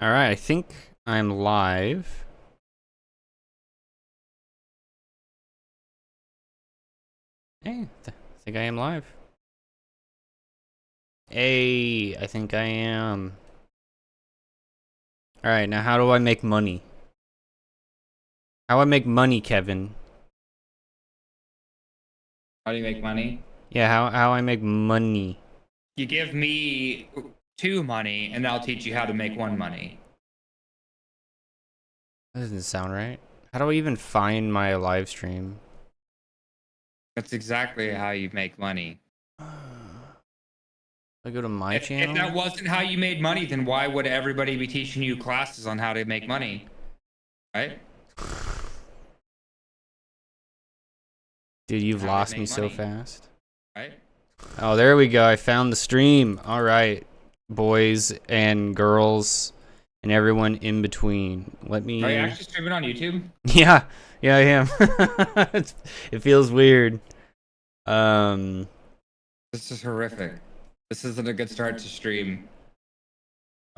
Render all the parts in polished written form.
Alright, I think I'm live. Hey, I think I am live. Hey, I think I am. Alright, now how do I make money? How do I make money, Kevin? How do you make money? Yeah, how I make money? You give me 2 money, and I'll teach you how to make 1 money. That doesn't sound right. How do I even find my live stream? That's exactly how you make money. I go to my If channel? that wasn't how you made money, then why would everybody be teaching you classes on how to make money? Right? Dude, you've How to lost me make so money, fast. right? Oh, there we go. I found the stream. Alright, boys and girls and everyone in between. Let me... Are you actually streaming on YouTube? Yeah, I am. It feels weird. This is horrific. This isn't a good start to stream.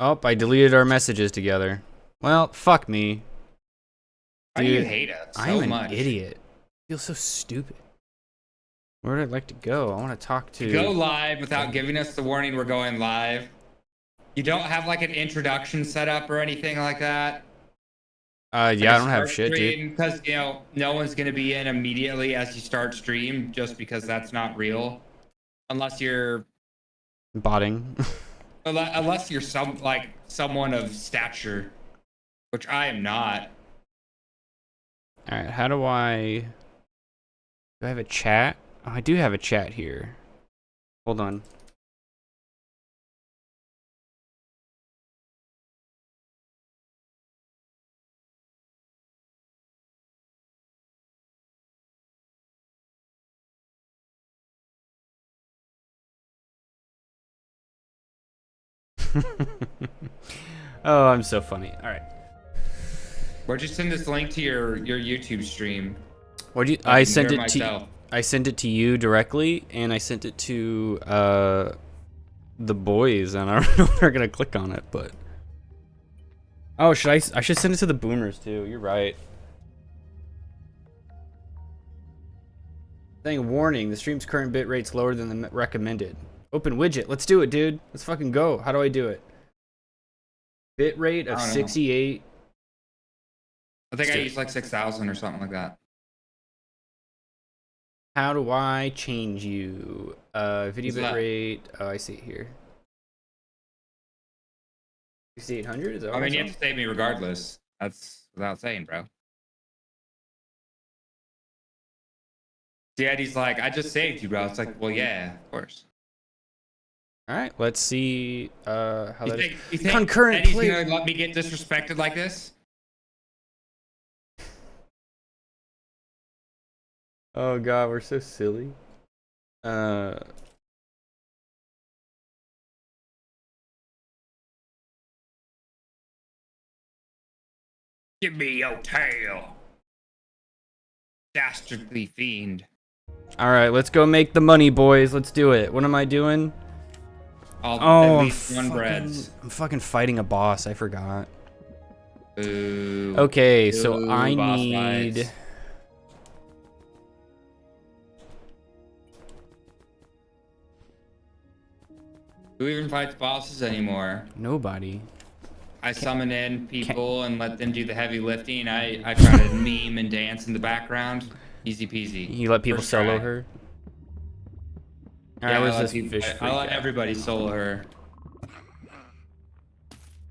Oh, I deleted our messages together. Well, fuck me. Why do you Dude, hate us I'm so an much? idiot. I feel so stupid. Where would I like to go? I want to talk to... Go live without giving us the warning we're going live. You don't have like an introduction set up or anything like that. Yeah, I don't have shit, dude. Because, you know, no one's going to be in immediately as you start stream just because that's not real. Unless you're... Botting. Unless you're someone of stature. Which I am not. Alright, how do I... Do I have a chat? Oh, I do have a chat here. Hold on. Oh, I'm so funny. Alright. Where'd you send this link to your YouTube stream? What do you... I sent it to... I sent it to you directly, and I sent it to the boys, and I don't know if they're gonna click on it, but... Oh, I should send it to the boomers too. You're right. Saying warning: the stream's current bit rate's lower than the recommended. Open widget. Let's do it, dude. Let's fucking go. How do I do it? Bit rate of 68. I think I used like 6,000 or something like that. How do I change you? Video bit rate. Oh, I see it here. 6,800? Is that I mean, you have to save me regardless. That's without saying, bro. Daddy's like, I just saved you, bro. It's like, well, yeah, of course. All right, let's see how that is. You think Concurrent Eddie's play. gonna let me get disrespected like this? Oh god, we're so silly. Give me your tail, dastardly fiend. All right, let's go make the money, boys. Let's do it. What am I doing? At least one breads. I'm fucking fighting a boss. I forgot. Ooh. Okay, so I boss need... fights. Who even fights bosses anymore? Nobody. I summon in people and let them do the heavy lifting. I try to meme and dance in the background. Easy peasy. You let people First solo try. her? Yeah, Alright, I let everybody solo her.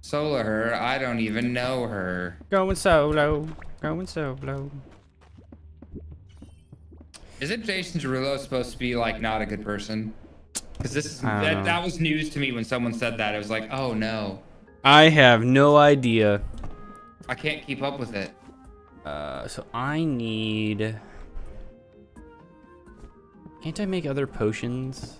Solo her? I don't even know her. Going solo. Going solo. Isn't Jason Derulo supposed to be like not a good person? Because that was news to me when someone said that. It was like, oh no. I have no idea. I can't keep up with it. So I need... Can't I make other potions?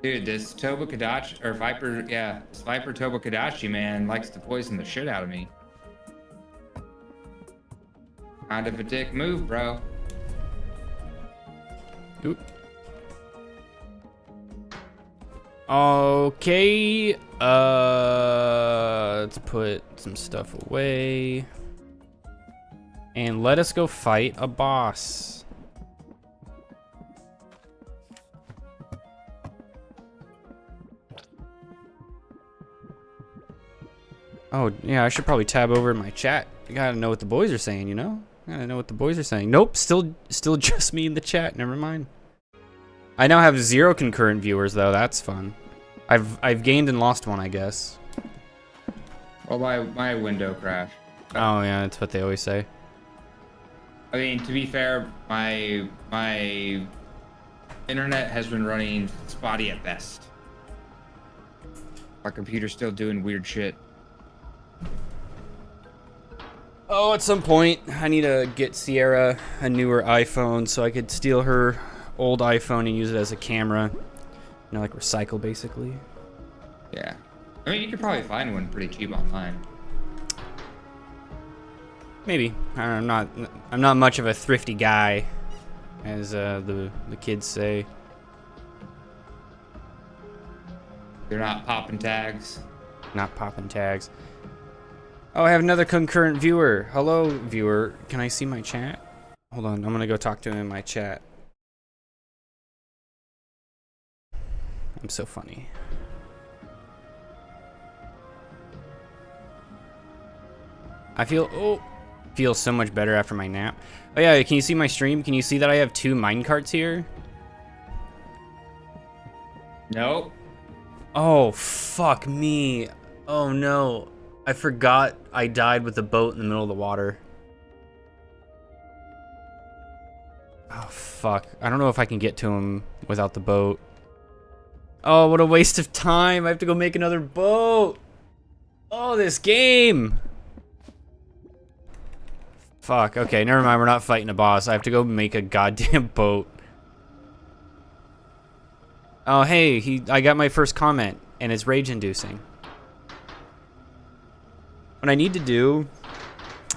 Dude, this Tobokadachi, or Viper, yeah, this Viper Tobokadachi, man, likes to poison the shit out of me. Kind of a dick move, bro. Oop. Okay. Let's put some stuff away. And let us go fight a boss. Oh, yeah, I should probably tab over my chat. I gotta know what the boys are saying, you know? I gotta know what the boys are saying. Nope, still just me in the chat. Never mind. I now have 0 concurrent viewers, though. That's fun. I've gained and lost one, I guess. Well, my window crashed. Oh, yeah, that's what they always say. I mean, to be fair, my internet has been running spotty at best. My computer's still doing weird shit. Oh, at some point, I need to get Sierra a newer iPhone so I could steal her old iPhone and use it as a camera. You know, like recycle, basically. Yeah. I mean, you could probably find one pretty cheap online. Maybe. I'm not much of a thrifty guy, as the kids say. They're not popping tags. Not popping tags. Oh, I have another concurrent viewer. Hello, viewer. Can I see my chat? Hold on, I'm gonna go talk to him in my chat. I'm so funny. I feel so much better after my nap. Oh yeah, can you see my stream? Can you see that I have 2 minecarts here? Nope. Oh, fuck me. Oh no. I forgot I died with the boat in the middle of the water. Oh, fuck. I don't know if I can get to him without the boat. Oh, what a waste of time. I have to go make another boat. Oh, this game. Fuck. Okay, never mind. We're not fighting a boss. I have to go make a goddamn boat. Oh, hey. I got my first comment, and it's rage-inducing. What I need to do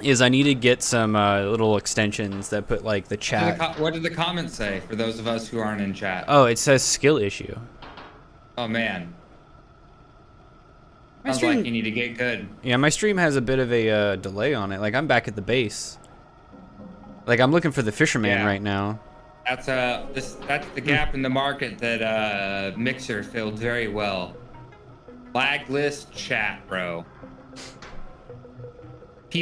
is I need to get some little extensions that put like the chat. What did the comments say for those of us who aren't in chat? Oh, it says skill issue. Oh man. Sounds like you need to get good. Yeah, my stream has a bit of a delay on it. Like I'm back at the base. Like I'm looking for the fisherman right now. That's the gap in the market that Mixer filled very well. Flag list chat, bro.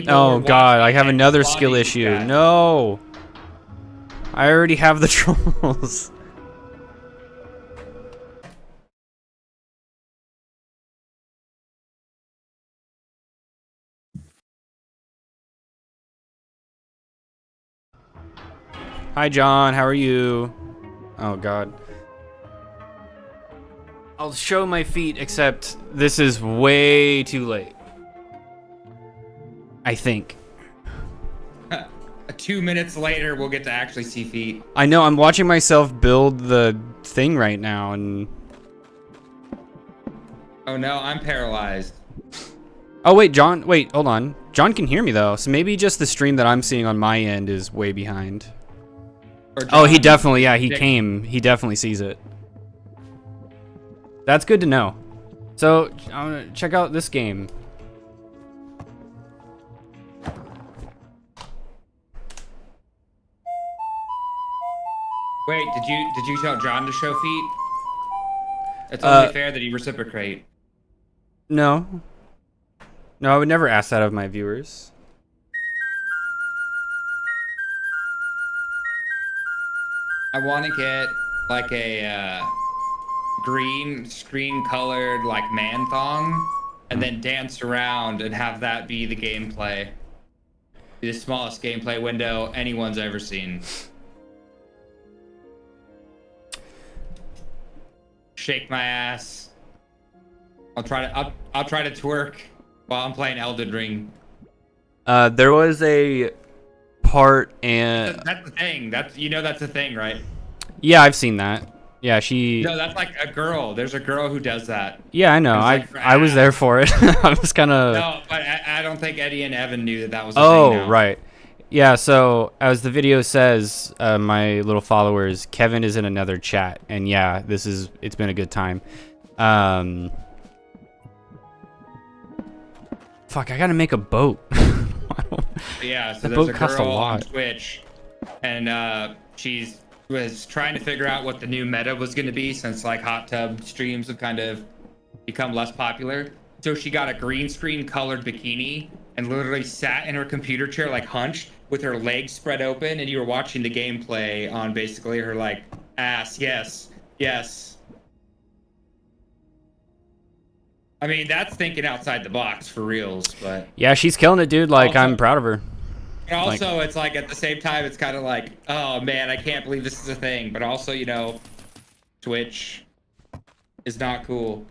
Oh god, I have another skill issue. Chat. No. I already have the trolls. Hi John, how are you? Oh god. I'll show my feet, except this is way too late. I think. 2 minutes later, we'll get to actually see feet. I know, I'm watching myself build the thing right now, and... Oh no, I'm paralyzed. Oh wait, John, wait, hold on. John can hear me though, so maybe just the stream that I'm seeing on my end is way behind. Oh, he definitely, yeah, he definitely sees it. That's good to know. So, I'm gonna check out this game. Wait, did you tell John to show feet? It's only fair that he reciprocate. No. No, I would never ask that of my viewers. I want to get like a green screen colored like man thong and then dance around and have that be the gameplay. Be the smallest gameplay window anyone's ever seen. Shake my ass. I'll try to twerk while I'm playing Elden Ring. There was a part and that's the thing. That's the thing, right? Yeah, I've seen that. Yeah, she. No, that's like a girl. There's a girl who does that. Yeah, I know. I was there for it. I was kind of. No, but I don't think Eddie and Evan knew that was. Oh, right. Yeah. So as the video says, my little followers, Kevin is in another chat, and yeah, it's been a good time. Fuck, I gotta make a boat. Yeah, so the there's boat a costs a girl on lot. Twitch, and she was trying to figure out what the new meta was going to be since like hot tub streams have kind of become less popular. So she got a green screen colored bikini and literally sat in her computer chair like hunched with her legs spread open, and you were watching the gameplay on basically her like ass. Yes, yes. I mean, that's thinking outside the box for reals, but Yeah, she's killing it, dude. Like, also, I'm proud of her. but also it's like at the same time, it's kind of like, oh man, I can't believe this is a thing. But also, you know, Twitch is not cool.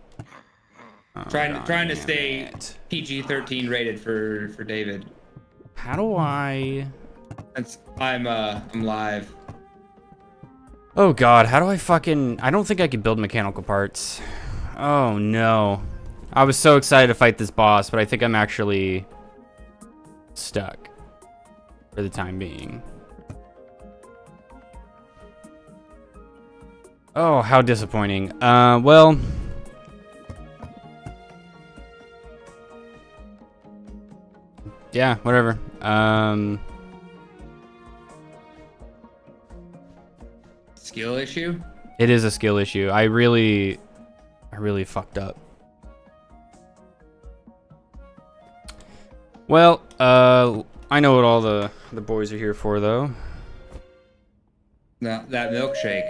Oh, Trying to stay PG-13 rated for David. How do I? I'm live. Oh god, how do I fucking? I don't think I could build mechanical parts. Oh no. I was so excited to fight this boss, but I think I'm actually stuck for the time being. Oh, how disappointing. Well, yeah, whatever. Skill issue? It is a skill issue. I really fucked up. Well, I know what all the boys are here for, though. No, that milkshake.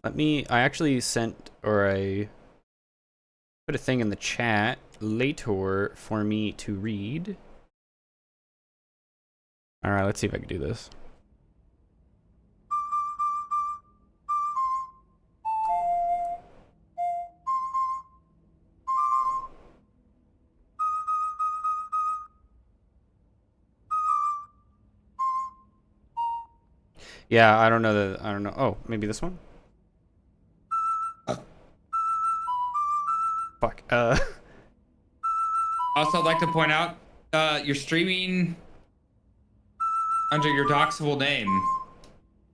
I actually sent, or I put a thing in the chat later for me to read. All right, let's see if I can do this. Yeah, I don't know. Oh, maybe this one? Fuck. Also, I'd like to point out, you're streaming under your doxable name.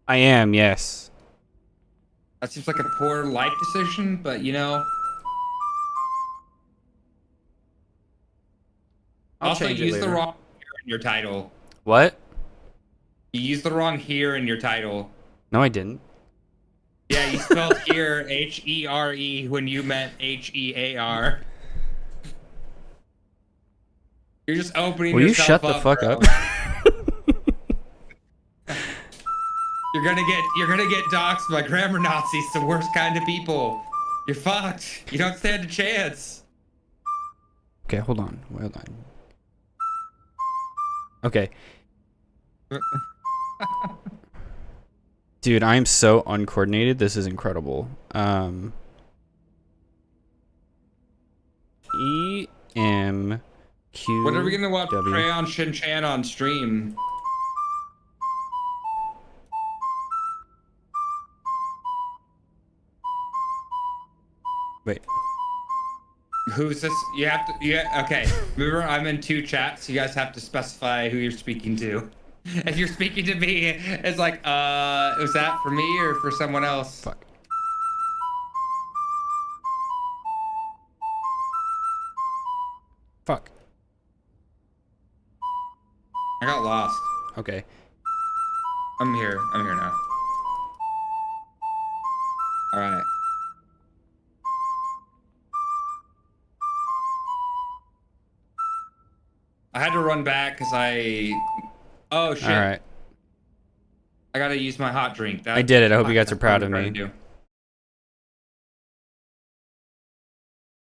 I am, yes. That seems like a poor life decision, but you know. Also, you used the wrong here in your title. What? You used the wrong here in your title. No, I didn't. Yeah, you spelled here H-E-R-E when you meant H-E-A-R. You're just opening Will you yourself shut up, the fuck bro. up? You're gonna get doxxed by grammar Nazis, the worst kind of people. You're fucked. You don't stand a chance. Okay, hold on. Hold on. Okay. Dude, I am so uncoordinated. This is incredible. E-M-Q. When are we gonna watch W. Crayon Shin-chan on stream? Wait. Who's this? You have to. Yeah. Okay. Remember, I'm in 2 chats. You guys have to specify who you're speaking to. If you're speaking to me, it's like, was that for me or for someone else? Fuck. Fuck. I got lost. Okay. I'm here. I'm here now. All right. I had to run back because oh shit. All right. I gotta use my hot drink. I did it. I hope you guys are proud of me.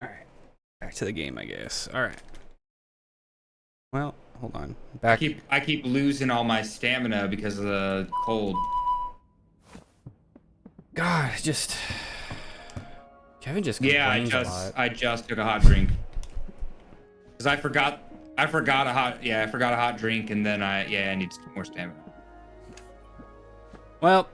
All right. Back to the game, I guess. All right. Well, hold on. Back. I keep losing all my stamina because of the cold. God, Kevin just complains a lot. I just took a hot drink. Cause I forgot a hot drink, and then I need more stamina. Well,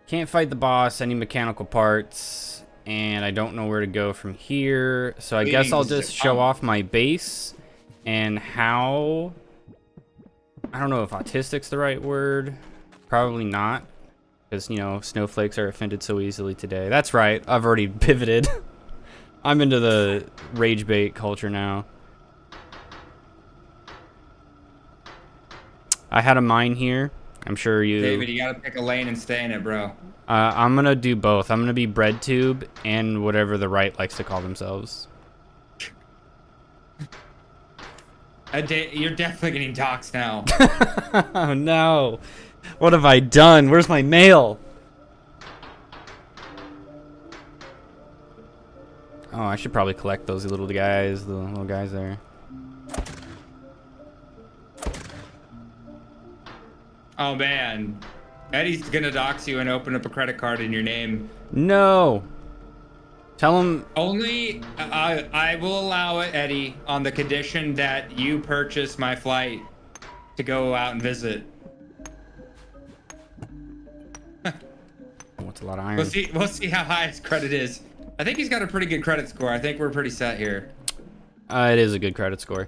can't fight the boss, any mechanical parts, and I don't know where to go from here. So I guess I'll just show off my base and how. I don't know if autistic's the right word. Probably not. Because, you know, snowflakes are offended so easily today. That's right. I've already pivoted. I'm into the rage bait culture now. I had a mine here. I'm sure you... David, you gotta pick a lane and stay in it, bro. I'm gonna do both. I'm gonna be breadtube and whatever the right likes to call themselves. You're definitely getting doxxed now. Oh no. What have I done? Where's my mail? Oh, I should probably collect those little guys, the little guys there. Oh man, Eddie's gonna dox you and open up a credit card in your name. No. Tell him. Only I will allow it, Eddie, on the condition that you purchase my flight to go out and visit. What's a lot of iron? We'll see how high his credit is. I think he's got a pretty good credit score. I think we're pretty set here. It is a good credit score.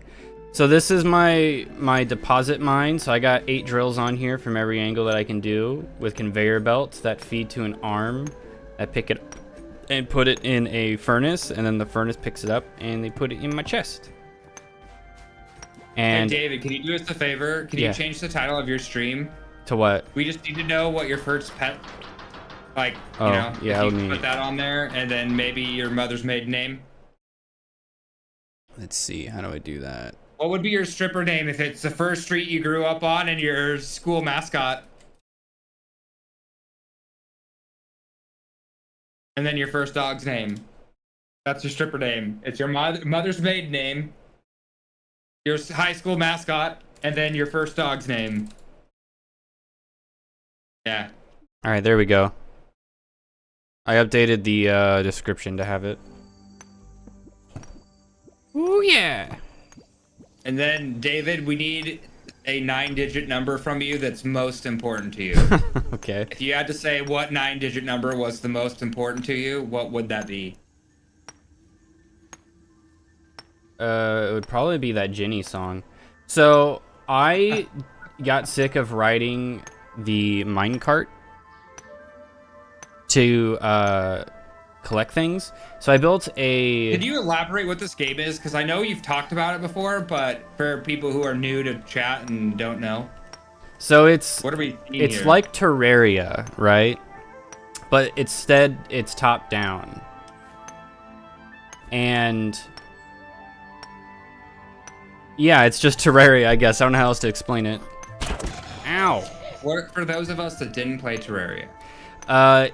So this is my deposit mine. So I got 8 drills on here from every angle that I can do with conveyor belts that feed to an arm that pick it up and put it in a furnace, and then the furnace picks it up and they put it in my chest. And hey David, can you do us a favor? Can you change the title of your stream? To what? We just need to know what your first pet, like, you know, yeah, if you can put that on there, and then maybe your mother's maiden name. Let's see, how do I do that? What would be your stripper name if it's the first street you grew up on and your school mascot? And then your first dog's name. That's your stripper name. It's your mother's maiden name, your high school mascot, and then your first dog's name. Yeah. All right, there we go. I updated the description to have it. Ooh, yeah. And then, David, we need a 9-digit number from you that's most important to you. Okay. If you had to say what 9-digit number was the most important to you, what would that be? It would probably be that Ginny song. So I got sick of riding the minecart to collect things. So I built a... Can you elaborate what this game is? Because I know you've talked about it before, but for people who are new to chat and don't know. So it's... What are we seeing It's here? like Terraria, right? But instead, it's top down. And... yeah, it's just Terraria, I guess. I don't know how else to explain it. Ow! For those of us that didn't play Terraria.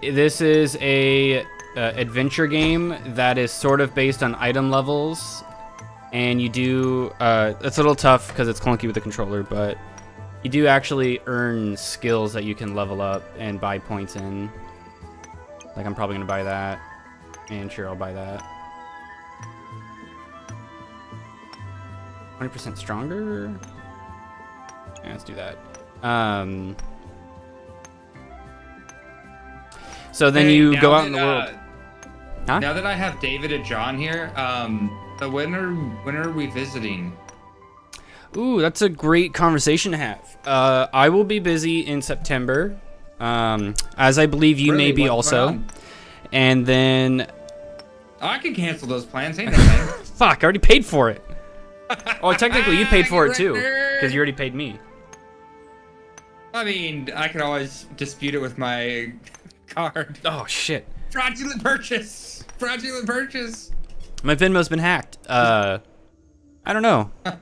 This is a adventure game that is sort of based on item levels, and you do it's a little tough because it's clunky with the controller, but you do actually earn skills that you can level up and buy points in. Like, I'm probably gonna buy that, and sure, I'll buy that. 20% stronger. Yeah, let's do that. So then you go out in the world. Huh? Now that I have David and John here, when are we visiting? Ooh, that's a great conversation to have. I will be busy in September, as I believe you may be also. And then... oh, I can cancel those plans, ain't that thing? Fuck, I already paid for it. Oh, technically you paid for it too, because you already paid me. I mean, I can always dispute it with my card. Oh, shit. Fraudulent purchase! Fraudulent purchase! My Venmo's been hacked. I don't know. I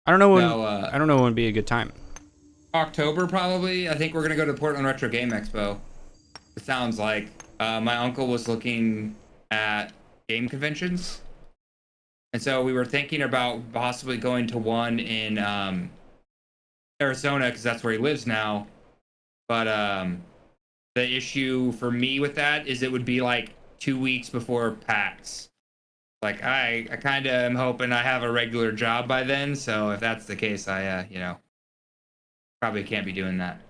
don't know when. I don't know when would be a good time. October probably. I think we're gonna go to Portland Retro Game Expo. It sounds like my uncle was looking at game conventions, and so we were thinking about possibly going to one in Arizona because that's where he lives now. But the issue for me with that is it would be like 2 weeks before PAX. Like, I kind of am hoping I have a regular job by then, so if that's the case, I, you know, probably can't be doing that.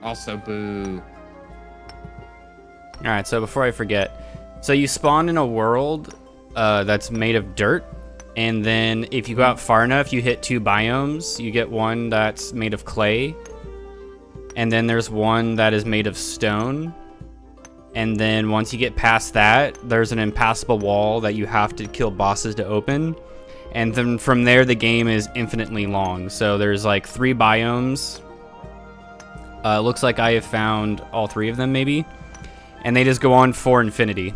Also, boo. Alright, so before I forget, so you spawn in a world that's made of dirt, And then if you go out far enough, you hit 2 biomes. You get one that's made of clay. And then there's one that is made of stone. And then once you get past that, there's an impassable wall that you have to kill bosses to open. And then from there, the game is infinitely long. So there's like 3 biomes. Looks like I have found all 3 of them, maybe. And they just go on for infinity.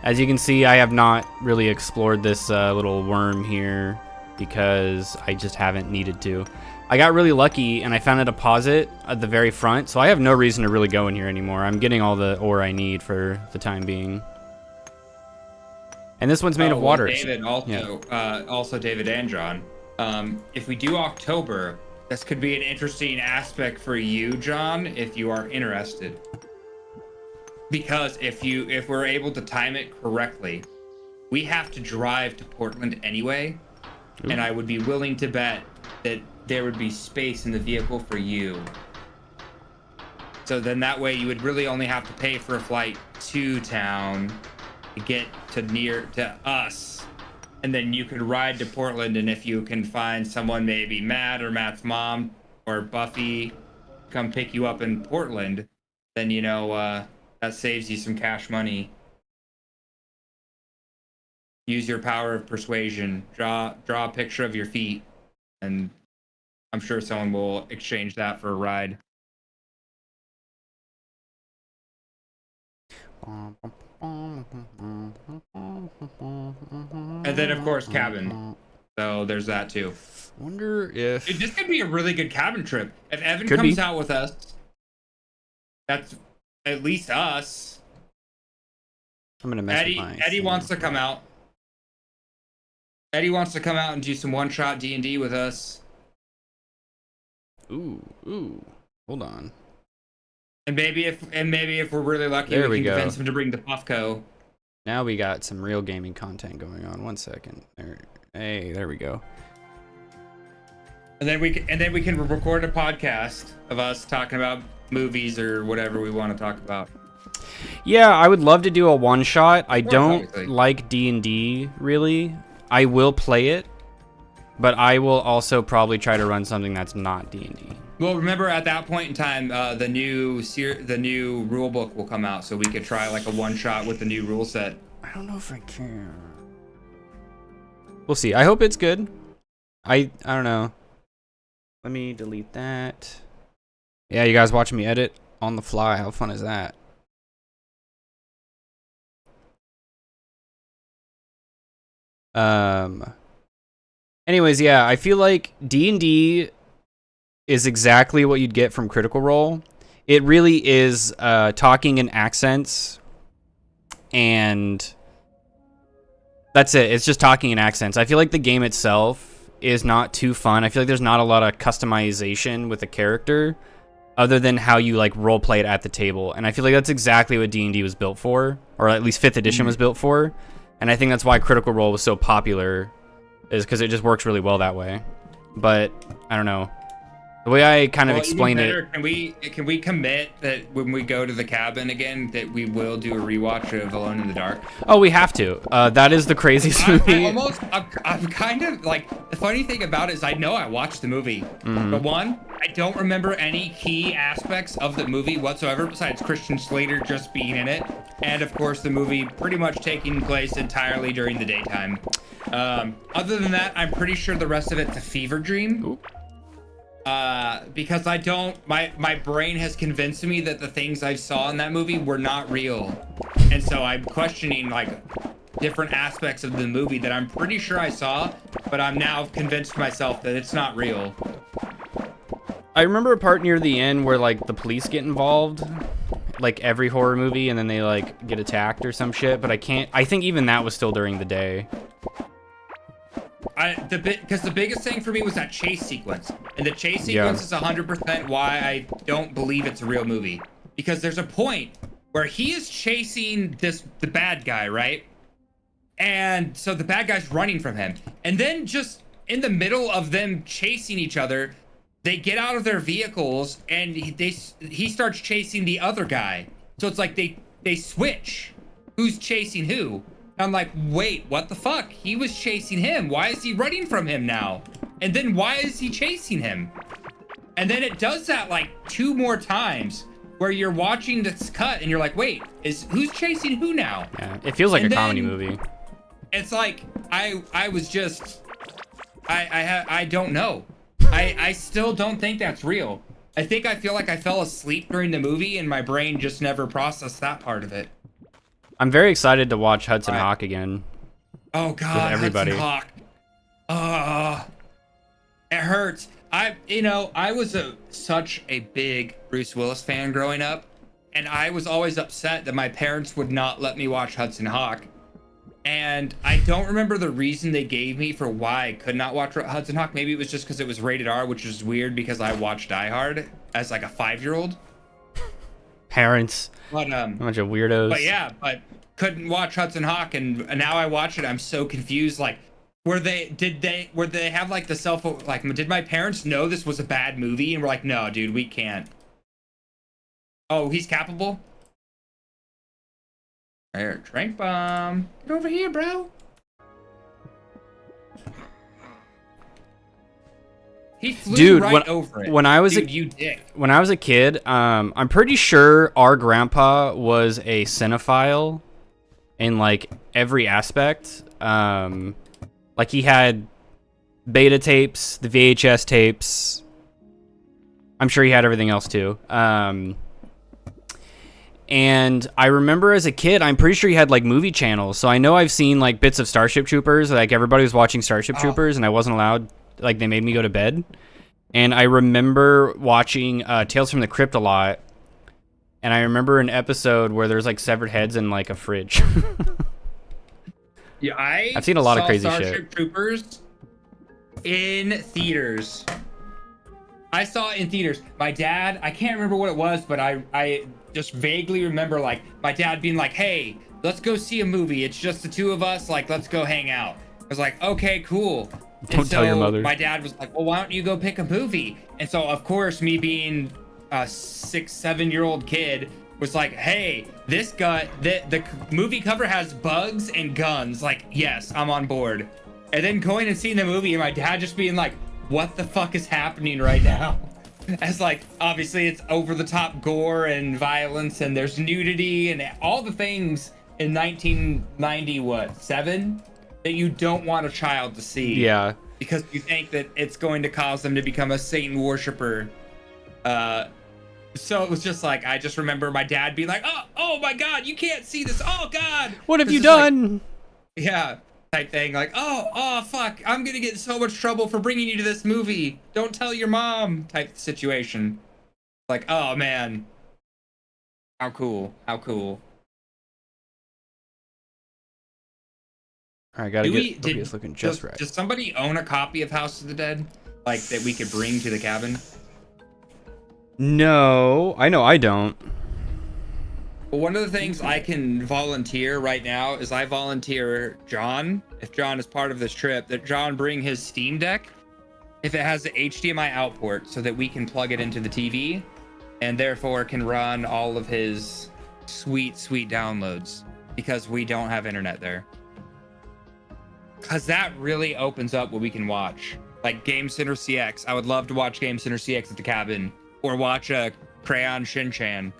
As you can see, I have not really explored this little worm here because I just haven't needed to. I got really lucky and I found a deposit at the very front, so I have no reason to really go in here anymore. I'm getting all the ore I need for the time being. And this one's made of water. David, also David and John, if we do October, this could be an interesting aspect for you, John, if you are interested. Because if we're able to time it correctly, we have to drive to Portland anyway. Ooh. And I would be willing to bet that there would be space in the vehicle for you. So then that way you would really only have to pay for a flight to town to get to us. And then you could ride to Portland, and if you can find someone, maybe Matt or Matt's mom or Buffy, come pick you up in Portland, then that saves you some cash money. Use your power of persuasion. Draw a picture of your feet, and I'm sure someone will exchange that for a ride. And then, of course, cabin. So there's that too. Wonder if... Dude, this could be a really good cabin trip. If Evan comes out with us, that's at least us. I'm gonna mess with my Eddie wants to come out. Eddie wants to come out and do some one-shot D&D with us. Ooh. Hold on. And maybe if we're really lucky, we can convince him to bring the Puffco. Now we got some real gaming content going on. 1 second. There we go. And then we can record a podcast of us talking about movies or whatever we want to talk about. Yeah, I would love to do a one shot. I don't like D&D really. I will play it, but I will also probably try to run something that's not D&D. Well, remember at that point in time, the new rule book will come out, so we could try like a one shot with the new rule set. I don't know if I can. We'll see. I hope it's good. I don't know. Let me delete that. Yeah, you guys watching me edit on the fly. How fun is that? Anyways, yeah, I feel like D&D is exactly what you'd get from Critical Role. It really is talking in accents, and that's it. It's just talking in accents. I feel like the game itself is not too fun. I feel like there's not a lot of customization with the character other than how you like role play it at the table. And I feel like that's exactly what D&D was built for, or at least 5th edition was built for. And I think that's why Critical Role was so popular, is because it just works really well that way. But I don't know. The way I kind of explained it. Can we commit that when we go to the cabin again, that we will do a rewatch of Alone in the Dark? Oh, we have to. That is the craziest movie. I'm kind of like, the funny thing about it is I know I watched the movie, but one, I don't remember any key aspects of the movie whatsoever besides Christian Slater just being in it, and of course the movie pretty much taking place entirely during the daytime. Other than that, I'm pretty sure the rest of it's a fever dream. Ooh. Because my brain has convinced me that the things I saw in that movie were not real. And so I'm questioning like different aspects of the movie that I'm pretty sure I saw, but I'm now convinced myself that it's not real. I remember a part near the end where like the police get involved, like every horror movie, and then they like get attacked or some shit, but I think even that was still during the day. Because the biggest thing for me was that chase sequence, and the chase sequence is 100% why I don't believe it's a real movie. Because there's a point where he is chasing the bad guy, right? And so the bad guy's running from him, and then just in the middle of them chasing each other, they get out of their vehicles, and he starts chasing the other guy. So it's like they switch who's chasing who. I'm like, wait, what the fuck? He was chasing him. Why is he running from him now? And then why is he chasing him? And then it does that like 2 more times where you're watching this cut and you're like, wait, who's chasing who now? Yeah, it feels like And a comedy then movie. It's like I was just I don't know. I still don't think that's real. I feel like I fell asleep during the movie and my brain just never processed that part of it. I'm very excited to watch Hudson All right. Hawk again. Oh God, with everybody. Hudson Hawk. It hurts. I was such a big Bruce Willis fan growing up, and I was always upset that my parents would not let me watch Hudson Hawk. And I don't remember the reason they gave me for why I could not watch Hudson Hawk. Maybe it was just because it was rated R, which is weird because I watched Die Hard as like a 5-year-old. Parents. But A bunch of weirdos. but couldn't watch Hudson Hawk, and now I watch it. I'm so confused. Like, did they have like the did my parents know this was a bad movie and we're like, no, dude, we can't. Oh, he's capable. There, trank bomb. Get over here, bro. He flew right over it. When I was you dick. When I was a kid, I'm pretty sure our grandpa was a cinephile in like every aspect. Like he had beta tapes, the VHS tapes. I'm sure he had everything else too. And I remember as a kid, I'm pretty sure he had like movie channels. So I know I've seen like bits of Starship Troopers. Like everybody was watching Starship Troopers and I wasn't allowed, like they made me go to bed. And I remember watching Tales from the Crypt a lot. And I remember an episode where there's like severed heads in like a fridge. Yeah, I've seen a lot of crazy Starship Troopers in theaters. I saw it in theaters. My dad, I can't remember what it was, but I just vaguely remember like my dad being like, hey, let's go see a movie. It's just the 2 of us. Like, let's go hang out. I was like, okay, cool. Don't tell your mother. My dad was like, well, why don't you go pick a movie? And so, of course, me being a 6-7-year-old kid was like, hey, the movie cover has bugs and guns. Like, yes, I'm on board. And then going and seeing the movie and my dad just being like, what the fuck is happening right now? As like, obviously it's over the top gore and violence and there's nudity and all the things in 1997 that you don't want a child to see. Yeah. Because you think that it's going to cause them to become a Satan worshiper. So it was just like, I just remember my dad being like, oh my God, you can't see this. Oh God. What have you done? Like, yeah. Type thing. Like, oh, fuck. I'm going to get in so much trouble for bringing you to this movie. Don't tell your mom type situation. Like, oh man. How cool. How cool. I gotta get this looking just right. Does somebody own a copy of House of the Dead? Like, that we could bring to the cabin? No, I know I don't. Well, one of the things I can volunteer right now is I volunteer John, if John is part of this trip, that John bring his Steam Deck if it has the HDMI out port so that we can plug it into the TV and therefore can run all of his sweet downloads because we don't have internet there. Because that really opens up what we can watch. Like Game Center CX. I would love to watch Game Center CX at the cabin or watch a Crayon Shin-Chan.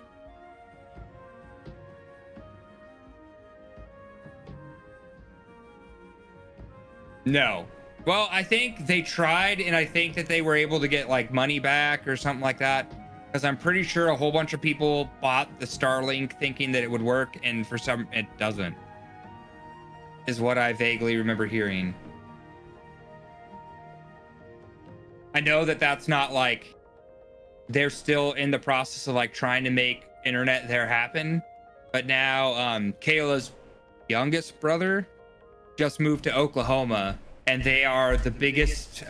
No. Well, I think they tried, and I think that they were able to get like money back or something like that. Because I'm pretty sure a whole bunch of people bought the Starlink thinking that it would work, and for some, it doesn't. Is what I vaguely remember hearing. I know that that's not like they're still in the process of like trying to make internet there happen, but now Kayla's youngest brother just moved to Oklahoma, and they are the biggest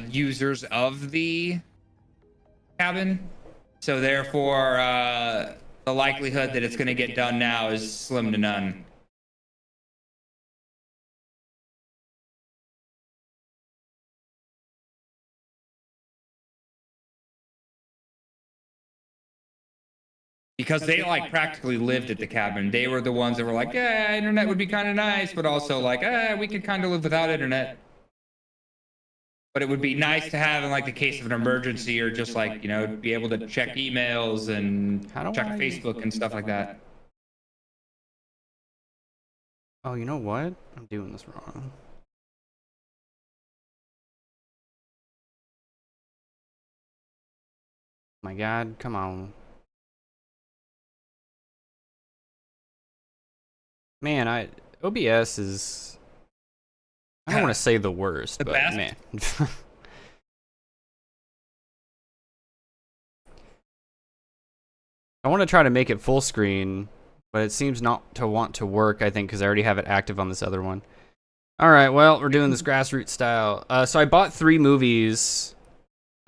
users of the cabin. So therefore, the likelihood that it's going to get done now is slim to none. because they like practically lived at the cabin. They were the ones that were like, yeah, internet would be kind of nice, but also like, we could kind of live without internet. But it would be nice to have in like the case of an emergency, or just like, you know, be able to check emails and check Facebook and stuff like that. Oh, you know what? I'm doing this wrong. My God, come on. Man, OBS is, I don't want to say the worst, but best? man. I want to try to make it full screen, but it seems not to want to work, I think, because I already have it active on this other one. All right, well, we're doing this grassroots style. So I bought 3 movies.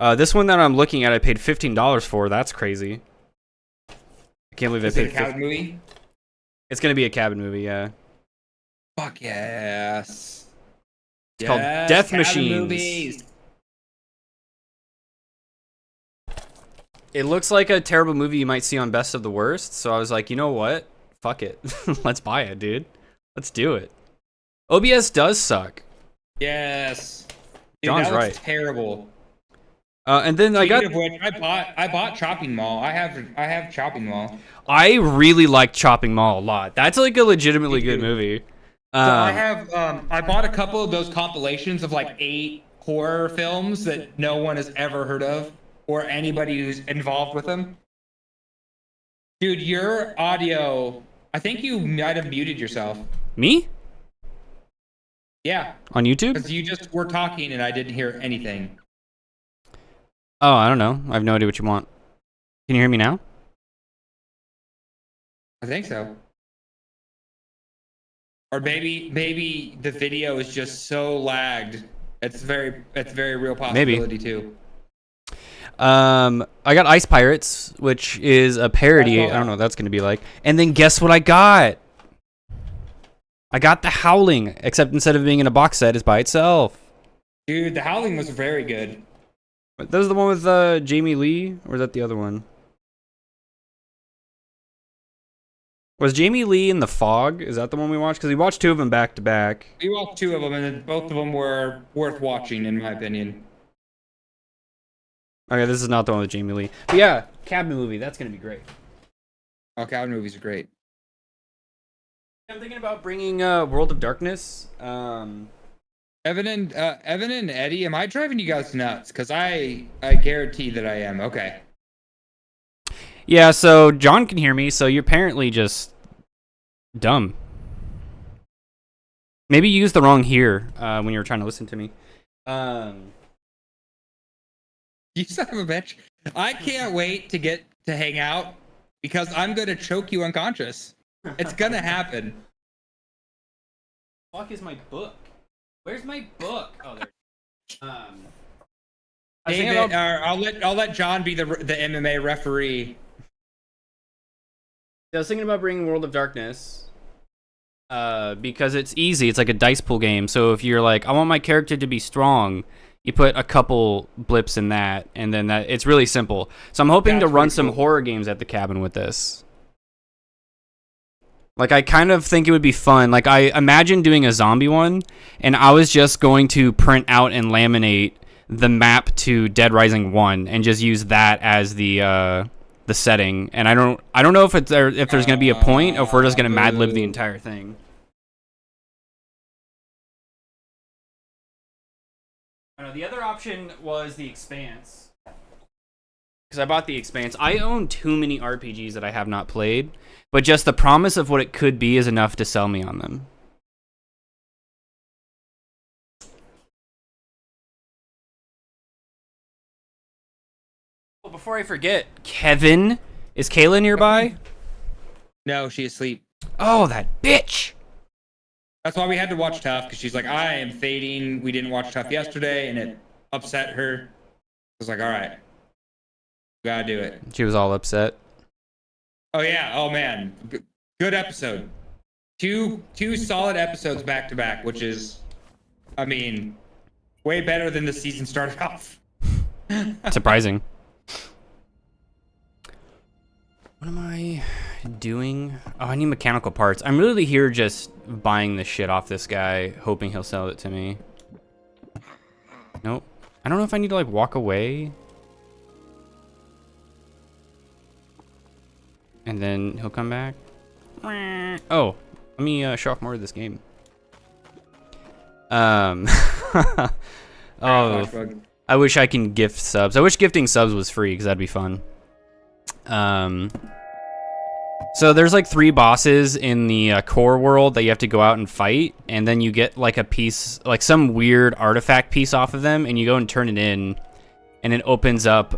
This one that I'm looking at, I paid $15 for. That's crazy. I can't believe I paid. Is it a cabin movie? It's gonna be a cabin movie, yeah. Fuck yes. It's called Death cabin Machines. Movies. It looks like a terrible movie you might see on Best of the Worst, so I was like, you know what? Fuck it. Let's buy it, dude. Let's do it. OBS does suck. Yes. Dude, John's that looks right. terrible. And then Speaking of which, I bought Chopping Mall. I have Chopping Mall. I really like Chopping Mall a lot. That's like a legitimately good movie. So I bought a couple of those compilations of like 8 horror films that no one has ever heard of, or anybody who's involved with them. Dude, your audio, I think you might have muted yourself. Me? Yeah. On YouTube? Because you just were talking and I didn't hear anything. Oh, I don't know. I have no idea what you want. Can you hear me now? I think so. Or maybe the video is just so lagged. It's very real possibility too. I got Ice Pirates, which is a parody. I don't know what that's gonna be like. And then guess what I got? I got The Howling, except instead of being in a box set, it's by itself. Dude, The Howling was very good. That was the one with Jamie Lee, or is that the other one? Was Jamie Lee in The Fog? Is that the one we watched? Because we watched 2 of them back to back. We watched 2 of them, and both of them were worth watching, in my opinion. Okay, this is not the one with Jamie Lee. But yeah, cabin movie. That's gonna be great. Oh, cabin movies are great. I'm thinking about bringing World of Darkness. Evan and Eddie, am I driving you guys nuts? Because I guarantee that I am. Okay. Yeah, so John can hear me, so you're apparently just dumb. Maybe you used the wrong here when you were trying to listen to me. You son of a bitch. I can't wait to get to hang out because I'm going to choke you unconscious. It's going to happen. Fuck is my book? Where's my book? Oh, there. David, I'll let John be the MMA referee. I was thinking about bringing World of Darkness because it's easy. It's like a dice pool game. So if you're like, I want my character to be strong, you put a couple blips in that, and then it's really simple. So I'm hoping to run some horror games at the cabin with this. Like, I kind of think it would be fun. Like, I imagine doing a zombie one, and I was just going to print out and laminate the map to Dead Rising 1 and just use that as the setting. And I don't know if there's going to be a point, or if we're just going to mad lib the entire thing. I know the other option was The Expanse. Because I bought The Expanse. I own too many RPGs that I have not played, but just the promise of what it could be is enough to sell me on them. Oh, before I forget, Kevin, is Kayla nearby? No, she's asleep. Oh, that bitch! That's why we had to watch Tough, because she's like, I am fading. We didn't watch Tough yesterday, and it upset her. I was like, all right, we gotta do it. She was all upset. Oh yeah. Oh man. Good episode. Two solid episodes back to back, which is, I mean, way better than the season started off. Surprising. What am I doing? Oh, I need mechanical parts. I'm really here just buying the shit off this guy, hoping he'll sell it to me. Nope. I don't know if I need to like walk away. And then he'll come back. Oh, let me show off more of this game. Oh, I wish I can gift subs. I wish gifting subs was free because that'd be fun. So there's like 3 bosses in the core world that you have to go out and fight, and then you get like a piece, like some weird artifact piece off of them, and you go and turn it in, and it opens up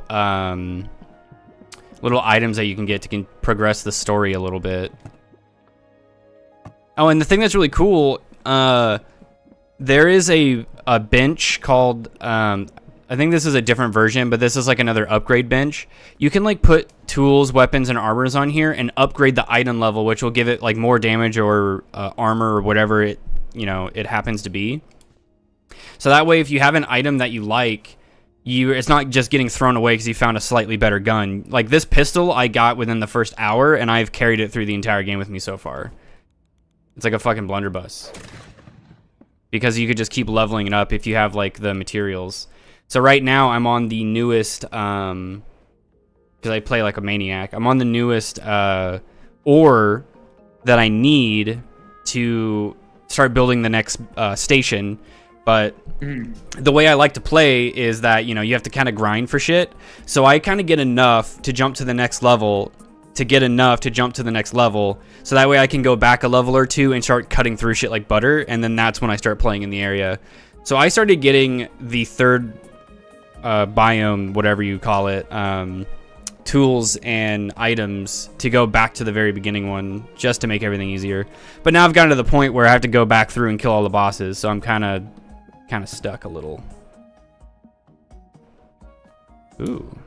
little items that you can get to progress the story a little bit. Oh, and the thing that's really cool, there is a bench called, I think this is a different version, but this is like another upgrade bench. You can like put tools, weapons, and armors on here and upgrade the item level, which will give it like more damage or armor or whatever it, it happens to be. So that way, if you have an item that you like, it's not just getting thrown away because you found a slightly better gun. Like this pistol I got within the first hour, and I've carried it through the entire game with me so far. It's like a fucking blunderbuss. Because you could just keep leveling it up if you have like the materials. So right now I'm on the newest, because I play like a maniac, I'm on the newest ore that I need to start building the next station. But the way I like to play is that, you have to kind of grind for shit. So I kind of get enough to jump to the next level, to get enough to jump to the next level. So that way I can go back a level or 2 and start cutting through shit like butter. And then that's when I start playing in the area. So I started getting the third biome, whatever you call it, tools and items to go back to the very beginning one, just to make everything easier. But now I've gotten to the point where I have to go back through and kill all the bosses, so I'm kind of stuck a little. Ooh.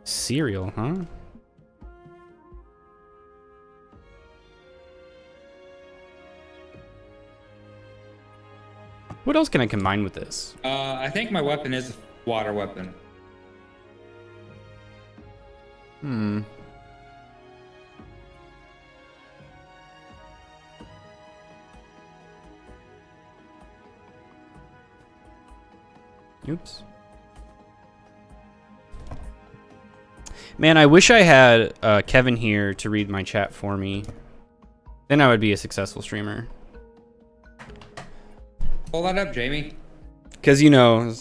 Cereal, huh? What else can I combine with this? I think my weapon is a water weapon. Oops. Man, I wish I had Kevin here to read my chat for me. Then I would be a successful streamer. Pull that up, Jamie. Because,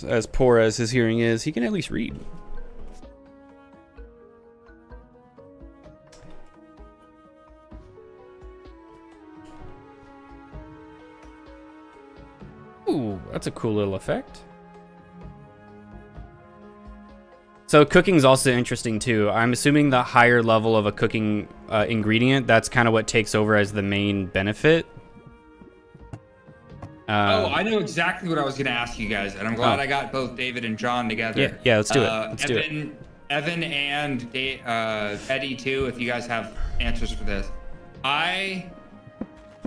as poor as his hearing is, he can at least read. Ooh, that's a cool little effect. So cooking's also interesting too. I'm assuming the higher level of a cooking ingredient, that's kind of what takes over as the main benefit. I know exactly what I was going to ask you guys, and I'm glad I got both David and John together. Yeah, let's do it. Let's do it. Evan and Eddie too, if you guys have answers for this. I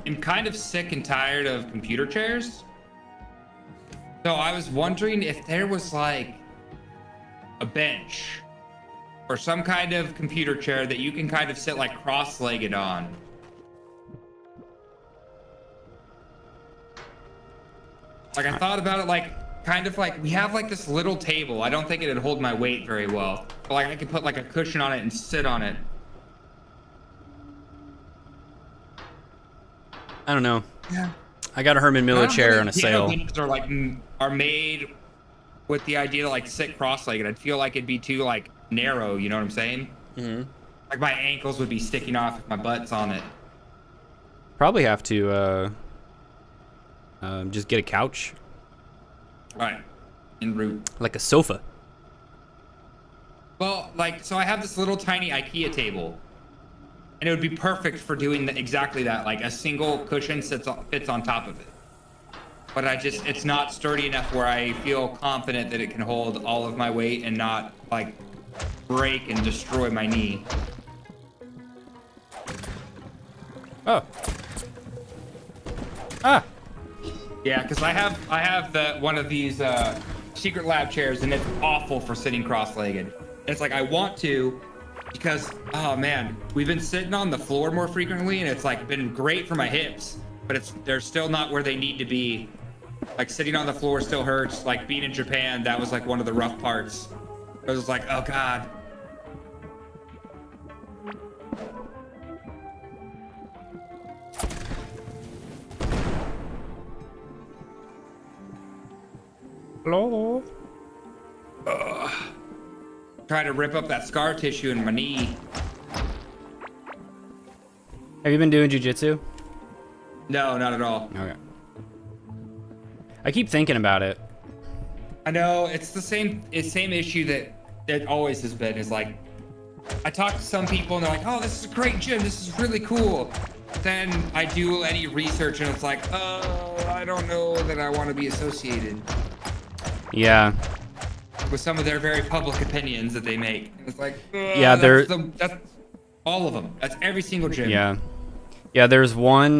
am kind of sick and tired of computer chairs. So I was wondering if there was like a bench or some kind of computer chair that you can kind of sit like cross-legged on. Like I thought about it, like kind of like we have like this little table. I don't think it'd hold my weight very well, but like I could put like a cushion on it and sit on it. I don't know. Yeah. I got a Herman Miller chair on a sale. Are made with the idea to like sit cross-legged. I'd feel like it'd be too like narrow. You know what I'm saying? Mm-hmm. Like my ankles would be sticking off if my butt's on it. Probably have to just get a couch. Right. En route. Like a sofa. Well, like, so I have this little tiny IKEA table. And it would be perfect for doing exactly that. Like a single cushion fits on top of it. But it's not sturdy enough where I feel confident that it can hold all of my weight and not like break and destroy my knee. Oh. Ah. Yeah, because I have one of these secret lab chairs, and it's awful for sitting cross-legged. It's like I want to, because, oh man, we've been sitting on the floor more frequently, and it's like been great for my hips, but they're still not where they need to be. Like sitting on the floor still hurts. Like being in Japan, that was like one of the rough parts. I was like, oh God. Hello. Try to rip up that scar tissue in my knee. Have you been doing jujitsu? No, not at all. Okay. I keep thinking about it. I know it's the same issue that it always has been. Is like, I talk to some people and they're like, "Oh, this is a great gym. This is really cool." Then I do any research and it's like, "Oh, I don't know that I want to be associated." Yeah. With some of their very public opinions that they make. It's like, yeah, that's all of them. That's every single gym. Yeah. Yeah, there's one,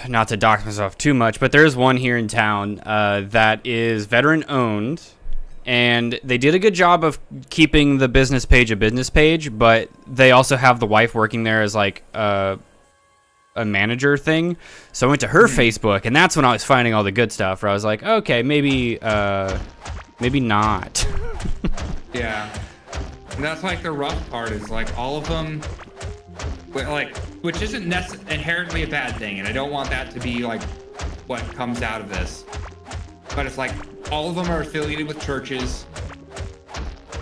not to dox myself too much, but there's one here in town that is veteran owned, and they did a good job of keeping the business page a business page, but they also have the wife working there as like a manager thing. So I went to her Facebook, and that's when I was finding all the good stuff, where I was like, okay, maybe not. Yeah. And that's like the rough part is like all of them, like, which isn't inherently a bad thing, and I don't want that to be like what comes out of this. But it's like all of them are affiliated with churches,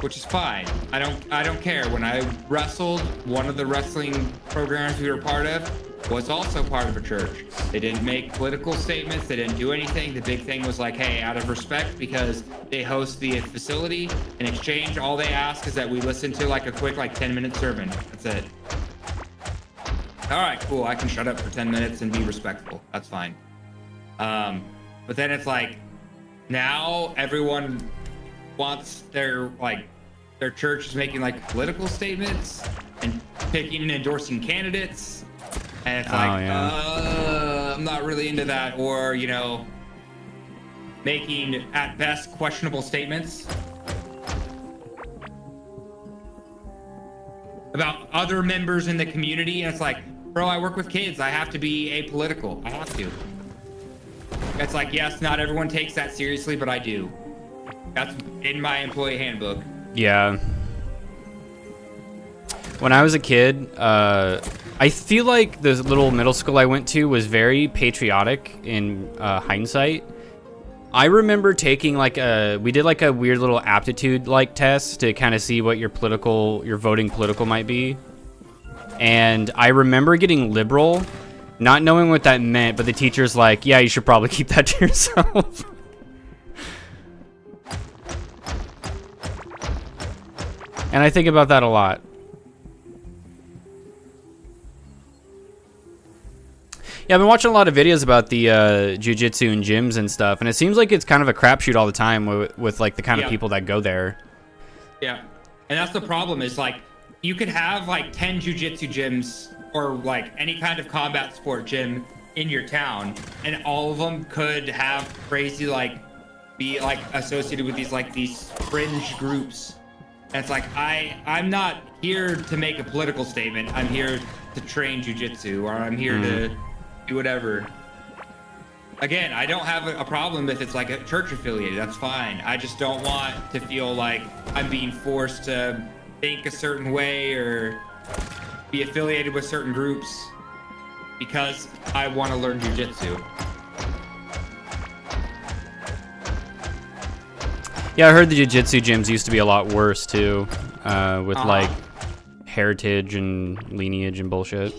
which is fine. I don't care. When I wrestled, one of the wrestling programs we were part of was also part of a church. They didn't make political statements. They didn't do anything. The big thing was like, hey, out of respect, because they host the facility, in exchange, all they ask is that we listen to like a quick 10-minute sermon. That's it. All right, cool. I can shut up for 10 minutes and be respectful. That's fine. But then it's like, now everyone wants their church is making like political statements and picking and endorsing candidates. And it's like, I'm not really into that. Or, making, at best, questionable statements about other members in the community. And it's like, bro, I work with kids. I have to be apolitical. I have to. It's like, yes, not everyone takes that seriously, but I do. That's in my employee handbook. Yeah. When I was a kid, I feel like the little middle school I went to was very patriotic in hindsight. I remember taking we did like a weird little aptitude test to kind of see what your voting political might be. And I remember getting liberal, not knowing what that meant, but the teacher's like, yeah, you should probably keep that to yourself. And I think about that a lot. Yeah, I've been watching a lot of videos about the jiu-jitsu and gyms and stuff, and it seems like it's kind of a crapshoot all the time with like the kind of people that go there. Yeah, and that's the problem is like you could have like 10 jiu-jitsu gyms or like any kind of combat sport gym in your town, and all of them could have crazy be associated with these fringe groups. And it's like I'm not here to make a political statement. I'm here to train jiu-jitsu, or I'm here to do whatever. Again, I don't have a problem if it's like a church affiliated. That's fine. I just don't want to feel like I'm being forced to think a certain way or be affiliated with certain groups because I want to learn jiu-jitsu. Yeah, I heard the jiu-jitsu gyms used to be a lot worse too, with like heritage and lineage and bullshit.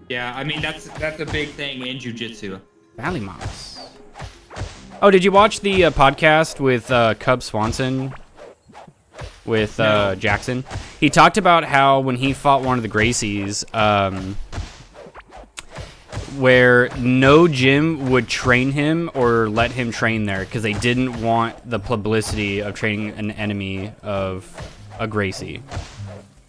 Yeah, I mean that's a big thing in jiu-jitsu. Valley Moss. Oh, did you watch the podcast with Cub Swanson with Jackson? He talked about how when he fought one of the Gracies, where no gym would train him or let him train there because they didn't want the publicity of training an enemy of a Gracie.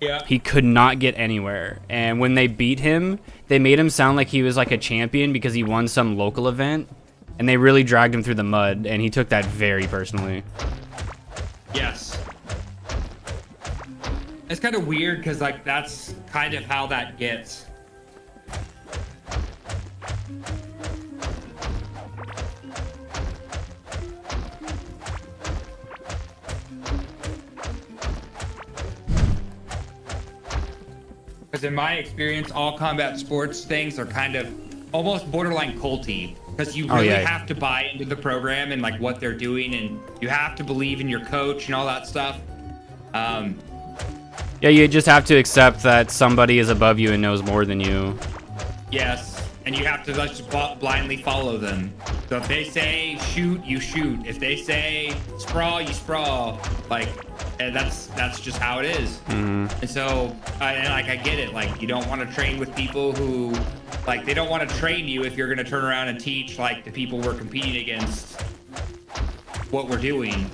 Yeah. He could not get anywhere. And when they beat him, they made him sound like he was like a champion because he won some local event. And they really dragged him through the mud, and he took that very personally. Yes. It's kind of weird because like that's kind of how that gets. Because in my experience, all combat sports things are kind of almost borderline culty. Because you really have to buy into the program and like what they're doing, and you have to believe in your coach and all that stuff. Yeah, you just have to accept that somebody is above you and knows more than you. Yes, and you have to just blindly follow them. So if they say shoot, you shoot. If they say sprawl, you sprawl. Like, and that's just how it is. And so, I get it. Like, you don't want to train with people who, like, they don't want to train you if you're gonna turn around and teach like the people we're competing against what we're doing.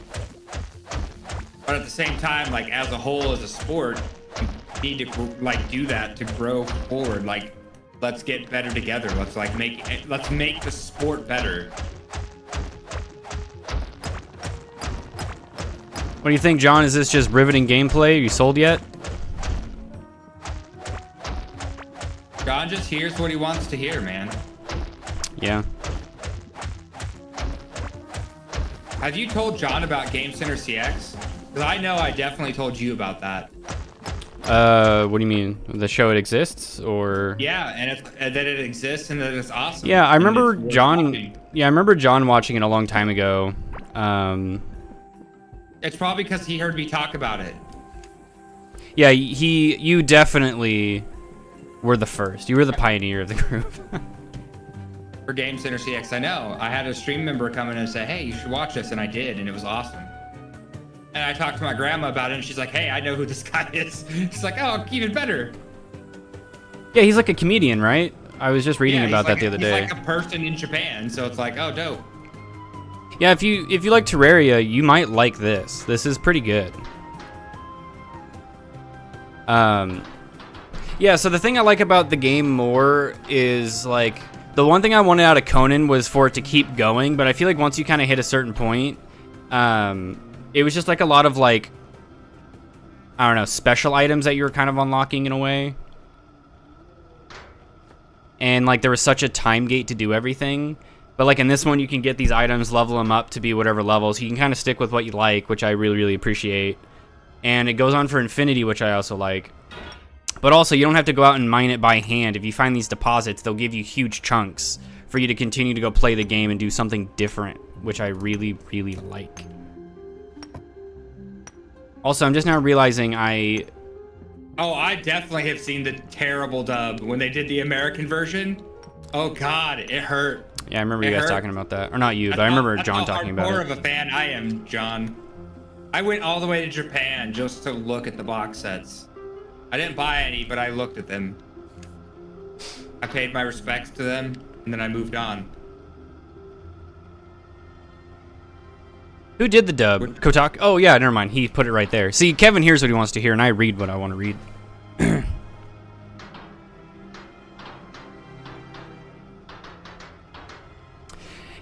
But at the same time, like as a whole, as a sport, you need to like do that to grow forward. Like, let's get better together. Let's make the sport better. What do you think, John? Is this just riveting gameplay? Are you sold yet? John just hears what he wants to hear, man. Yeah. Have you told John about Game Center CX? Because I know I definitely told you about that. What do you mean? The show it exists, or? Yeah, and that it exists and that it's awesome. Yeah, I remember John. Yeah, I remember John watching it a long time ago. It's probably because he heard me talk about it. Yeah, you definitely were the first. You were the pioneer of the group. For Game Center CX, I know. I had a stream member come in and say, hey, you should watch this, and I did, and it was awesome. And I talked to my grandma about it, and she's like, hey, I know who this guy is. She's like, oh, even better. Yeah, he's like a comedian, right? I was just reading about that the other day. He's like a person in Japan, so it's like, oh, dope. Yeah, if you like Terraria, you might like this. This is pretty good. Yeah, so the thing I like about the game more is, like, the one thing I wanted out of Conan was for it to keep going, but I feel like once you kind of hit a certain point, it was just like a lot of, like, I don't know, special items that you were kind of unlocking in a way. And, like, there was such a time gate to do everything. But, like, in this one, you can get these items, level them up to be whatever levels. You can kind of stick with what you like, which I really, really appreciate. And it goes on for infinity, which I also like. But also, you don't have to go out and mine it by hand. If you find these deposits, they'll give you huge chunks for you to continue to go play the game and do something different, which I really, really like. Also, I'm just now realizing Oh, I definitely have seen the terrible dub when they did the American version. Oh, God, it hurt. Yeah, I remember you guys talking about that. Or not you, but I remember John talking about it. More of a fan I am, John. I went all the way to Japan just to look at the box sets. I didn't buy any, but I looked at them. I paid my respects to them, and then I moved on. Who did the dub? Kotaku? Oh, yeah, never mind. He put it right there. See, Kevin hears what he wants to hear, and I read what I want to read.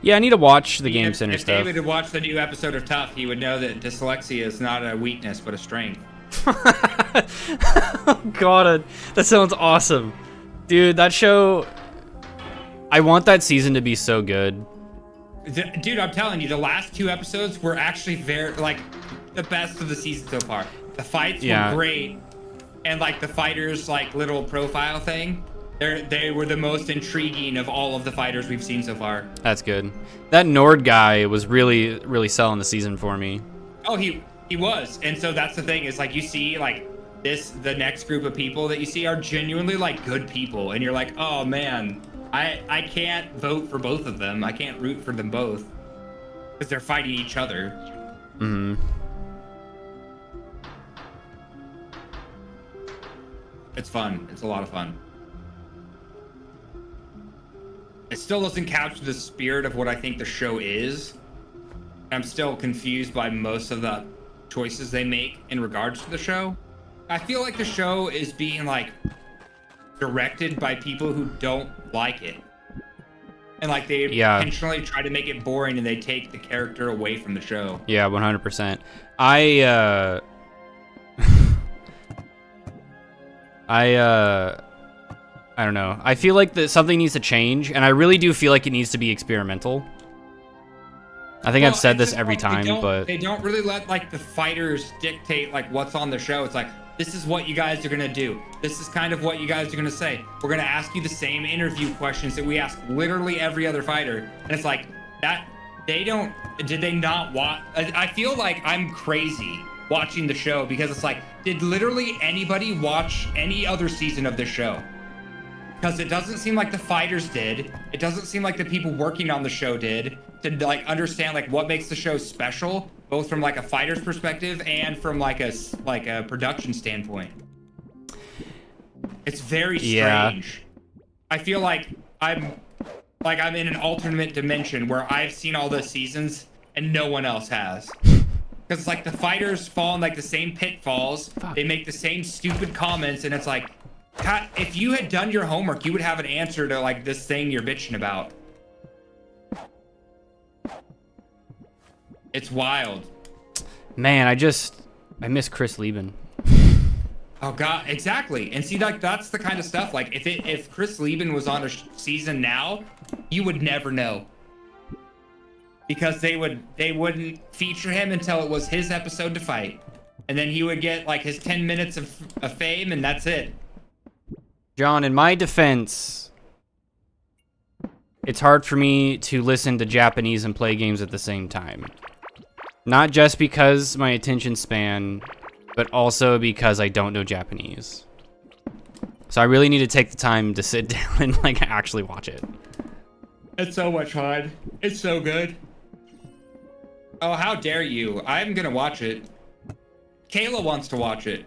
Yeah, I need to watch the Game Center stuff. If David had watched the new episode of Tough, he would know that dyslexia is not a weakness, but a strength. Oh, God, that sounds awesome. Dude, that show... I want that season to be so good. Dude, I'm telling you, the last 2 episodes were actually very, like, the best of the season so far. The fights were great, and, like, the fighters, like, little profile thing, they were the most intriguing of all of the fighters we've seen so far. That's good. That Nord guy was really, really selling the season for me. Oh, he was, and so that's the thing, is, like, you see, like, the next group of people that you see are genuinely, like, good people, and you're like, oh, man... I can't vote for both of them. I can't root for them both because they're fighting each other. Mm-hmm. It's fun. It's a lot of fun. It still doesn't capture the spirit of what I think the show is. I'm still confused by most of the choices they make in regards to the show. I feel like the show is being, like, directed by people who don't like it, and like they intentionally try to make it boring, and they take the character away from the show. Yeah, 100%. I don't know. I feel like that something needs to change, and I really do feel like it needs to be experimental. I think I've said this every time, but they don't really let like the fighters dictate like what's on the show. It's like, this is what you guys are gonna do. This is kind of what you guys are gonna say. We're gonna ask you the same interview questions that we ask literally every other fighter. And it's like that. Did they not watch? I feel like I'm crazy watching the show because it's like, did literally anybody watch any other season of the show? Because it doesn't seem like the fighters did. It doesn't seem like the people working on the show did, to like understand like what makes the show special, both from like a fighter's perspective and from like a production standpoint. It's very strange. I feel like I'm in an alternate dimension where I've seen all those seasons and no one else has. Because it's like the fighters fall in like the same pitfalls. They make the same stupid comments, and it's like, if you had done your homework, you would have an answer to like this thing you're bitching about. It's wild. Man, I miss Chris Lieben. Oh god, exactly. And see, like that's the kind of stuff. Like if Chris Lieben was on a season now, you would never know. Because they wouldn't feature him until it was his episode to fight. And then he would get like his 10 minutes of fame, and that's it. John, in my defense, it's hard for me to listen to Japanese and play games at the same time. Not just because my attention span, but also because I don't know Japanese. So I really need to take the time to sit down and like actually watch it. It's so much fun. It's so good. Oh, how dare you? I'm gonna watch it. Kayla wants to watch it.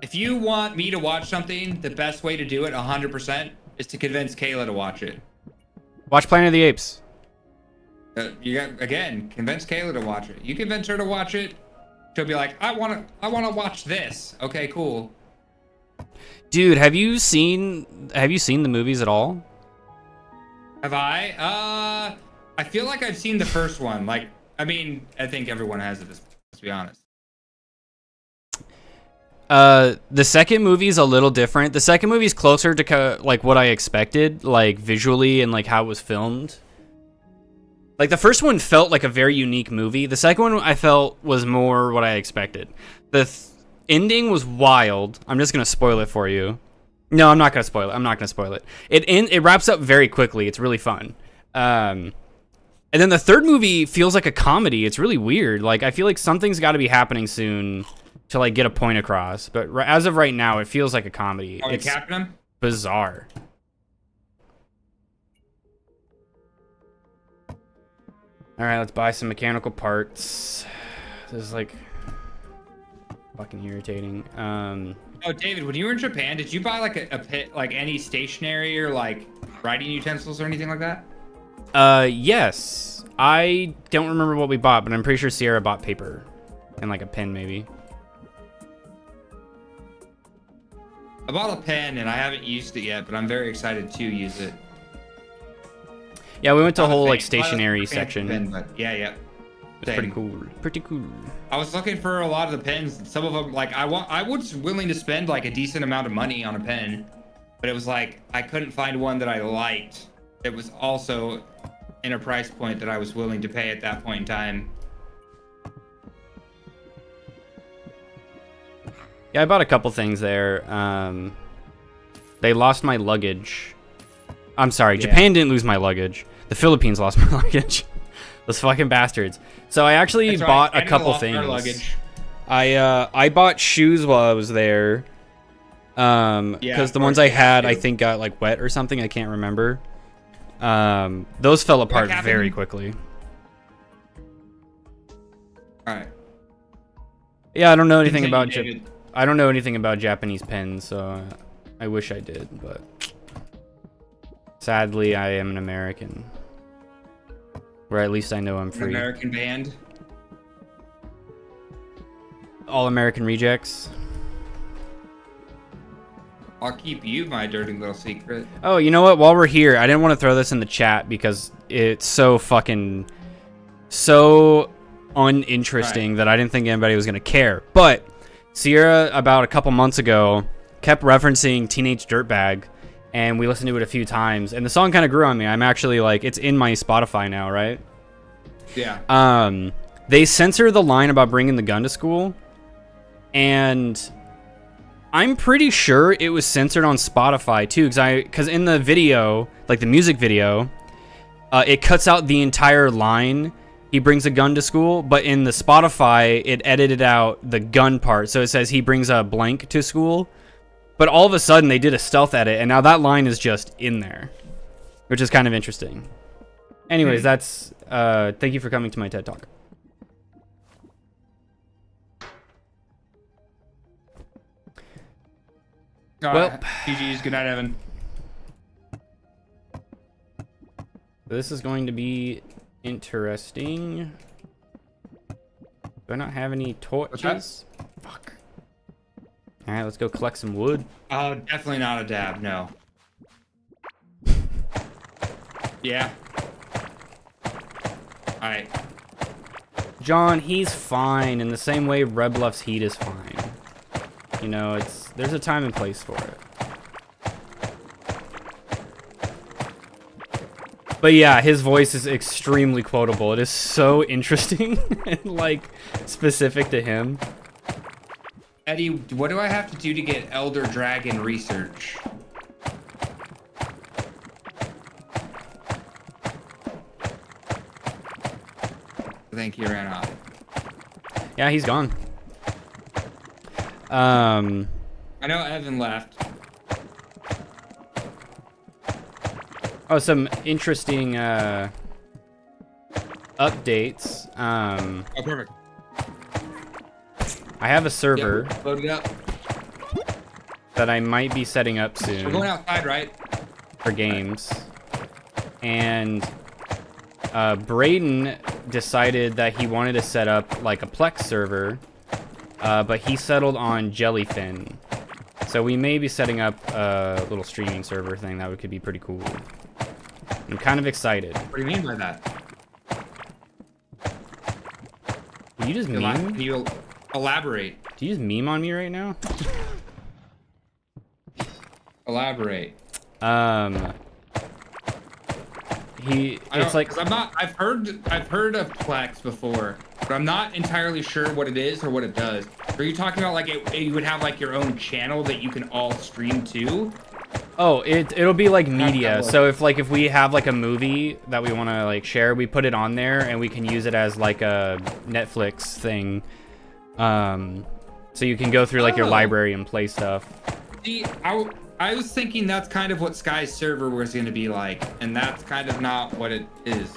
If you want me to watch something, the best way to do it 100% is to convince Kayla to watch it. Watch Planet of the Apes. You got, again, convince Kayla to watch it. You convince her to watch it, she'll be like, I wanna watch this. Okay, cool. Dude, have you seen the movies at all? Have I? I feel like I've seen the first one. Like, I mean, I think everyone has it, let's be honest. The second movie is a little different. The second movie is closer to like what I expected, like visually and like how it was filmed. Like the first one felt like a very unique movie. The second one I felt was more what I expected. The ending was wild. I'm just gonna spoil it for you. No, I'm not gonna spoil it. It wraps up very quickly. It's really fun. And then the third movie feels like a comedy. It's really weird. Like I feel like something's got to be happening soon to like get a point across. But as of right now, it feels like a comedy. Are you capping him? Bizarre. All right, let's buy some mechanical parts. This is like fucking irritating. Oh, David, when you were in Japan, did you buy like a pit, like any stationery or like writing utensils or anything like that? Yes. I don't remember what we bought, but I'm pretty sure Sierra bought paper and like a pen maybe. I bought a pen and I haven't used it yet, but I'm very excited to use it. Yeah, we went to a whole like stationery section. Pen, but yeah. It's pretty cool. Pretty cool. I was looking for a lot of the pens. Some of them, like I was willing to spend like a decent amount of money on a pen, but it was like I couldn't find one that I liked. It was also in a price point that I was willing to pay at that point in time. Yeah, I bought a couple things there. They lost my luggage. I'm sorry, yeah. Japan didn't lose my luggage. The Philippines lost my luggage. Those fucking bastards. So I actually bought a couple things. I bought shoes while I was there. Because the ones I had, I think got like wet or something. I can't remember. Those fell apart very quickly. All right. Yeah, I don't know anything about Japanese pens, so I wish I did, but sadly, I am an American. Or at least I know I'm free. An American band. All American rejects. I'll keep you my dirty little secret. Oh, you know what? While we're here, I didn't want to throw this in the chat because it's so uninteresting that I didn't think anybody was going to care. But Sierra, about a couple months ago, kept referencing Teenage Dirtbag, and we listened to it a few times, and the song kind of grew on me. I'm actually like, it's in my Spotify now, right? Yeah. They censor the line about bringing the gun to school, and I'm pretty sure it was censored on Spotify too, because in the video, like the music video, it cuts out the entire line. He brings a gun to school, but in the Spotify, it edited out the gun part. So it says he brings a blank to school, but all of a sudden they did a stealth edit, and now that line is just in there, which is kind of interesting. Anyways, that's thank you for coming to my TED Talk. Well, GG's. Good night, Evan. This is going to be interesting. Do I not have any torches? Fuck. All right, let's go collect some wood. Oh, definitely not a dab. No. Yeah. All right. John, he's fine in the same way Red Bluff's heat is fine. You know, there's a time and place for it. But yeah, his voice is extremely quotable. It is so interesting and like specific to him. Eddie, what do I have to do to get Elder Dragon research? I think he ran off. Yeah, he's gone. I know Evan left. Oh, some interesting updates. Oh, perfect. I have a server Load it up. that I might be setting up soon. We're going outside, right? For games. And Braden decided that he wanted to set up like a Plex server, but he settled on Jellyfin. So we may be setting up a little streaming server thing that could be pretty cool. I'm kind of excited. What do you mean by that? Did you just meme? Can you elaborate? Do you just meme on me right now? Elaborate. It's like, 'cause I've heard of Plex before, but I'm not entirely sure what it is or what it does. Are you talking about like you would have like your own channel that you can all stream to? oh, it'll be like media. So if we have like a movie that we want to like share, we put it on there and we can use it as like a Netflix thing. So you can go through like your library and play stuff. See, I was thinking that's kind of what Sky's server was going to be like, and that's kind of not what it is.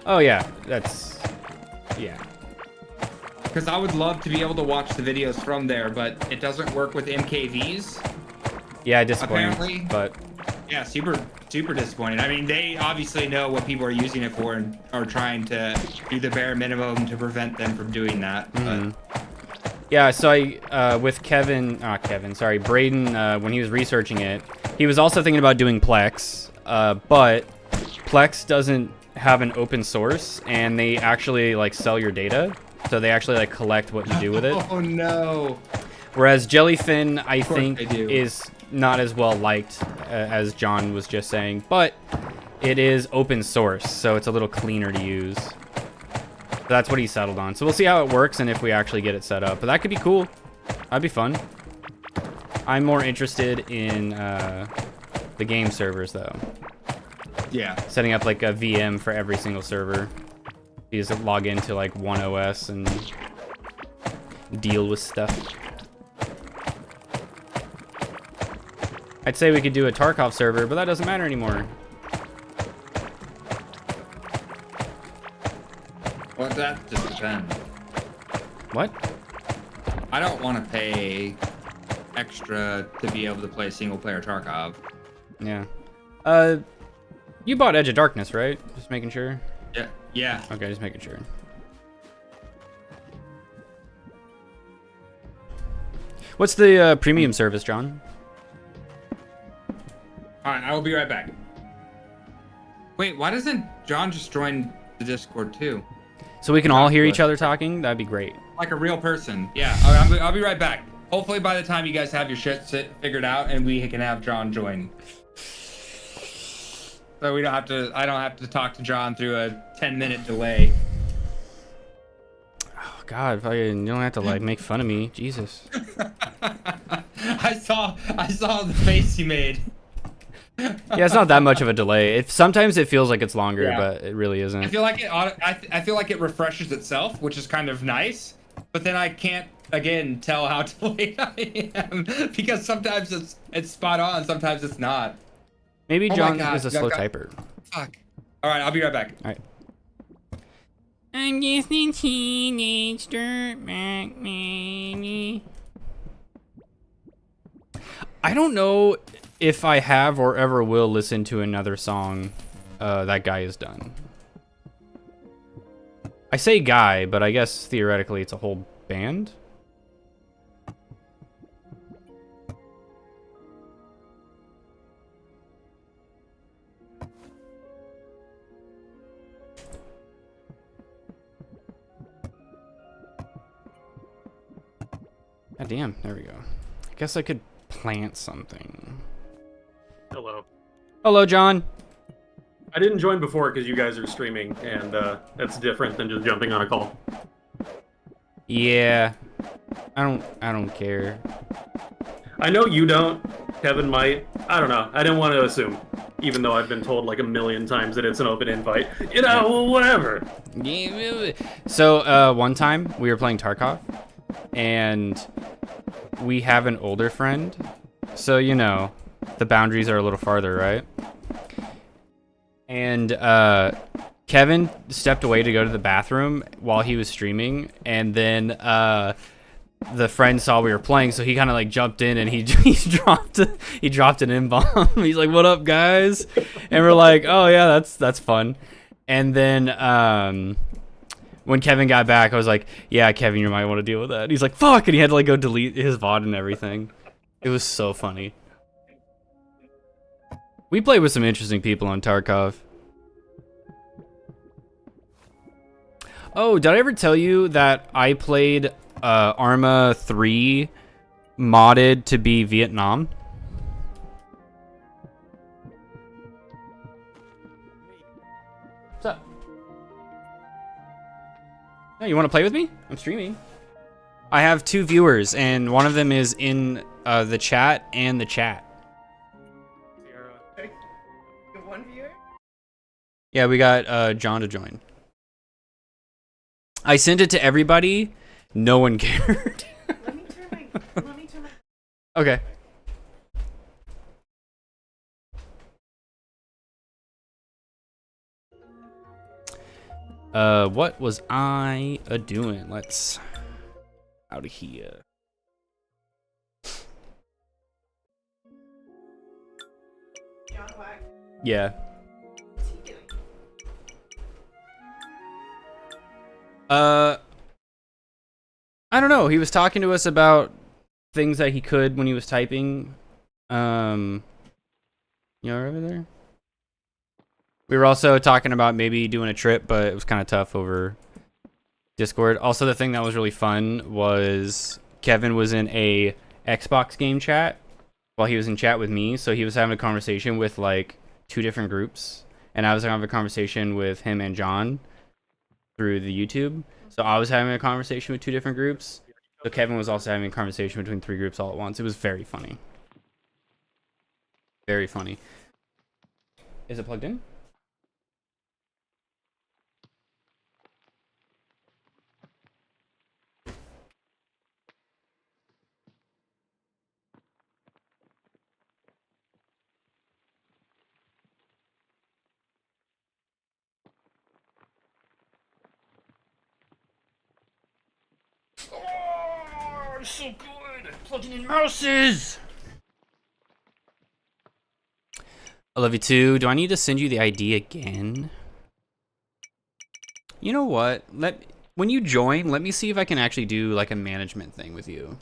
Oh yeah, yeah. Because I would love to be able to watch the videos from there, but it doesn't work with MKVs. Yeah, disappointing. Apparently. But yeah, super disappointed. I mean, they obviously know what people are using it for and are trying to do the bare minimum to prevent them from doing that. But yeah, so with Braden, when he was researching it, he was also thinking about doing Plex, but Plex doesn't have an open source, and they actually like sell your data, so they actually like collect what you do with it. Oh no! Whereas Jellyfin, I think, do. is not as well liked as John was just saying, but it is open source, so it's a little cleaner to use. So that's what he settled on. So we'll see how it works and if we actually get it set up. But that could be cool. That'd be fun. I'm more interested in the game servers, though. Yeah. Setting up like a VM for every single server. You just log into like one OS and deal with stuff. I'd say we could do a Tarkov server, but that doesn't matter anymore. Well, that just depends. What? I don't want to pay extra to be able to play single-player Tarkov. Yeah. You bought Edge of Darkness, right? Just making sure. Yeah. Yeah. Okay, just making sure. What's the premium service, John? All right, I will be right back. Wait, why doesn't John just join the Discord too? So we can all hear each other talking? That'd be great. Like a real person. Yeah, I'll be right back. Hopefully by the time you guys have your shit figured out and we can have John join. So we don't have to, I don't have to talk to John through a 10-minute delay. Oh God, fucking, you don't have to like make fun of me, Jesus. I saw the face you made. Yeah, it's not that much of a delay. Sometimes it feels like it's longer, Yeah. but it really isn't. I feel like I feel like it refreshes itself, which is kind of nice. But then I can't again tell how delayed I am because sometimes it's spot on, sometimes it's not. Maybe Oh John my God, is a slow typer. Fuck. All right, I'll be right back. All right. I'm just a teenage dirtbag baby. I don't know if I have or ever will listen to another song that guy has done. I say guy, but I guess theoretically it's a whole band. God damn, there we go. I guess I could plant something. Hello. Hello, John. I didn't join before because you guys are streaming, and that's different than just jumping on a call. Yeah. I don't care. I know you don't. Kevin might. I don't know. I didn't want to assume, even though I've been told like a million times that it's an open invite. You know, well, whatever. So one time we were playing Tarkov, and we have an older friend, so you know the boundaries are a little farther, right? And Kevin stepped away to go to the bathroom while he was streaming, and then the friend saw we were playing, so he kind of like jumped in and he dropped an N-bomb. He's like, "What up, guys?" And we're like, "Oh yeah, that's fun." And then when Kevin got back, I was like, "Yeah, Kevin, you might want to deal with that." And he's like, "Fuck," and he had to like go delete his VOD and everything. It was so funny. We played with some interesting people on Tarkov. Oh, did I ever tell you that I played Arma 3 modded to be Vietnam? What's up? No, you want to play with me? I'm streaming. I have 2 viewers, and one of them is in the chat and the chat. One viewer? Yeah, we got John to join. I sent it to everybody. No one cared. Let me turn my. Okay. What was I doing? Let's out of here. John Wack. Yeah. What's he doing? I don't know. He was talking to us about things that he could when he was typing. You over there? We were also talking about maybe doing a trip, but it was kind of tough over Discord. Also, the thing that was really fun was Kevin was in a Xbox game chat while he was in chat with me, so he was having a conversation with like 2 different groups, and I was having a conversation with him and John through the YouTube. So I was having a conversation with 2 different groups. So Kevin was also having a conversation between 3 groups all at once. It was very funny. Very funny. Is it plugged in? Oh, it's so good. Plugging in mouses. I love you too. Do I need to send you the ID again? You know what? When you join, let me see if I can actually do like a management thing with you.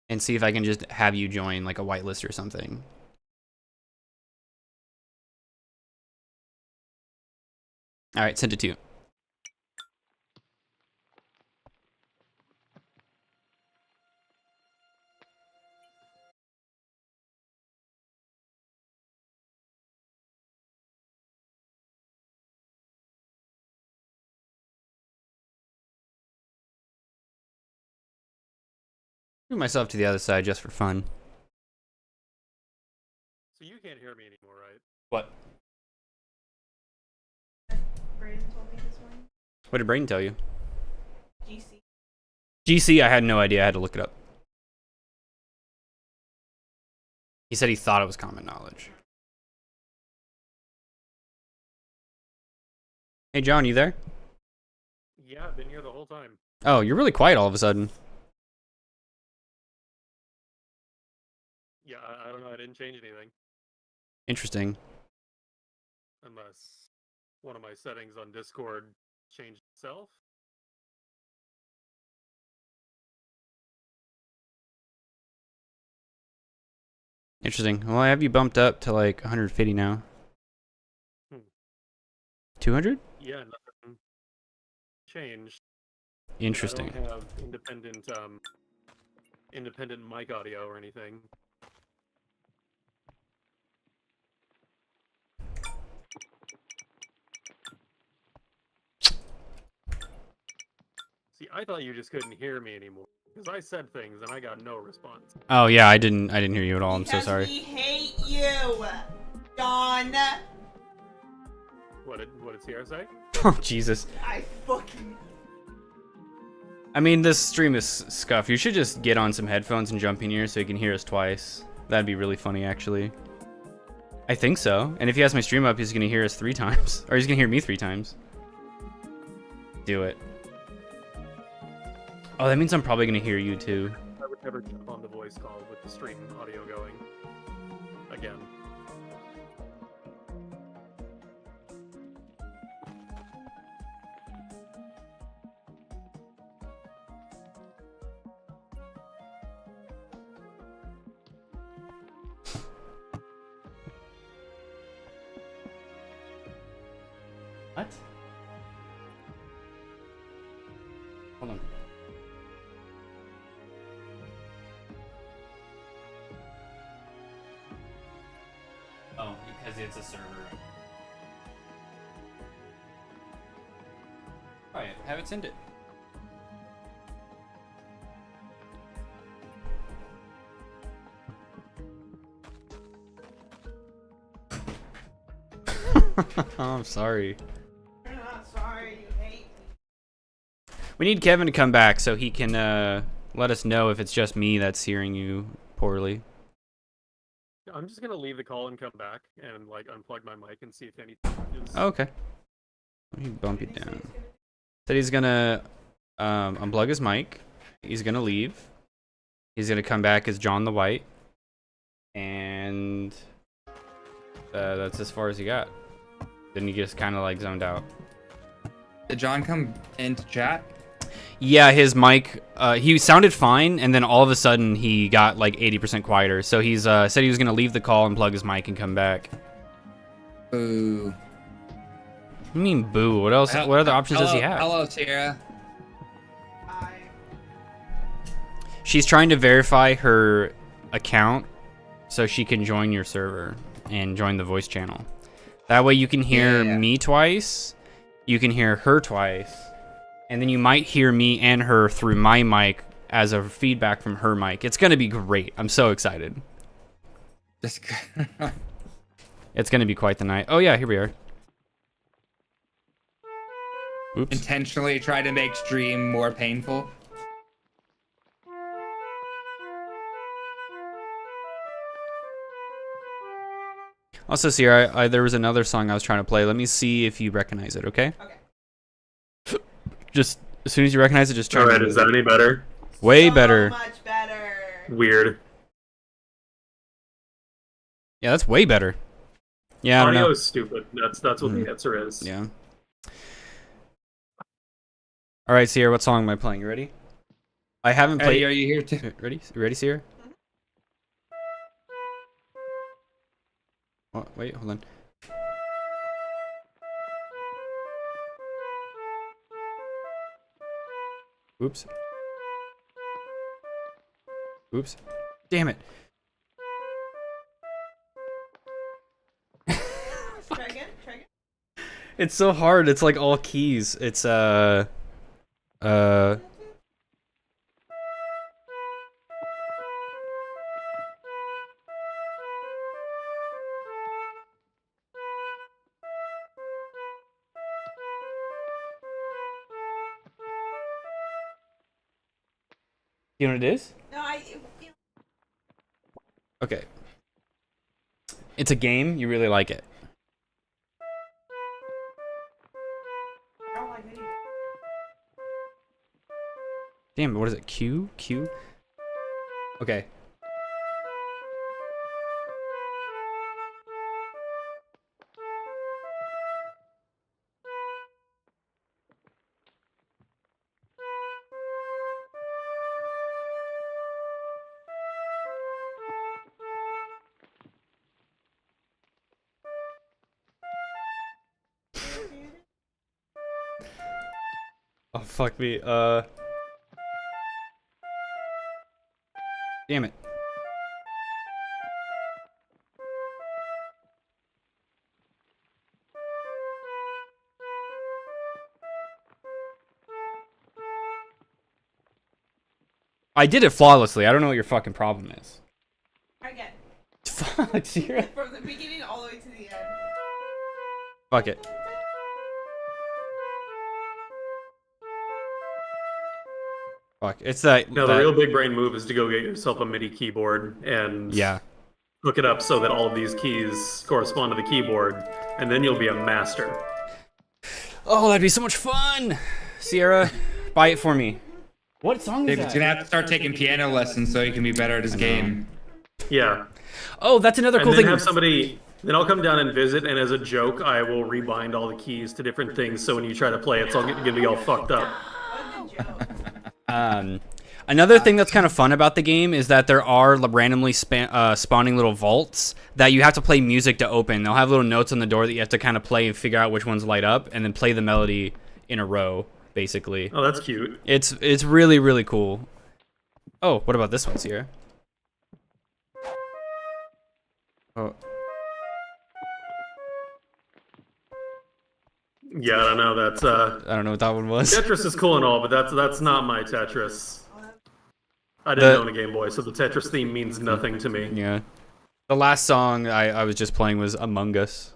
And see if I can just have you join like a whitelist or something. Alright, send it to you. Move myself to the other side just for fun. So you can't hear me anymore, right? What? Brayden told me this morning. What did Brayden tell you? GC. GC, I had no idea. I had to look it up. He said he thought it was common knowledge. Hey, John, you there? Yeah, I've been here the whole time. Oh, you're really quiet all of a sudden. Yeah, I don't know. I didn't change anything. Interesting. Unless one of my settings on Discord changed itself. Interesting. Well, I have you bumped up to like 150 now. 200? Yeah, nothing changed. Interesting. I don't have independent mic audio or anything. See, I thought you just couldn't hear me anymore because I said things and I got no response. Oh yeah, I didn't hear you at all. I'm so sorry. We hate you, John. What did Sierra say? Oh Jesus. I fucking. I mean, this stream is scuffed. You should just get on some headphones and jump in here so you can hear us twice. That'd be really funny, actually. I think so. And if he has my stream up, he's gonna hear us 3 times, or he's gonna hear me 3 times. Do it. Oh, that means I'm probably gonna hear you too. I would never jump on the voice call with the stream audio going. Again. What? Hold on. Oh, because it's a server. Alright, have it send it. I'm sorry. You're not sorry. You hate me. We need Kevin to come back so he can let us know if it's just me that's hearing you poorly. I'm just gonna leave the call and come back and like unplug my mic and see if anything changes. Oh, okay. Let me bump you down. Said he's gonna unplug his mic. He's gonna leave. He's gonna come back as John the White. And that's as far as he got. Then he just kind of like zoned out. Did John come into chat? Yeah, his mic, he sounded fine, and then all of a sudden he got like 80% quieter. So he's said he was gonna leave the call and plug his mic and come back. Boo. What do you mean boo? What else? What other options does he have? Hello, Sierra. I. She's trying to verify her account so she can join your server and join the voice channel. That way you can hear me twice, you can hear her twice, and then you might hear me and her through my mic as a feedback from her mic. It's gonna be great. I'm so excited. Just It's gonna be quite the night. Oh yeah, here we are. Oops. intentionally try to make stream more painful. Also, Sierra, there was another song I was trying to play. Let me see if you recognize it, okay? Okay. Just as soon as you recognize it, just try. Alright, is that any better? Way So better. much better. Weird. Yeah, that's way better. Yeah, I don't Audio know. is stupid. That's what the answer is. Yeah. All right, Sierra, what song am I playing? You ready? I haven't played. Eddie, are you here too? Ready? Ready, Sierra? Oh, wait, hold on. Oops. Oops. Damn it. Try again. Try again. It's so hard. It's like all keys. It's You know what it is? No, Okay. It's a game. You really like it. I don't like video. Damn, what is it? Q? Q? Okay. Oh, fuck me. Damn it. I did it flawlessly. I don't know what your fucking problem is. Again, Fuck, Sierra. from the beginning all the way to the end. Fuck it. Fuck. It's that. No, the real big brain move is to go get yourself a MIDI keyboard and Yeah. hook it up so that all of these keys correspond to the keyboard, and then you'll be a master. Oh, that'd be so much fun. Sierra, buy it for me. What song is David's that? gonna have to start taking piano lessons so he can be better at his game. Yeah. Oh, that's another cool And then thing. have somebody. Then I'll come down and visit, and as a joke, I will rebind all the keys to different things. So when you try to play, it's all gonna be all fucked up. What a joke. Another thing that's kind of fun about the game is that there are randomly spawning little vaults that you have to play music to open. They'll have little notes on the door that you have to kind of play and figure out which ones light up, and then play the melody in a row, basically. Oh, that's cute. It's really, really cool. Oh, what about this one, Sierra? Oh. Yeah, I don't know. That's I don't know what that one was. Tetris is cool and all, but that's not my Tetris. I didn't own a Game Boy, so the Tetris theme means nothing to me. Yeah. The last song I was just playing was Among Us.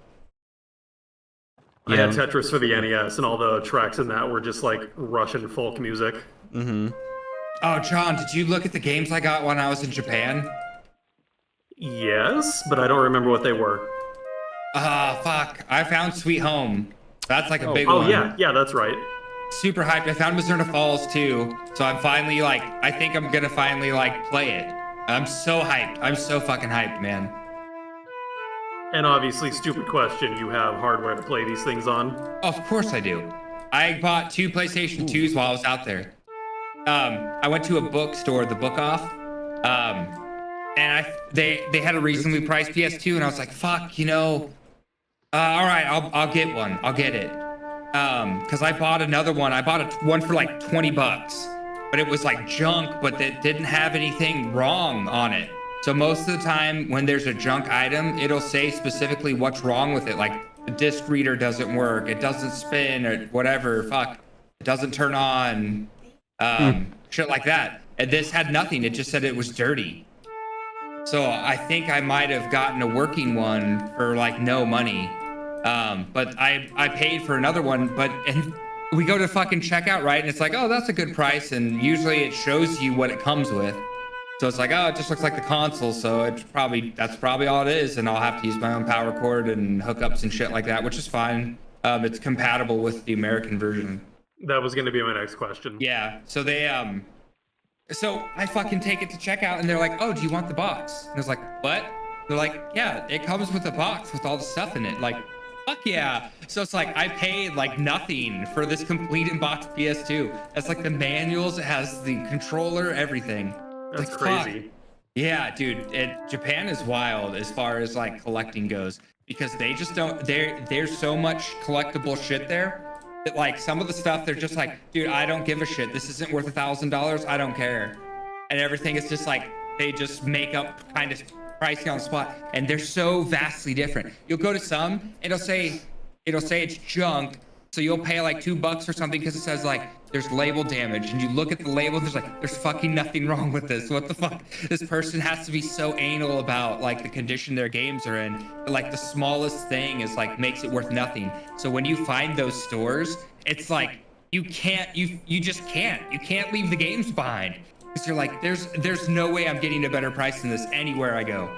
I had Tetris for the NES, and all the tracks in that were just like Russian folk music. Mm-hmm. Oh, John, did you look at the games I got when I was in Japan? Yes, but I don't remember what they were. Fuck. I found Sweet Home. That's like a big Oh one. yeah, that's right. Super hyped. I found Missouri Falls too. So I'm finally like, I think I'm gonna finally like play it. I'm so hyped. I'm so fucking hyped, man. And obviously, stupid question, you have hardware to play these things on? Of course I do. I bought 2 PlayStation 2s while I was out there. I went to a bookstore, the Book Off, and they had a reasonably priced PS2, and I was like, fuck, you know, all right, I'll get one. I'll get it. Because I bought another one. I bought one for like $20, but it was like junk, but that didn't have anything wrong on it. So most of the time when there's a junk item, it'll say specifically what's wrong with it. Like the disc reader doesn't work, it doesn't spin or whatever, fuck, it doesn't turn on, shit like that. And this had nothing, it just said it was dirty. So I think I might have gotten a working one for like no money. But I paid for another one, and we go to fucking checkout, right? And it's like, oh, that's a good price. And usually it shows you what it comes with. So it's like, oh, it just looks like the console. So that's probably all it is. And I'll have to use my own power cord and hookups and shit like that, which is fine. It's compatible with the American version. That was going to be my next question. Yeah. So so I fucking take it to checkout and they're like, oh, do you want the box? And I was like, what? They're like, yeah, it comes with a box with all the stuff in it. Like, fuck yeah. So it's like I paid like nothing for this complete in-box PS2. That's like the manuals, it has the controller, everything. That's like, crazy. fuck. Yeah, dude, Japan is wild as far as like collecting goes, because they just don't, there's so much collectible shit there that like some of the stuff they're just like, dude, I don't give a shit. This isn't worth $1,000. I don't care. And everything is just like, they just make up kind of pricing on the spot, and they're so vastly different. You'll go to some, it'll say it's junk, so you'll pay like $2 or something because it says like there's label damage, and you look at the label, there's fucking nothing wrong with this. What the fuck? This person has to be so anal about like the condition their games are in. Like the smallest thing is like makes it worth nothing. So when you find those stores, it's like you just can't leave the games behind. Because you're like, there's no way I'm getting a better price than this anywhere I go.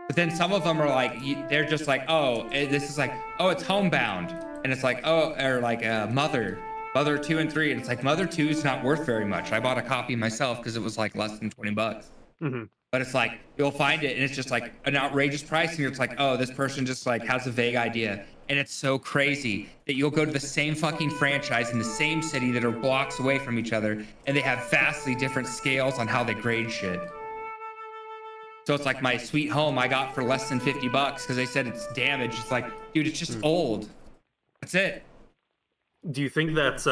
But then some of them are like, they're just like, oh, this is like, oh, it's homebound. And it's like, oh, or like Mother 2 and 3. And it's like, Mother 2 is not worth very much. I bought a copy myself because it was like less than 20 bucks. Mm-hmm. But it's like, you'll find it and it's just like an outrageous price. And it's like, oh, this person just like has a vague idea. And it's so crazy that you'll go to the same fucking franchise in the same city that are blocks away from each other. And they have vastly different scales on how they grade shit. So it's like my sweet home I got for less than 50 bucks because they said it's damaged. It's like, dude, it's just old. That's it. Do you think that's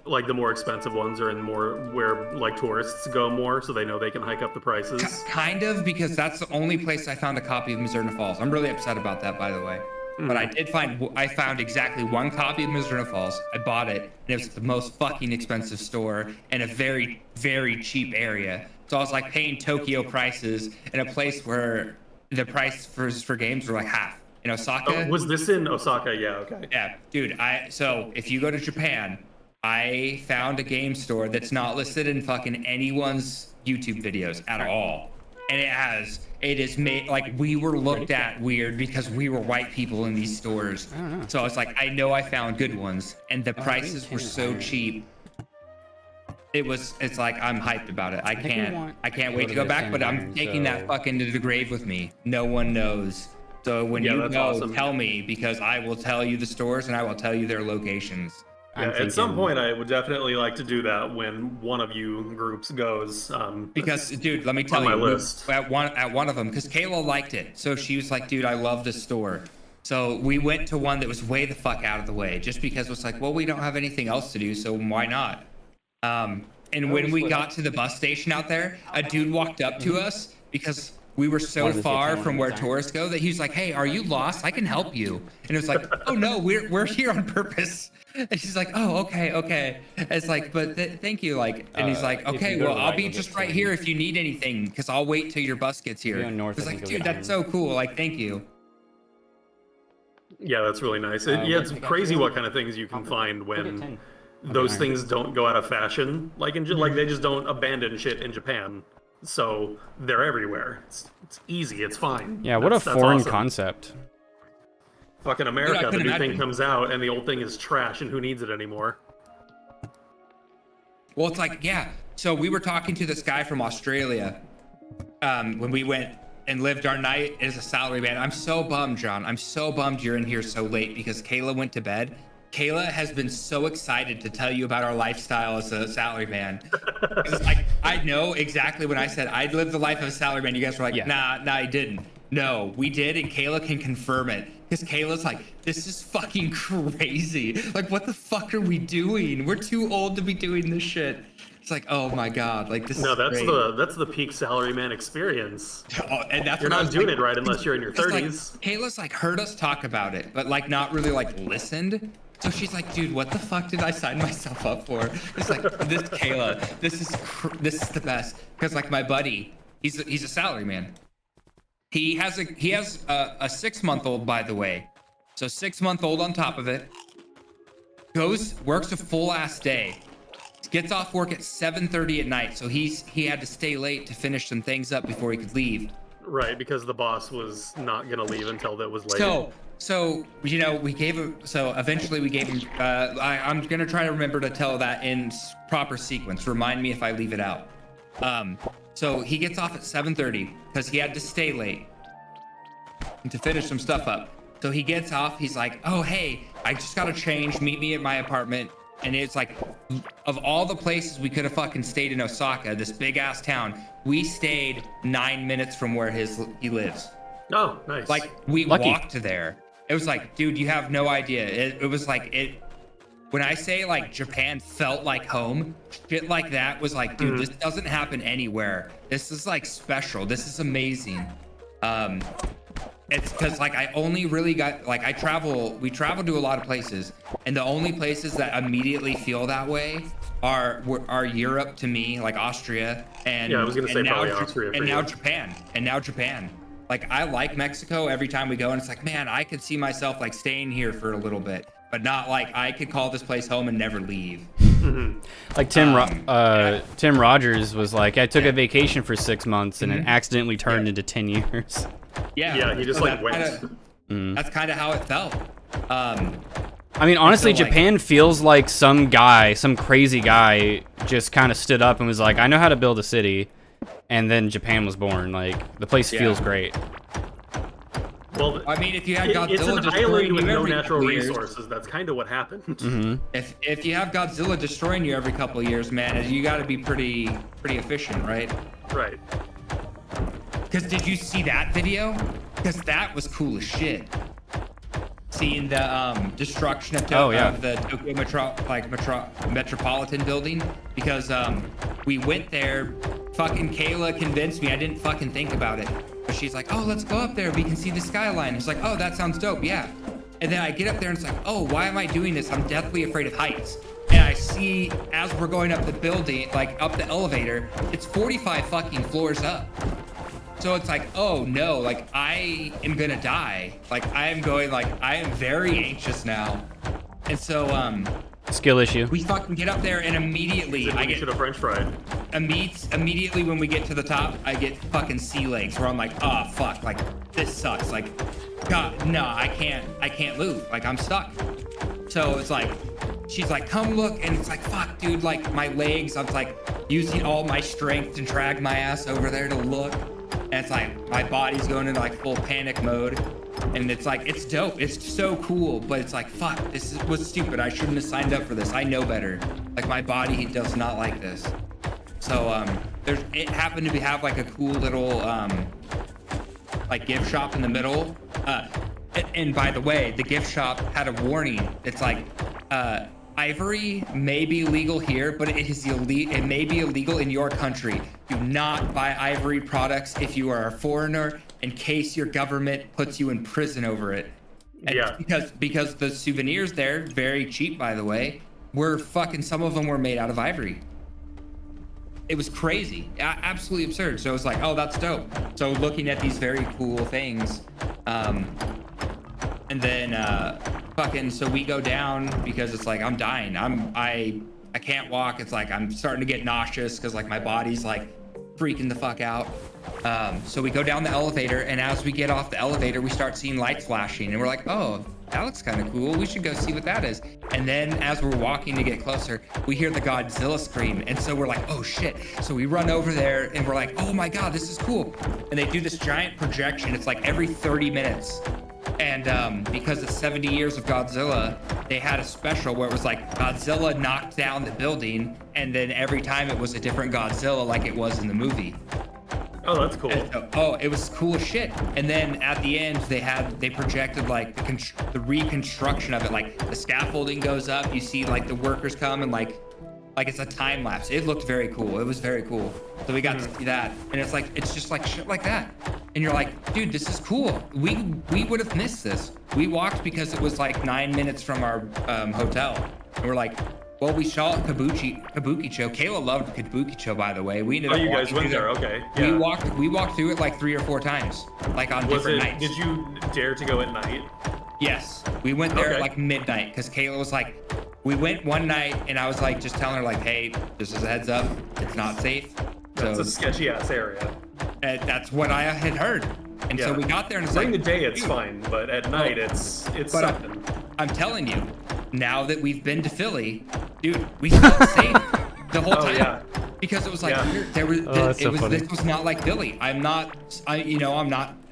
like the more expensive ones are in more where like tourists go more, so they know they can hike up the prices? Kind of, because that's the only place I found a copy of Mizurna Falls. I'm really upset about that, by the way. But I found exactly one copy of Mizurna Falls. I bought it, and it was the most fucking expensive store in a very, very cheap area. So I was like paying Tokyo prices in a place where the price for games were like half. In Osaka. Oh, was this in Osaka? Yeah, okay. Yeah, dude. So if you go to Japan, I found a game store that's not listed in fucking anyone's YouTube videos at all. And it is made like we were looked at weird because we were white people in these stores. So I was like, I know I found good ones, and the prices were so cheap. It's like I'm hyped about it. I can't wait to go back, but I'm taking that fucking to the grave with me. No one knows. So when you go, awesome. Tell me, because I will tell you the stores and I will tell you their locations. Yeah, at some point, I would definitely like to do that when one of you groups goes. Because, dude, let me tell you, list. At one of them, because Kayla liked it, so she was like, "Dude, I love this store." So we went to one that was way the fuck out of the way, just because it was like, well, we don't have anything else to do, so why not? And when we got to the bus station out there, a dude walked up to us because we were so far from where tourists go that he's like, "Hey, are you lost? I can help you." And it was like, "Oh no, we're here on purpose." And she's like, "Oh, okay." It's like, "But thank you." Like, and he's like, "Okay, well, I'll be just right here if you need anything, because I'll wait till your bus gets here." It's like, dude, that's so cool. Like, thank you. Yeah, that's really nice. Yeah, it's crazy what kind of things you can find when those things don't go out of fashion. Like like they just don't abandon shit in Japan. So they're everywhere. It's easy. It's fine. Yeah, what a foreign concept. Fucking America, the new thing comes out and the old thing is trash, and who needs it anymore? Well, it's like, yeah. So we were talking to this guy from Australia when we went and lived our night as a salaryman. I'm so bummed, John. I'm so bummed you're in here so late because Kayla went to bed. Kayla has been so excited to tell you about our lifestyle as a salaryman. It's like, I know exactly when I said I'd live the life of a salaryman. You guys were like, nah, I didn't. No, we did, and Kayla can confirm it. Because Kayla's like, this is fucking crazy. Like, what the fuck are we doing? We're too old to be doing this shit. It's like, oh my god, like this. No, that's the peak salaryman experience. Oh, and that's you're not doing it right unless you're in your 30s. Like, Kayla's like heard us talk about it, but like not really like listened. So she's like, dude, what the fuck did I sign myself up for? It's like, this Kayla, this is the best. Because like my buddy, he's a salaryman. He has a 6-month-old, by the way. So 6-month-old on top of it. Works a full ass day. Gets off work at 7:30 at night. So he had to stay late to finish some things up before he could leave. Right, because the boss was not gonna leave until that was late. So you know, we gave him. So eventually we gave him. I'm gonna try to remember to tell that in proper sequence. Remind me if I leave it out. So he gets off at 7:30 because he had to stay late to finish some stuff up. So he gets off. He's like, "Oh hey, I just gotta change. Meet me at my apartment." And it's like, of all the places we could have fucking stayed in Osaka, this big ass town, we stayed 9 minutes from where he lives. Oh, nice. Like we walked there. It was like, dude, you have no idea. It was like when I say like Japan felt like home, shit like that was like, dude, this doesn't happen anywhere. This is like special. This is amazing. It's because like I only really got like we travel to a lot of places, and the only places that immediately feel that way are Europe to me, like Austria, and yeah, I was gonna say probably Austria, and now Japan. Like I like Mexico every time we go, and it's like, man, I could see myself like staying here for a little bit, but not like I could call this place home and never leave. Like Tim Rogers was like, I took a vacation for 6 months and it accidentally turned into 10 years. Yeah, he just so like went. That's kind of how it felt. I mean, honestly, so, like- Japan feels like some crazy guy just kind of stood up and was like, I know how to build a city. And then Japan was born. Like, the place feels great. Well, I mean, if you had Godzilla it's an destroying island you with no every natural couple years- resources. That's kind of what happened. If you have Godzilla destroying you every couple of years, man, you got to be pretty efficient, right? Right. Because did you see that video? Because that was cool as shit. Seeing the destruction of, of the Tokyo Metropolitan building, because we went there. Fucking Kayla convinced me. I didn't fucking think about it, but she's like, "Oh, let's go up there. We can see the skyline." It's like, "Oh, that sounds dope, yeah." And then I get up there and it's like, "Oh, why am I doing this? I'm deathly afraid of heights." And I see as we're going up the building, like up the elevator, it's 45 fucking floors up. So it's like, oh no, like I am gonna die. Like I am very anxious now. And so Skill issue. we fucking get up there and immediately I get should have French fried. immediately when we get to the top, I get fucking sea legs where I'm like, oh fuck, like this sucks. Like, God, no, I can't move. Like I'm stuck. So it's like, she's like, come look, and it's like, fuck, dude, like my legs, I'm like using all my strength to drag my ass over there to look. And it's like my body's going into like full panic mode. And it's like, it's dope. It's so cool, but it's like, fuck, was stupid. I shouldn't have signed up for this. I know better. Like my body does not like this. So it happened to have like a cool little like gift shop in the middle. And by the way, the gift shop had a warning. It's like ivory may be legal here, but it may be illegal in your country. Do not buy ivory products if you are a foreigner, in case your government puts you in prison over it. And Yeah. Because the souvenirs there, very cheap by the way, were fucking, some of them were made out of ivory. It was crazy, absolutely absurd. So it was like, oh, that's dope. So looking at these very cool things, and then fucking, so we go down because it's like I'm dying. I can't walk. It's like I'm starting to get nauseous because like my body's like freaking the fuck out. So we go down the elevator, and as we get off the elevator, we start seeing lights flashing, and we're like, oh, that looks kind of cool. We should go see what that is. And then as we're walking to get closer, we hear the Godzilla scream, and so we're like, oh shit. So we run over there, and we're like, oh my god, this is cool. And they do this giant projection. It's like every 30 minutes. And because it's 70 years of Godzilla, they had a special where it was like Godzilla knocked down the building, and then every time it was a different Godzilla like it was in the movie. Oh, that's cool. So, it was cool as shit. And then at the end, they projected like the reconstruction of it. Like the scaffolding goes up, you see like the workers come, and like it's a time lapse. It looked very cool. It was very cool. So we got to see that, and it's like, it's just like shit like that. And you're like, dude, this is cool. We would have missed this. We walked because it was like 9 minutes from our hotel, and we're like, well, we saw Kabukicho. Kayla loved Kabukicho, by the way. We ended up. Oh, you guys went there, okay. Yeah. We walked through it like 3 or 4 times, like on different nights. Did you dare to go at night? Yes, we went there Okay. at like midnight because Kayla was like, we went one night and I was like, just telling her like, hey, just as a heads up, it's not safe. That's So a sketchy ass area. that's what I had heard. And so Yeah. we got there and it's During like, the day, it's dude, fine, but at night, it's But something. I'm telling you, now that we've been to Philly, dude, we felt safe the whole time. Yeah. Because it was like, Yeah. there was, that's so funny. this was not like Philly. I'm not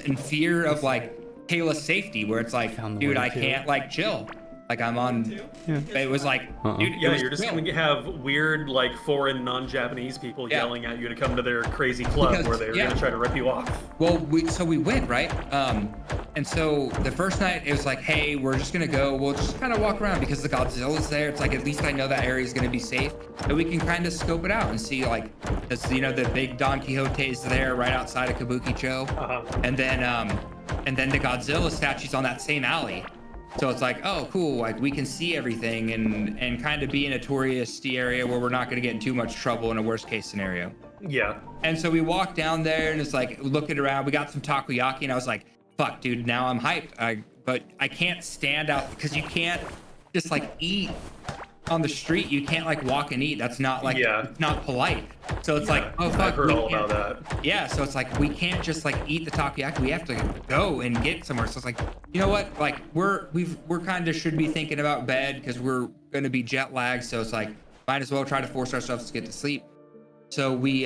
in fear of like Kayla's safety, where it's like, Found the dude, one I too. can't like chill. Like I'm on, it was like, dude, it Yeah, was you're just chill. going to have weird, like, foreign, non-Japanese people Yeah. yelling at you to come to their crazy club Because- where they're yeah. going to try to rip you off. Well, we went, right? And so the first night it was like, hey, we're just gonna go. We'll just kind of walk around because the Godzilla's there. It's like, at least I know that area is gonna be safe, and we can kind of scope it out and see, like, because the big Don Quixote is there right outside of Kabukicho, Uh-huh. and then the Godzilla statue's on that same alley. So it's like, oh, cool, like we can see everything and kind of be in a touristy area where we're not gonna get in too much trouble in a worst case scenario. Yeah. And so we walked down there and it's like looking around. We got some takoyaki and I was like, fuck, dude, now I'm hyped. But I can't stand out because you can't just like eat on the street, you can't like walk and eat. That's not like, it's not polite. So it's like, oh fuck, I've heard we all can't- about that. Yeah, so it's like we can't just like eat the takoyaki. We have to go and get somewhere. So it's like, you know what? Like we're kind of should be thinking about bed because we're gonna be jet lagged. So it's like might as well try to force ourselves to get to sleep. So we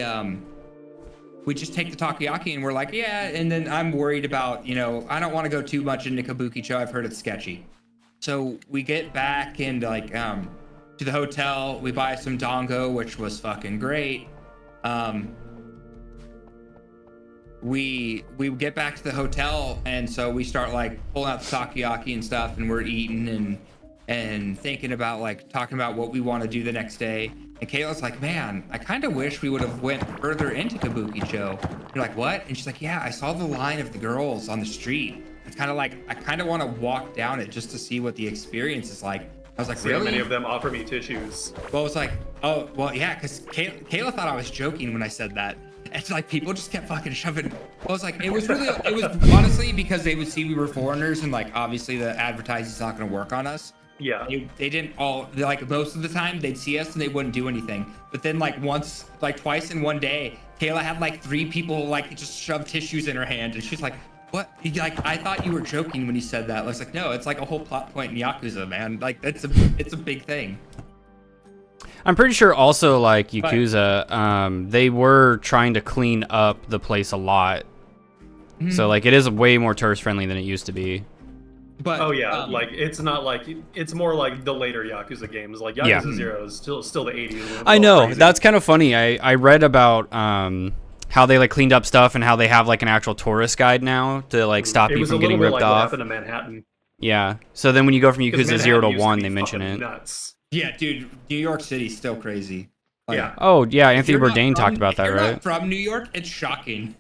just take the takoyaki and we're like, yeah. And then I'm worried about, you know, I don't want to go too much into Kabukicho. I've heard it's sketchy. So we get back and like to the hotel. We buy some dango, which was fucking great. We get back to the hotel, and so we start like pulling out the takoyaki and stuff, and we're eating and thinking about like talking about what we want to do the next day. And Kayla's like, man, I kind of wish we would have went further into Kabukicho. You're like, what? And she's like, yeah, I saw the line of the girls on the street. It's kind of like, I kind of want to walk down it just to see what the experience is like. I was like, See really? how many of them offer me tissues. Well, it's like, oh, well, yeah, because Kayla thought I was joking when I said that. It's like people just kept fucking shoving. Well, it's like, it was honestly because they would see we were foreigners and like, obviously the advertising's not going to work on us. Yeah. They didn't all, like most of the time they'd see us and they wouldn't do anything. But then like once, like twice in one day, Kayla had like 3 people like just shove tissues in her hand. And she's like, what? Like, I thought you were joking when you said that. I was like, no, it's like a whole plot point in Yakuza, man. Like it's a big thing. I'm pretty sure also like Yakuza, they were trying to clean up the place a lot. So like it is way more tourist friendly than it used to be. But oh yeah, like it's not like it's more like the later Yakuza games. Like Yakuza 0 is still the 80s. I know, crazy. that's kind of funny. I read about how they like cleaned up stuff and how they have like an actual tourist guide now to like stop you from getting ripped like off. What happened to Manhattan. Yeah. So then when you go from Yakuza 0 to used 1, be they mention fucking it. Nuts. yeah, dude, New York City's still crazy. Like, Yeah. Oh yeah, Anthony you're not Bourdain from- talked about if that, you're right? not from New York, it's shocking.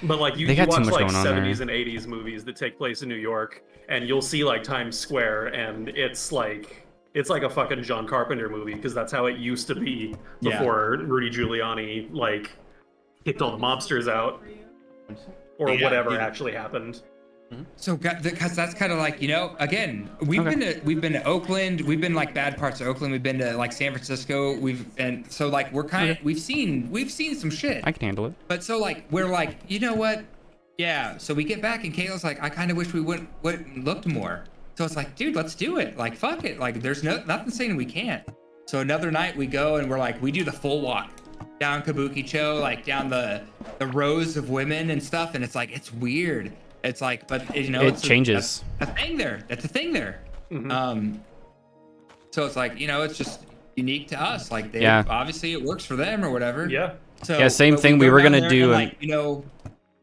But like you They got too watch much like going on 70s there. and 80s movies that take place in New York, and you'll see like Times Square, and it's like a fucking John Carpenter movie because that's how it used to be before Rudy Giuliani like kicked all the mobsters out or whatever actually happened. So, because that's kind of like, you know, again, we've been to Oakland, we've been like bad parts of Oakland, we've been to like San Francisco, and so like we're kind of we've seen some shit. I can handle it. But so like we're like, you know what? Yeah. So we get back and Kayla's like, I kind of wish we wouldn't looked more. So it's like, dude, let's do it. Like, fuck it. Like, there's nothing saying we can't. So another night we go and we're like, we do the full walk down Kabukicho, like down the rows of women and stuff, and it's like it's weird. It's like, but you know, it changes. That's a thing there. That's a thing there. Mm-hmm. So it's like, you know, it's just unique to us. Like, they obviously it works for them or whatever. Yeah. So Yeah, same but thing. We go were down gonna there do and, an- like, you know,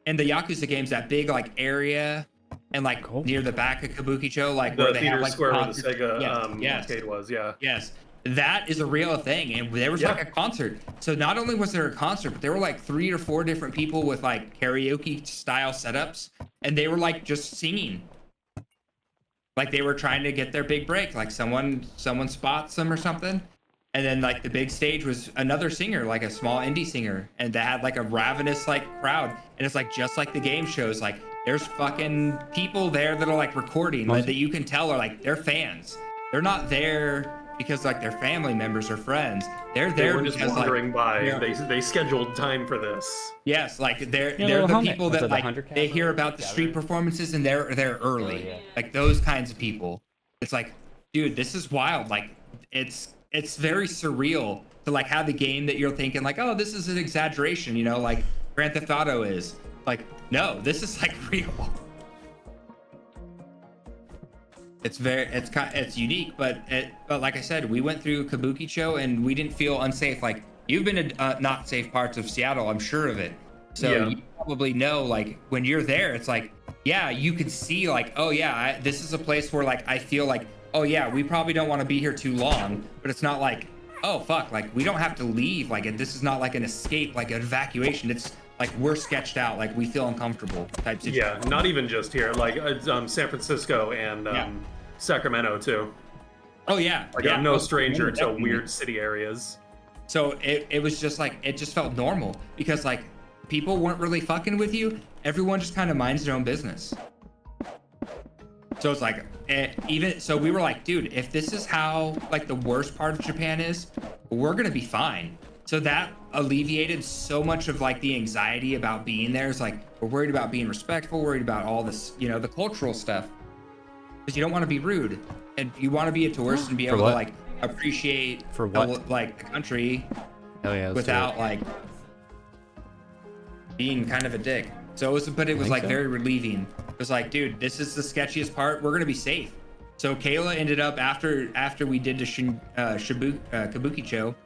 in the Yakuza games, that big like area and like near the back of Kabukicho, like The where they theater have like square where the concerts. Sega arcade was, Yes, that is a real thing, and there was like a concert. So not only was there a concert, but there were like 3 or 4 different people with like karaoke style setups, and they were like just singing, like they were trying to get their big break. Like someone spots them or something, and then like the big stage was another singer, like a small indie singer, and they had like a ravenous like crowd, and it's like just like the game shows, like there's fucking people there that are like recording, like, that you can tell are like they're fans. They're not there because like their family members or friends. They're there just because wandering by. Yeah. They scheduled time for this. Yes, like they're little the helmet. people Was that it the like 100 they hear about the street performances and they're early. Like those kinds of people. It's like, dude, this is wild. Like it's very surreal to like have the game that you're thinking like, oh, this is an exaggeration, you know, like Grand Theft Auto is. Like, no, this is like real. It's unique, but like I said, we went through Kabukicho and we didn't feel unsafe. Like, you've been to not safe parts of Seattle, I'm sure of it. So you probably know, like, when you're there, it's like, yeah, you can see like, oh yeah, this is a place where like I feel like, oh yeah, we probably don't want to be here too long, but it's not like, oh fuck, like we don't have to leave. Like, this is not like an escape, like an evacuation. It's like we're sketched out, like we feel uncomfortable type situation. Yeah, not even just here, like San Francisco and Sacramento too. Oh yeah, Like I'm no stranger to weird city areas. So it was just like, it just felt normal because like people weren't really fucking with you. Everyone just kind of minds their own business. So it's like, even so, we were like, dude, if this is how like the worst part of Japan is, we're gonna be fine. So that alleviated so much of like the anxiety about being there. It's like, we're worried about being respectful, worried about all this, you know, the cultural stuff, because you don't want to be rude, and you want to be a tourist and be able to like appreciate for what, like the country, without like being kind of a dick. So it was, but it was like very relieving. It was like, dude, this is the sketchiest part. We're gonna be safe. So Kayla ended up after we did the Kabukicho,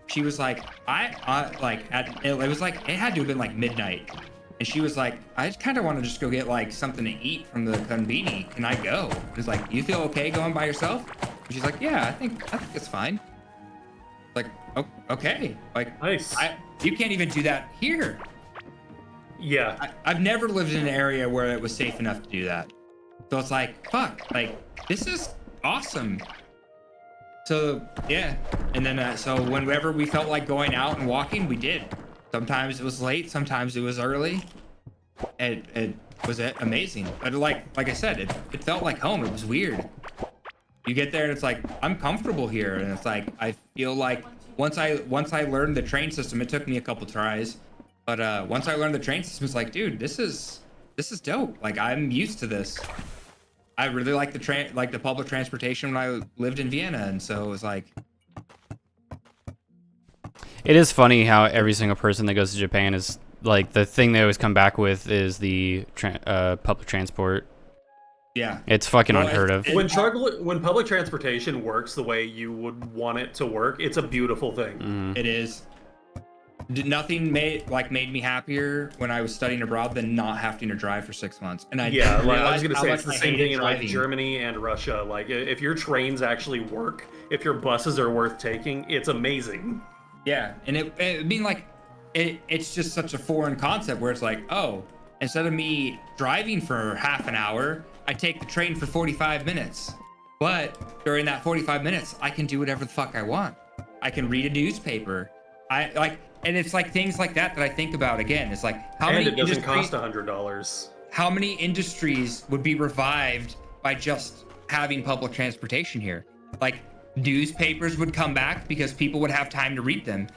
she was like, it was like, it had to have been like midnight, and she was like, I kind of want to just go get like something to eat from the konbini. Can I go? It was like, you feel okay going by yourself? And she's like, yeah, I think it's fine. Like, oh, okay, like, nice. You can't even do that here. Yeah, I've never lived in an area where it was safe enough to do that. So it's like, fuck, like, this is awesome. So yeah, and then so whenever we felt like going out and walking, we did. Sometimes it was late, sometimes it was early. It was amazing. But like I said, it felt like home. It was weird. You get there and it's like, I'm comfortable here, and it's like, I feel like once I learned the train system, it took me a couple tries, but once I learned the train system, it's like, dude, this is dope. Like, I'm used to this. I really like the public transportation when I lived in Vienna, and so it was like, it is funny how every single person that goes to Japan is like, the thing they always come back with is the public transport. yeah, it's fucking unheard of. When public transportation works the way you would want it to work, it's a beautiful thing. It is. Nothing made me happier when I was studying abroad than not having to drive for 6 months. And I I was gonna say it's the same thing in like Germany and Russia. Like, if your trains actually work, if your buses are worth taking, it's amazing. Yeah, and it being like, it's just such a foreign concept where it's like, oh, instead of me driving for half an hour, I take the train for 45 minutes. But during that 45 minutes, I can do whatever the fuck I want. I can read a newspaper. And it's like things like that I think about again. It's like, it doesn't cost $100. How many industries would be revived by just having public transportation here? Like, newspapers would come back because people would have time to read them.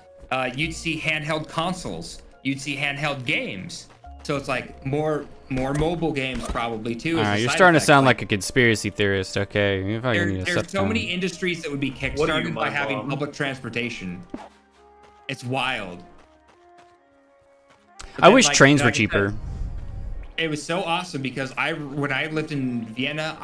You'd see handheld consoles. You'd see handheld games. So it's like more mobile games probably too. You're starting to sound like a conspiracy theorist. Okay, there's so many industries that would be kickstarted by having public transportation. It's wild. I wish trains were cheaper. It was so awesome because when I lived in Vienna,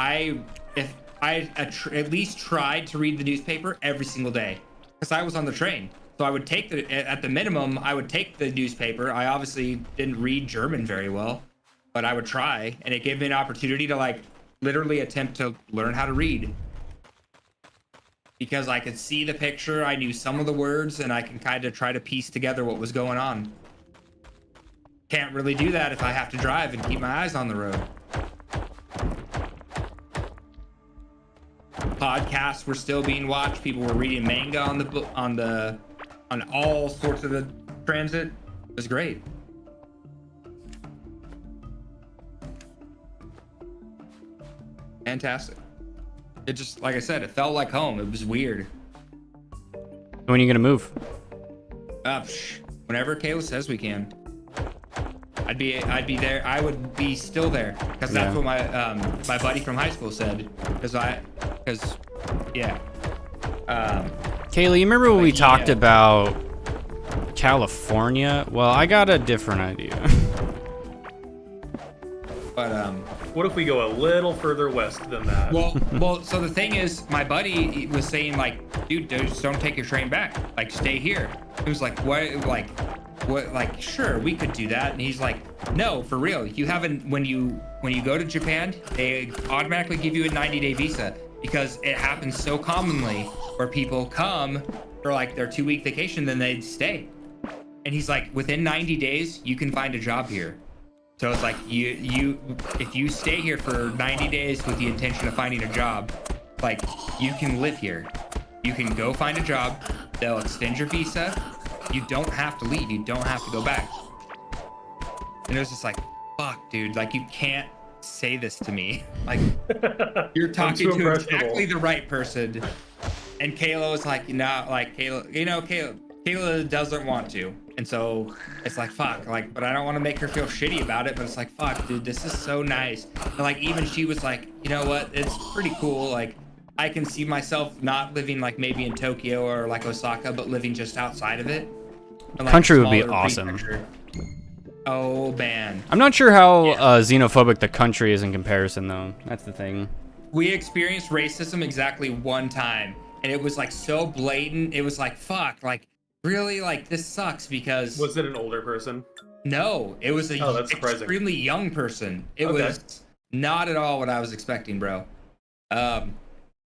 if I at least tried to read the newspaper every single day, because I was on the train. So I would at the minimum, I would take the newspaper. I obviously didn't read German very well, but I would try, and it gave me an opportunity to like literally attempt to learn how to read. Because I could see the picture, I knew some of the words, and I can kind of try to piece together what was going on. Can't really do that if I have to drive and keep my eyes on the road. Podcasts were still being watched. People were reading manga on all sorts of the transit. It was great. Fantastic. It just, like I said, it felt like home. It was weird. When are you gonna move? Whenever Kayla says we can. I'd be there. I would be still there because that's what my buddy from high school said. Yeah. Kayla, you remember when we talked about California? Well, I got a different idea. But what if we go a little further west than that? Well, so the thing is, my buddy was saying like, dude, just don't take your train back. Like, stay here. He was like, what? Like, sure, we could do that. And he's like, no, for real. You haven't, when you go to Japan, they automatically give you a 90-day visa because it happens so commonly where people come for like their 2-week vacation, then they'd stay. And he's like, within 90 days, you can find a job here. So it's like, if you stay here for 90 days with the intention of finding a job, like, you can live here. You can go find a job. They'll extend your visa. You don't have to leave. You don't have to go back. And it was just like, fuck, dude. Like, you can't say this to me. Like, you're I'm talking too to impressionable. exactly the right person. And Kayla was like, Kayla doesn't want to. And so it's like, fuck, like, but I don't want to make her feel shitty about it. But it's like, fuck, dude, this is so nice. And like, even she was like, you know what? It's pretty cool. Like, I can see myself not living like maybe in Tokyo or like Osaka, but living just outside of it. And, like, Country would be smaller awesome. prefecture. Oh, man. I'm not sure how xenophobic the country is in comparison, though. That's the thing. We experienced racism exactly one time, and it was like so blatant. It was like, fuck, like, really, like, this sucks because Was it an older person? no, it was a Oh, that's surprising. extremely young person. It Okay. was not at all what I was expecting, bro.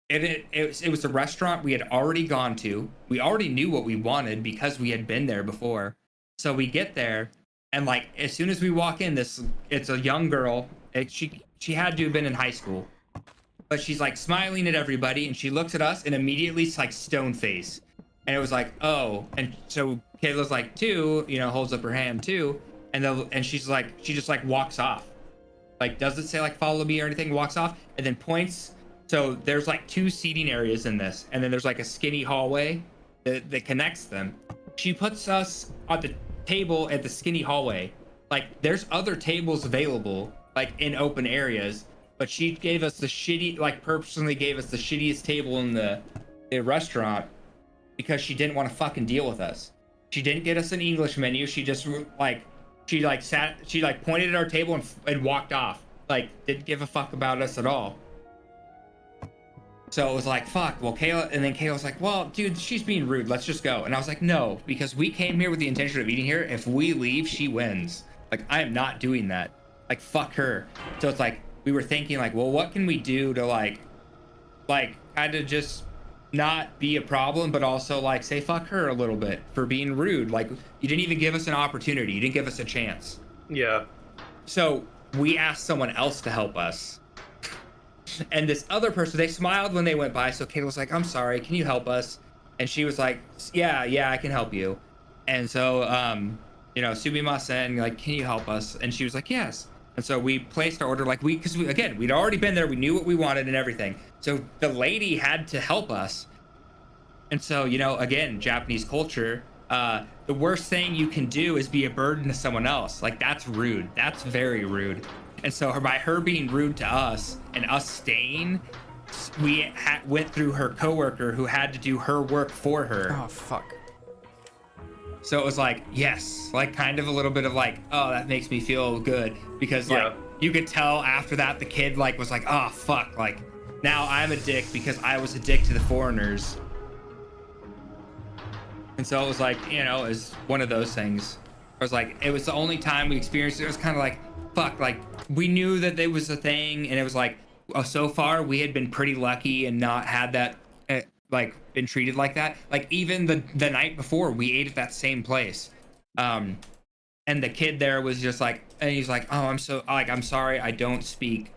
It was a restaurant we had already gone to. We already knew what we wanted because we had been there before. So we get there, and like as soon as we walk in, it's a young girl. She had to have been in high school, but she's like smiling at everybody, and she looks at us, and immediately it's like stone face, and it was like, oh, and so Kayla's like, two, holds up her hand too, and she's like, she just like walks off, like doesn't say like follow me or anything, walks off, and then points. So there's like 2 seating areas in this, and then there's like a skinny hallway that connects them. She puts us at the table at the skinny hallway. Like there's other tables available, like in open areas, but she gave us the shitty, like personally gave us the shittiest table in the restaurant because she didn't want to fucking deal with us. She didn't get us an English menu. She just she pointed at our table and walked off. Like didn't give a fuck about us at all. So it was like, fuck, well, Kayla was like, well, dude, she's being rude. Let's just go. And I was like, no, because we came here with the intention of eating here. If we leave, she wins. Like, I am not doing that. Like, fuck her. So it's like, we were thinking like, well, what can we do to like kind of just not be a problem, but also like say fuck her a little bit for being rude. Like, you didn't even give us an opportunity. You didn't give us a chance. Yeah. So we asked someone else to help us. And this other person, they smiled when they went by. So Kayla was like, I'm sorry, can you help us? And she was like, yeah, I can help you. And so, sumimasen, like, can you help us? And she was like, yes. And so we placed our order, like, because we'd already been there. We knew what we wanted and everything. So the lady had to help us. And so, again, Japanese culture, the worst thing you can do is be a burden to someone else. Like, that's rude. That's very rude. And so by her being rude to us and us staying, we went through her coworker who had to do her work for her. Oh, fuck. So it was like, yes, like kind of a little bit of like, oh, that makes me feel good. Because like you could tell after that, the kid like was like, oh, fuck. Like now I'm a dick because I was a dick to the foreigners. And so it was like, it was one of those things. It was like, it was the only time we experienced it. It was kind of like, fuck, like we knew that there was a thing, and it was like, so far we had been pretty lucky and not had that like been treated like that. Like even the night before we ate at that same place, and the kid there was just like, and he's like, oh, I'm sorry, I don't speak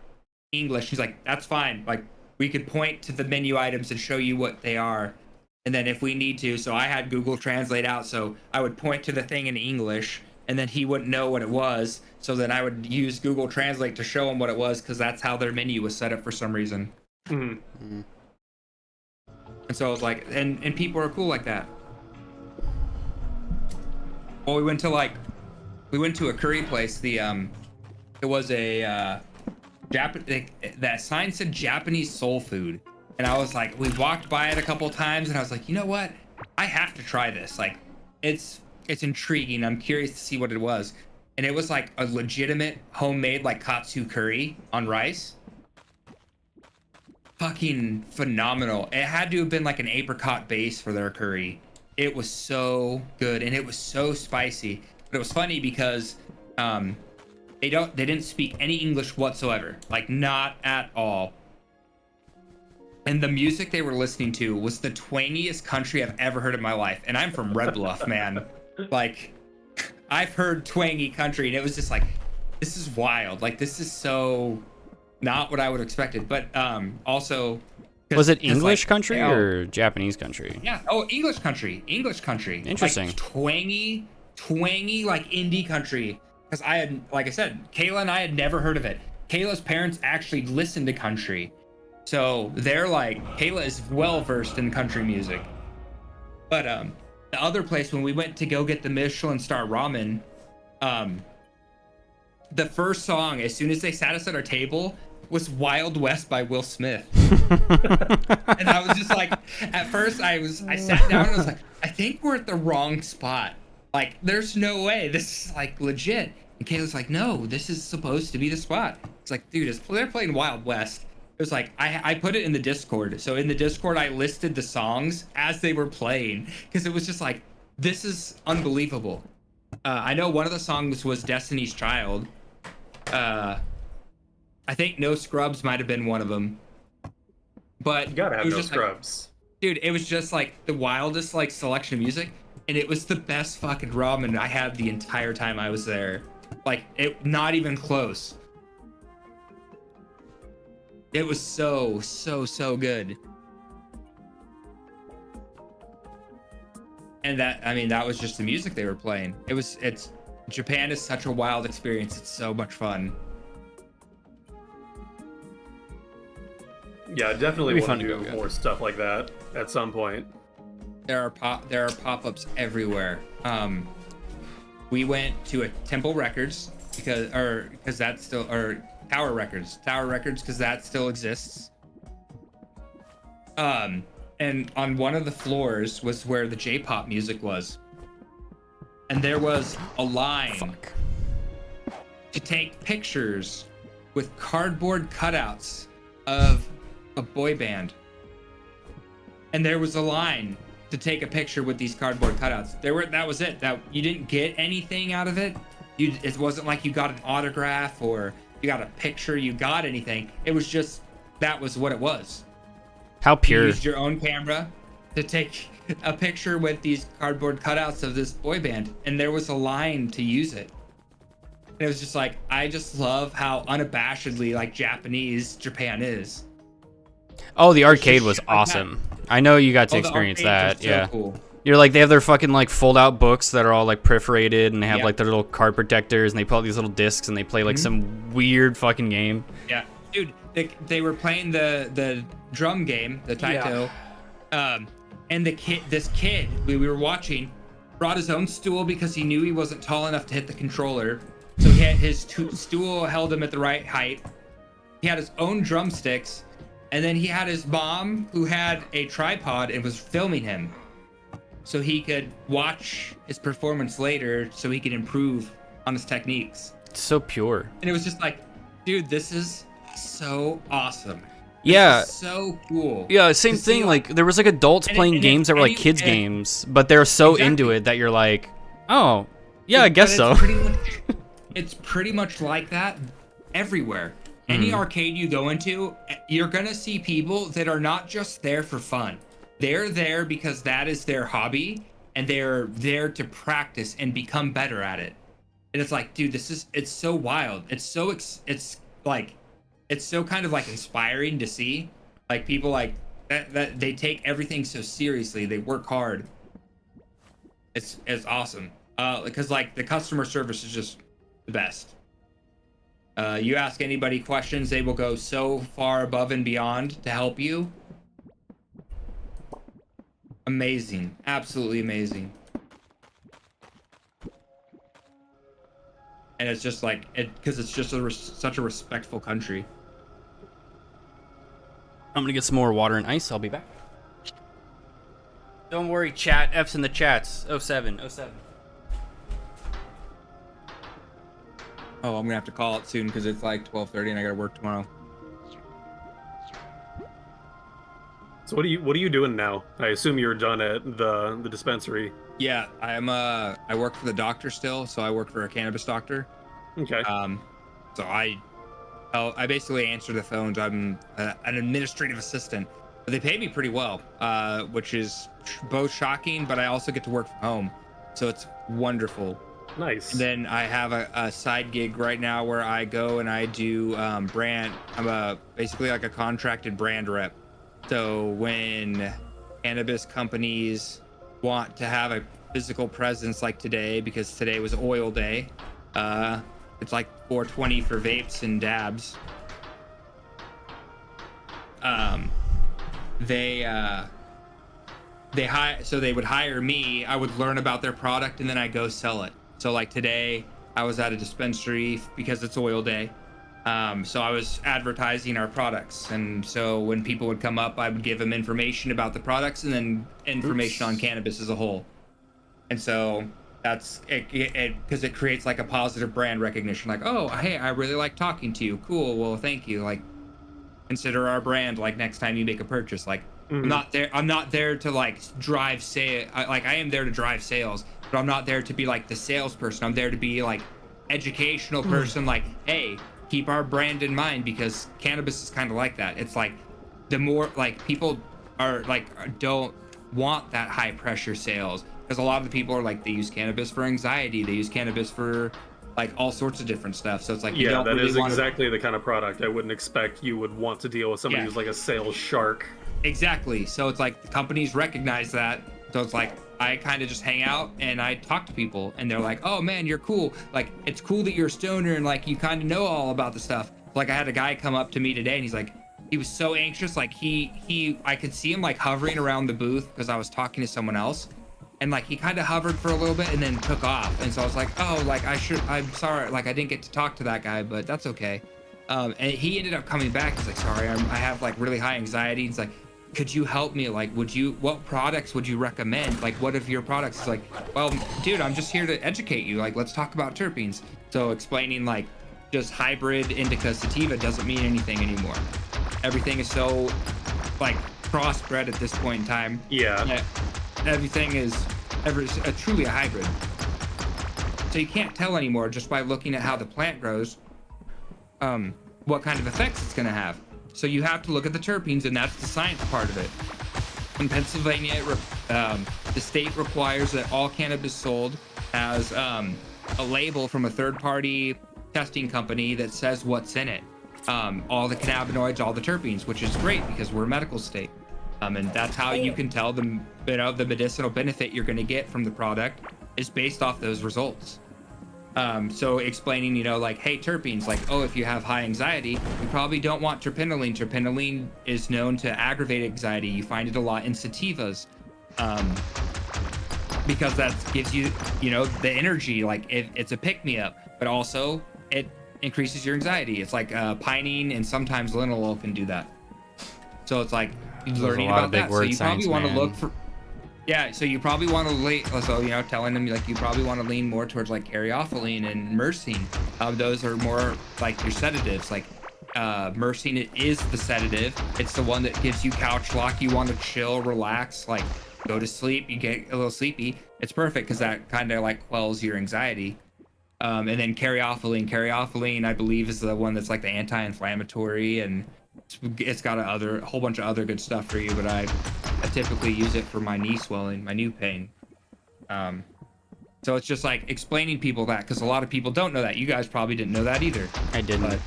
English. He's like, that's fine, like we could point to the menu items and show you what they are, and then if we need to, so I had Google Translate out, so I would point to the thing in English, and then he wouldn't know what it was. So then I would use Google Translate to show him what it was, because that's how their menu was set up for some reason. Mm-hmm. And so I was like, and people are cool like that. Well, we went to a curry place. It was a that sign said Japanese soul food, and I was like, we walked by it a couple times, and I was like, you know what? I have to try this. Like, it's intriguing. I'm curious to see what it was. And it was like a legitimate homemade like katsu curry on rice. Fucking phenomenal. It had to have been like an apricot base for their curry. It was so good, and it was so spicy. But it was funny because they didn't speak any English whatsoever. Like, not at all. And the music they were listening to was the twangiest country I've ever heard in my life. And I'm from Red Bluff, man. Like, I've heard twangy country, and it was just like, this is wild. Like, this is so not what I would have expected. But also, was it English like, country or Japanese country? Yeah. Oh, English country. Interesting. Like, twangy like indie country. Because I had, like I said, Kayla and I had never heard of it. Kayla's parents actually listen to country. So they're like, Kayla is well versed in country music. But the other place, when we went to go get the Michelin star ramen, the first song, as soon as they sat us at our table, was Wild West by Will Smith. And I was just like, at first I sat down and I was like, I think we're at the wrong spot. Like, there's no way, this is like legit. And Kayla's like, no, this is supposed to be the spot. It's like, dude, they're playing Wild West. It was like, I put it in the Discord. So in the Discord, I listed the songs as they were playing, because it was just like, this is unbelievable. I know one of the songs was Destiny's Child. I think No Scrubs might have been one of them. But You gotta have it was No just Scrubs. like, dude, it was just like the wildest like selection of music, and it was the best fucking ramen I had the entire time I was there. Like, it, not even close. It was so good. And that, I mean, that was just the music they were playing. Japan is such a wild experience. It's so much fun. Yeah, definitely It'd be want fun to to do go, yeah. more stuff like that at some point. There are pop-ups everywhere. We went to a Temple Records because that's still, or Tower Records because that still exists. And on one of the floors was where the J-pop music was, and there was a line to take pictures with cardboard cutouts of a boy band. And there was a line to take a picture with these cardboard cutouts. That was it. That you didn't get anything out of it. It wasn't like you got an autograph or you got a picture, you got anything. It was just, that was what it was. How pure. You used your own camera to take a picture with these cardboard cutouts of this boy band, and there was a line to use it. And it was just like, I just love how unabashedly like Japan is. Oh, the arcade just was shit like awesome. I know you got to The experience arcade that. was so Yeah. cool. You're like, they have their fucking like fold out books that are all like perforated, and they have Yeah. like their little card protectors, and they pull out these little discs and they play like some weird fucking game. Yeah, dude, they were playing the drum game, the Taito, and this kid we were watching brought his own stool because he knew he wasn't tall enough to hit the controller, so he had his stool held him at the right height. He had his own drumsticks, and then he had his mom who had a tripod and was filming him, so he could watch his performance later, so he could improve on his techniques. It's so pure. And it was just like, dude, this is so awesome. Yeah. This is so cool. Yeah, same To see, thing. Like, there was like adults playing games that were like kids games, but they're so into it that you're like, oh, yeah, I guess so. It's pretty much like that everywhere. Any arcade you go into, you're gonna see people that are not just there for fun. They're there because that is their hobby, and they're there to practice and become better at it. And it's like, dude, it's so wild. It's so kind of like inspiring to see, like people like that they take everything so seriously. They work hard. It's awesome. Because like the customer service is just the best. You ask anybody questions, they will go so far above and beyond to help you. Amazing, absolutely amazing. And it's just like because it's just such a respectful country. I'm gonna get some more water and ice. I'll be back. Don't worry, chat. F's in the chats. 07. Oh, I'm gonna have to call it soon because it's like 12:30 and I gotta work tomorrow. So what are you doing now? I assume you're done at the dispensary. Yeah, I work for the doctor still, so I work for a cannabis doctor. Okay. So I basically answer the phones. I'm an administrative assistant, but they pay me pretty well, which is both shocking, but I also get to work from home, so it's wonderful. Nice. And then I have a side gig right now where I go and I do brand. I'm basically like a contracted brand rep. So when cannabis companies want to have a physical presence like today, because today was oil day, It's like $4.20 for vapes and dabs. They would hire me. I would learn about their product and then I go sell it. So like today I was at a dispensary because it's oil day. So I was advertising our products, and so when people would come up, I would give them information about the products and then information on cannabis as a whole. And so that's it, because it creates like a positive brand recognition, like, oh, hey, I really like talking to you. Cool. Well, thank you. Like, consider our brand like next time you make a purchase. Like, I'm not there to like drive sale. I am there to drive sales, but I'm not there to be like the salesperson. I'm there to be like educational person. Like, hey, keep our brand in mind, because cannabis is kind of like that. It's like the more like people are like don't want that high pressure sales, because a lot of the people are like, they use cannabis for anxiety, they use cannabis for like all sorts of different stuff. So it's like, yeah, that really is exactly the kind of product I wouldn't expect you would want to deal with somebody who's like a sales shark. Exactly. So it's like the companies recognize that. So it's like I kind of just hang out and I talk to people, and they're like, oh man, you're cool. Like, it's cool that you're a stoner and like you kind of know all about the stuff. Like, I had a guy come up to me today and he's like, he was so anxious. Like I could see him like hovering around the booth because I was talking to someone else, and like he kind of hovered for a little bit and then took off. And so I was like, oh, like I'm sorry, like I didn't get to talk to that guy, but that's okay. And he ended up coming back. He's like, sorry, I have like really high anxiety. He's like, could you help me? Like, what products would you recommend? Like, what of your products? It's like, well, dude, I'm just here to educate you. Like, let's talk about terpenes. So explaining like just hybrid indica sativa doesn't mean anything anymore. Everything is so like crossbred at this point in time. Yeah. Everything is truly a hybrid. So you can't tell anymore just by looking at how the plant grows, what kind of effects it's going to have. So you have to look at the terpenes, and that's the science part of it. In Pennsylvania, the state requires that all cannabis sold has a label from a third-party testing company that says what's in it. All the cannabinoids, all the terpenes, which is great because we're a medical state. And that's how you can tell them, the medicinal benefit you're going to get from the product is based off those results. So explaining, like, hey, terpenes, like, oh, if you have high anxiety, you probably don't want terpinolene. Terpinolene is known to aggravate anxiety. You find it a lot in sativas, because that gives you, the energy, like it's a pick-me-up, but also it increases your anxiety. It's like pinene and sometimes linalool can do that. So it's like learning about that. So you probably want to look for. Yeah, so you probably want to telling them like you probably want to lean more towards like caryophyllene and myrcene. Those are more like your sedatives. Like myrcene is the sedative. It's the one that gives you couch lock. You want to chill, relax, like go to sleep. You get a little sleepy. It's perfect because that kind of like quells your anxiety. And then caryophyllene, I believe, is the one that's like the anti-inflammatory, and it's got a whole bunch of other good stuff for you, but I typically use it for my knee swelling, my new pain. So it's just like explaining people that, because a lot of people don't know that. You guys probably didn't know that either. I didn't. But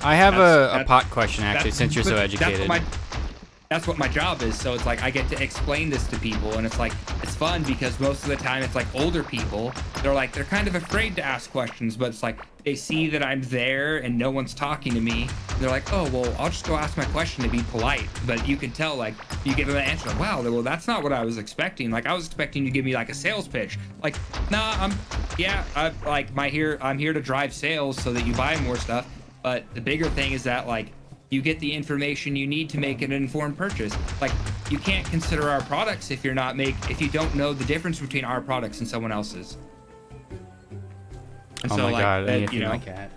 I have a pot question, actually, since you're so educated. That's what my job is. So it's like I get to explain this to people, and it's like it's fun because most of the time it's like older people. They're kind of afraid to ask questions, but it's like they see that I'm there and no one's talking to me. They're like, oh, well, I'll just go ask my question to be polite. But you can tell, like, you give them an answer, like, wow, well, that's not what I was expecting. Like, I was expecting you to give me like a sales pitch. Like, nah, I'm here to drive sales so that you buy more stuff. But the bigger thing is that, like, you get the information you need to make an informed purchase. Like, you can't consider our products if you don't know the difference between our products and someone else's. And oh so, my like, god, that, my cat.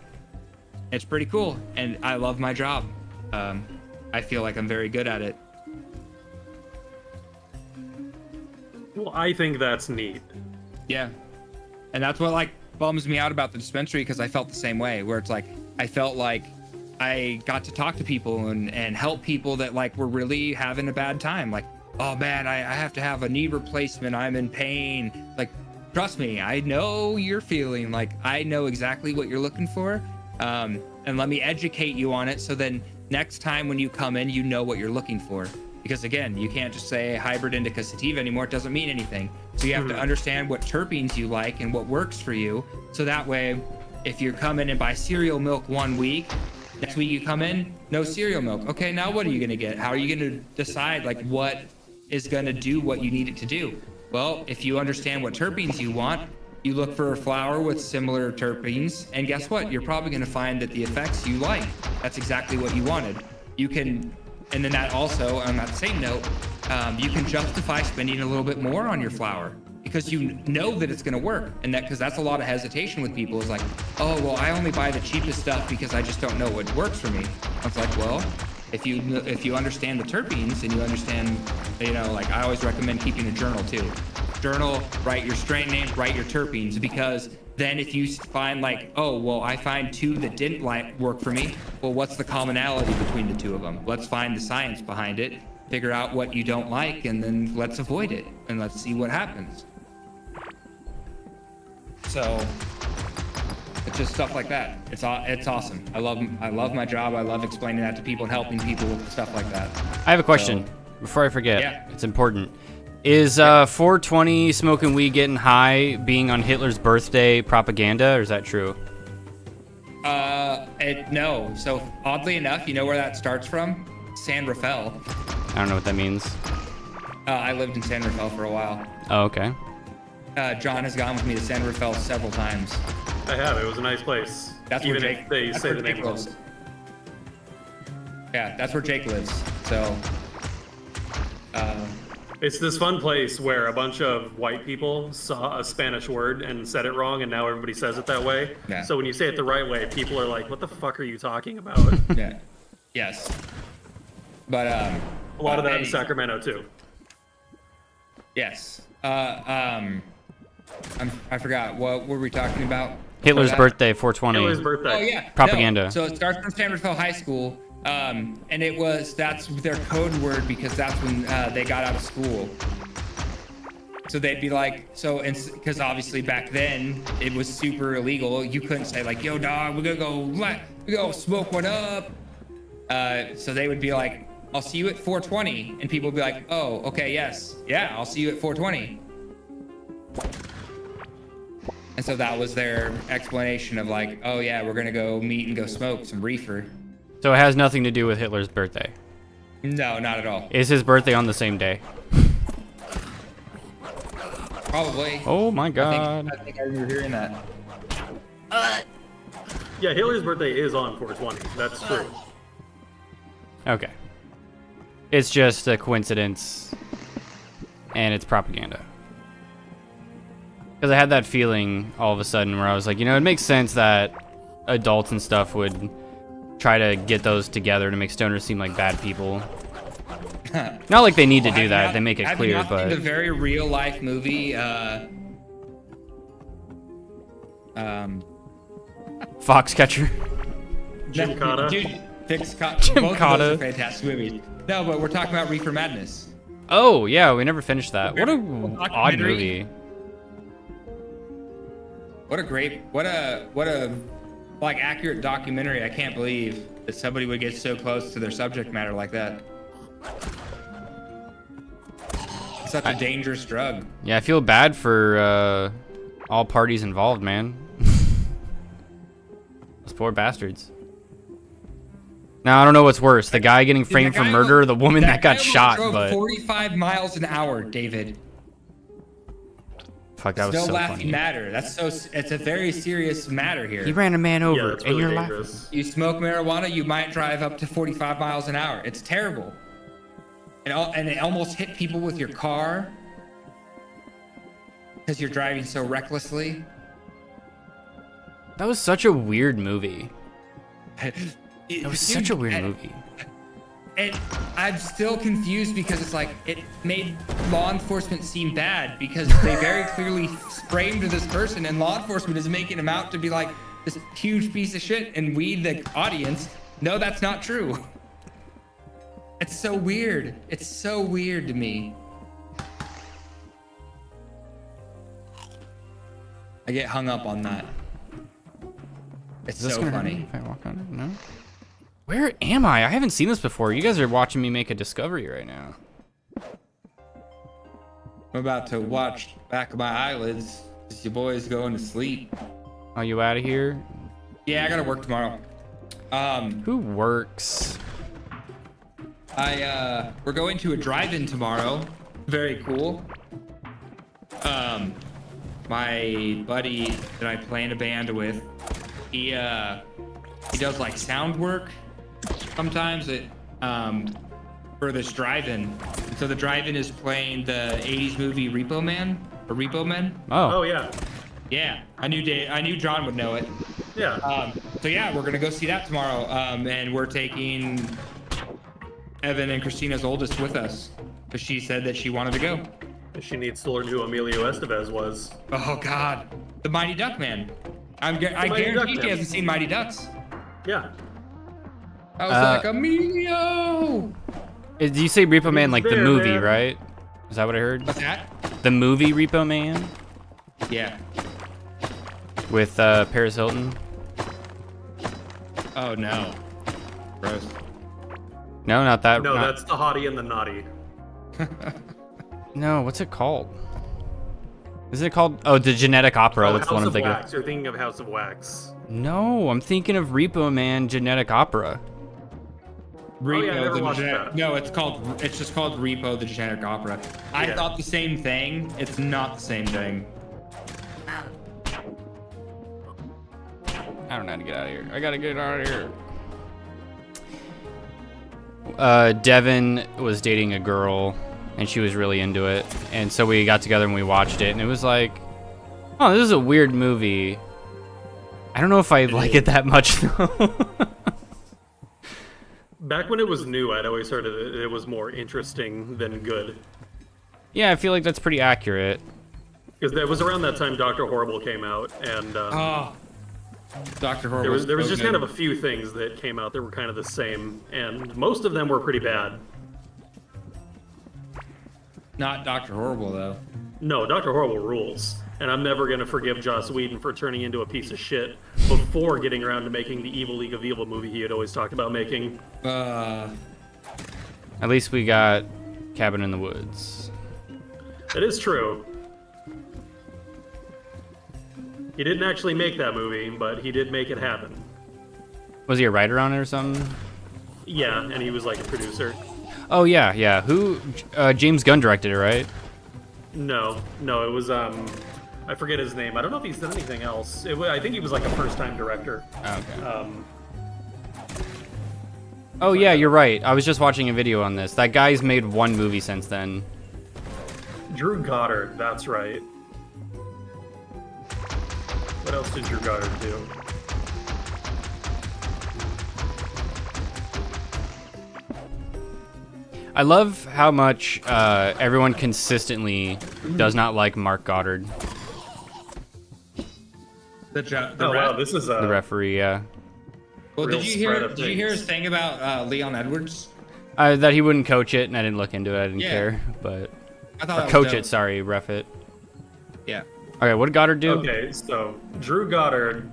It's pretty cool, and I love my job. I feel like I'm very good at it. Well, I think that's neat. Yeah, and that's what like bums me out about the dispensary, because I felt the same way, where it's like I felt like I got to talk to people and help people that like were really having a bad time. Like, oh man, I have to have a knee replacement. I'm in pain. Like, trust me, I know you're feeling. Like, I know exactly what you're looking for. And let me educate you on it, so then next time when you come in, you know what you're looking for. Because again, you can't just say hybrid indica sativa anymore. It doesn't mean anything. So you have to understand what terpenes you like and what works for you. So that way if you're coming and buy cereal milk 1 week, next week you come in, no cereal milk. Okay, now what are you gonna get? How are you gonna decide like what is gonna do what you need it to do? Well, if you understand what terpenes you want, you look for a flower with similar terpenes, and guess what? You're probably gonna find that the effects you like. That's exactly what you wanted. You can, and then that also, on that same note, you can justify spending a little bit more on your flower because you know that it's gonna work. And that, because that's a lot of hesitation with people is like, oh, well, I only buy the cheapest stuff because I just don't know what works for me. I was like, well, if you understand the terpenes and you understand, you know, like I always recommend keeping a journal too. Journal, write your strain name, write your terpenes, because then if you find like, oh, well, I find 2 that didn't like work for me, well, what's the commonality between the 2 of them? Let's find the science behind it, figure out what you don't like, and then let's avoid it, and let's see what happens. So it's just stuff like that. It's awesome. I love my job. I love explaining that to people and helping people with stuff like that. I have a question before I forget. Yeah. It's important. Is 420 smoking weed, getting high, being on Hitler's birthday propaganda, or is that true? No. So oddly enough, you know where that starts from? San Rafael. I don't know what that means. I lived in San Rafael for a while. Oh, okay. John has gone with me to San Rafael several times. I have. It was a nice place. That's even where Jake. if they That's say where the Jake name lives. wrong. Yeah, that's where Jake lives. So. It's this fun place where a bunch of white people saw a Spanish word and said it wrong, and now everybody says it that way. Yeah. So when you say it the right way, people are like, "What the fuck are you talking about?" Yeah. Yes. But a lot of that in Sacramento too. Yes. I forgot. What were we talking about? Hitler's birthday, 420. Hitler's birthday. Oh yeah. Propaganda. No. So it starts from San Rafael High School, and that's their code word because that's when they got out of school. So they'd be like, because obviously back then it was super illegal. You couldn't say like, "Yo, dog, we go smoke one up." So they would be like, "I'll see you at 420," and people would be like, "Oh, okay, yes, yeah, I'll see you at 420." And so that was their explanation of like, "Oh yeah, we're gonna go meet and go smoke some reefer." So it has nothing to do with Hitler's birthday. No, not at all. Is his birthday on the same day? Probably. Oh my god. I think I remember hearing that. Yeah, Hitler's birthday is on 420. That's true. Okay. It's just a coincidence, and it's propaganda. Because I had that feeling all of a sudden where I was like, you know, it makes sense that adults and stuff would try to get those together to make stoners seem like bad people. Not like they need to do that. They make it clear, have you not but seen the very real life movie. Foxcatcher. Jim Cotta. Dude, Jim both Cotta. of those are fantastic movies. No, but we're talking about Reefer Madness. Oh yeah, we never finished that. What a odd Documentary. movie. What a like accurate documentary. I can't believe that somebody would get so close to their subject matter like that. Such a dangerous drug. Yeah, I feel bad for all parties involved, man. Those poor bastards. Now I don't know what's worse: the guy getting framed for murder, or the woman that got shot. Drove But 45 miles an hour, David. fuck, that was No so laughing funny. matter. It's a very serious matter here. He ran a man over, Yeah, it's and really you're laughing. dangerous. You smoke marijuana, you might drive up to 45 miles an hour. It's terrible. And it almost hit people with your car because you're driving so recklessly. That was such a weird movie. It was such a weird movie. And I'm still confused because it's like it made law enforcement seem bad because they very clearly framed this person, and law enforcement is making him out to be like this huge piece of shit, and we, the audience, know that's not true. It's so weird. It's so weird to me. I get hung up on that. It's Is this so gonna hurt funny. me if I walk on it? No. Where am I? I haven't seen this before. You guys are watching me make a discovery right now. I'm about to watch back of my eyelids as your boy's going to sleep. Are you out of here? Yeah, I gotta work tomorrow. Who works? We're going to a drive-in tomorrow. Very cool. My buddy that I play in a band with, he does like sound work sometimes for this drive-in. So the drive-in is playing the 80s movie Repo Man or Repo Men. Oh yeah. Yeah, I knew John would know it. Yeah. So yeah, we're gonna go see that tomorrow. And we're taking Evan and Christina's oldest with us because she said that she wanted to go. She needs to learn who Emilio Estevez was. Oh God, the Mighty Duck Man. I guarantee she hasn't seen Mighty Ducks. Yeah. I was like, Emilio. Did you say Repo Man like the There, movie, man. right? Is that what I heard? What's that? The movie Repo Man Yeah. with Paris Hilton. Oh no. Gross. No, not that. No, not- that's the hottie and the naughty. No, what's it called? Isn't it called? Oh, the Genetic Opera. That's the one I'm thinking of. Wax. You're thinking of House of Wax. No, I'm thinking of Repo Man Genetic Opera. Repo, yeah, I never the watched generic. that. No, it's just called Repo, the generic opera. I Yeah. thought the same thing. It's not the same thing. I don't know how to get out of here. I gotta get out of here. Devin was dating a girl, and she was really into it. And so we got together and we watched it, and it was like, oh, this is a weird movie. I don't know if I like it that much, though. Back when it was new, I'd always heard it was more interesting than good. Yeah, I feel like that's pretty accurate. Because it was around that time Dr. Horrible came out, and Dr. Horrible. there was just kind of a few things that came out that were kind of the same, and most of them were pretty bad. Not Dr. Horrible though. No, Dr. Horrible rules, and I'm never going to forgive Joss Whedon for turning into a piece of shit before getting around to making the Evil League of Evil movie he had always talked about making. At least we got Cabin in the Woods. It is true. He didn't actually make that movie, but he did make it happen. Was he a writer on it or something? Yeah, and he was like a producer. Oh, yeah, yeah. Who? James Gunn directed it, right? No, it was, I forget his name. I don't know if he's done anything else. I think he was like a first-time director. Okay. Oh, yeah, you're right. I was just watching a video on this. That guy's made one movie since then. Drew Goddard, that's right. What else did Drew Goddard do? I love how much everyone consistently does not like Mark Goddard, Wow, this is the referee. Yeah, Well, real did you spread hear? of Did you hear things. his thing about Leon Edwards? that he wouldn't coach it, and I didn't look into it. I didn't Yeah. care, but I thought or that was coach dope. it. Sorry, ref it. Yeah. Okay, what did Goddard do? Okay, so Drew Goddard,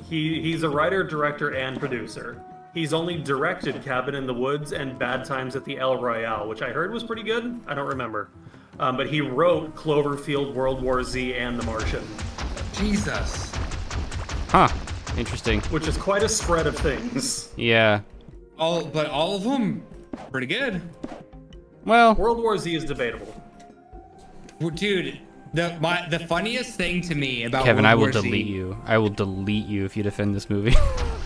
he's a writer, director, and producer. He's only directed Cabin in the Woods and Bad Times at the El Royale, which I heard was pretty good. I don't remember. But he wrote Cloverfield, World War Z, and The Martian, Jesus. Huh? Interesting. which is quite a spread of things. Yeah. But all of them pretty good. Well, World War Z is debatable. Well, dude, the funniest thing to me about Kevin, World I will War Z delete you. I will delete you if you defend this movie.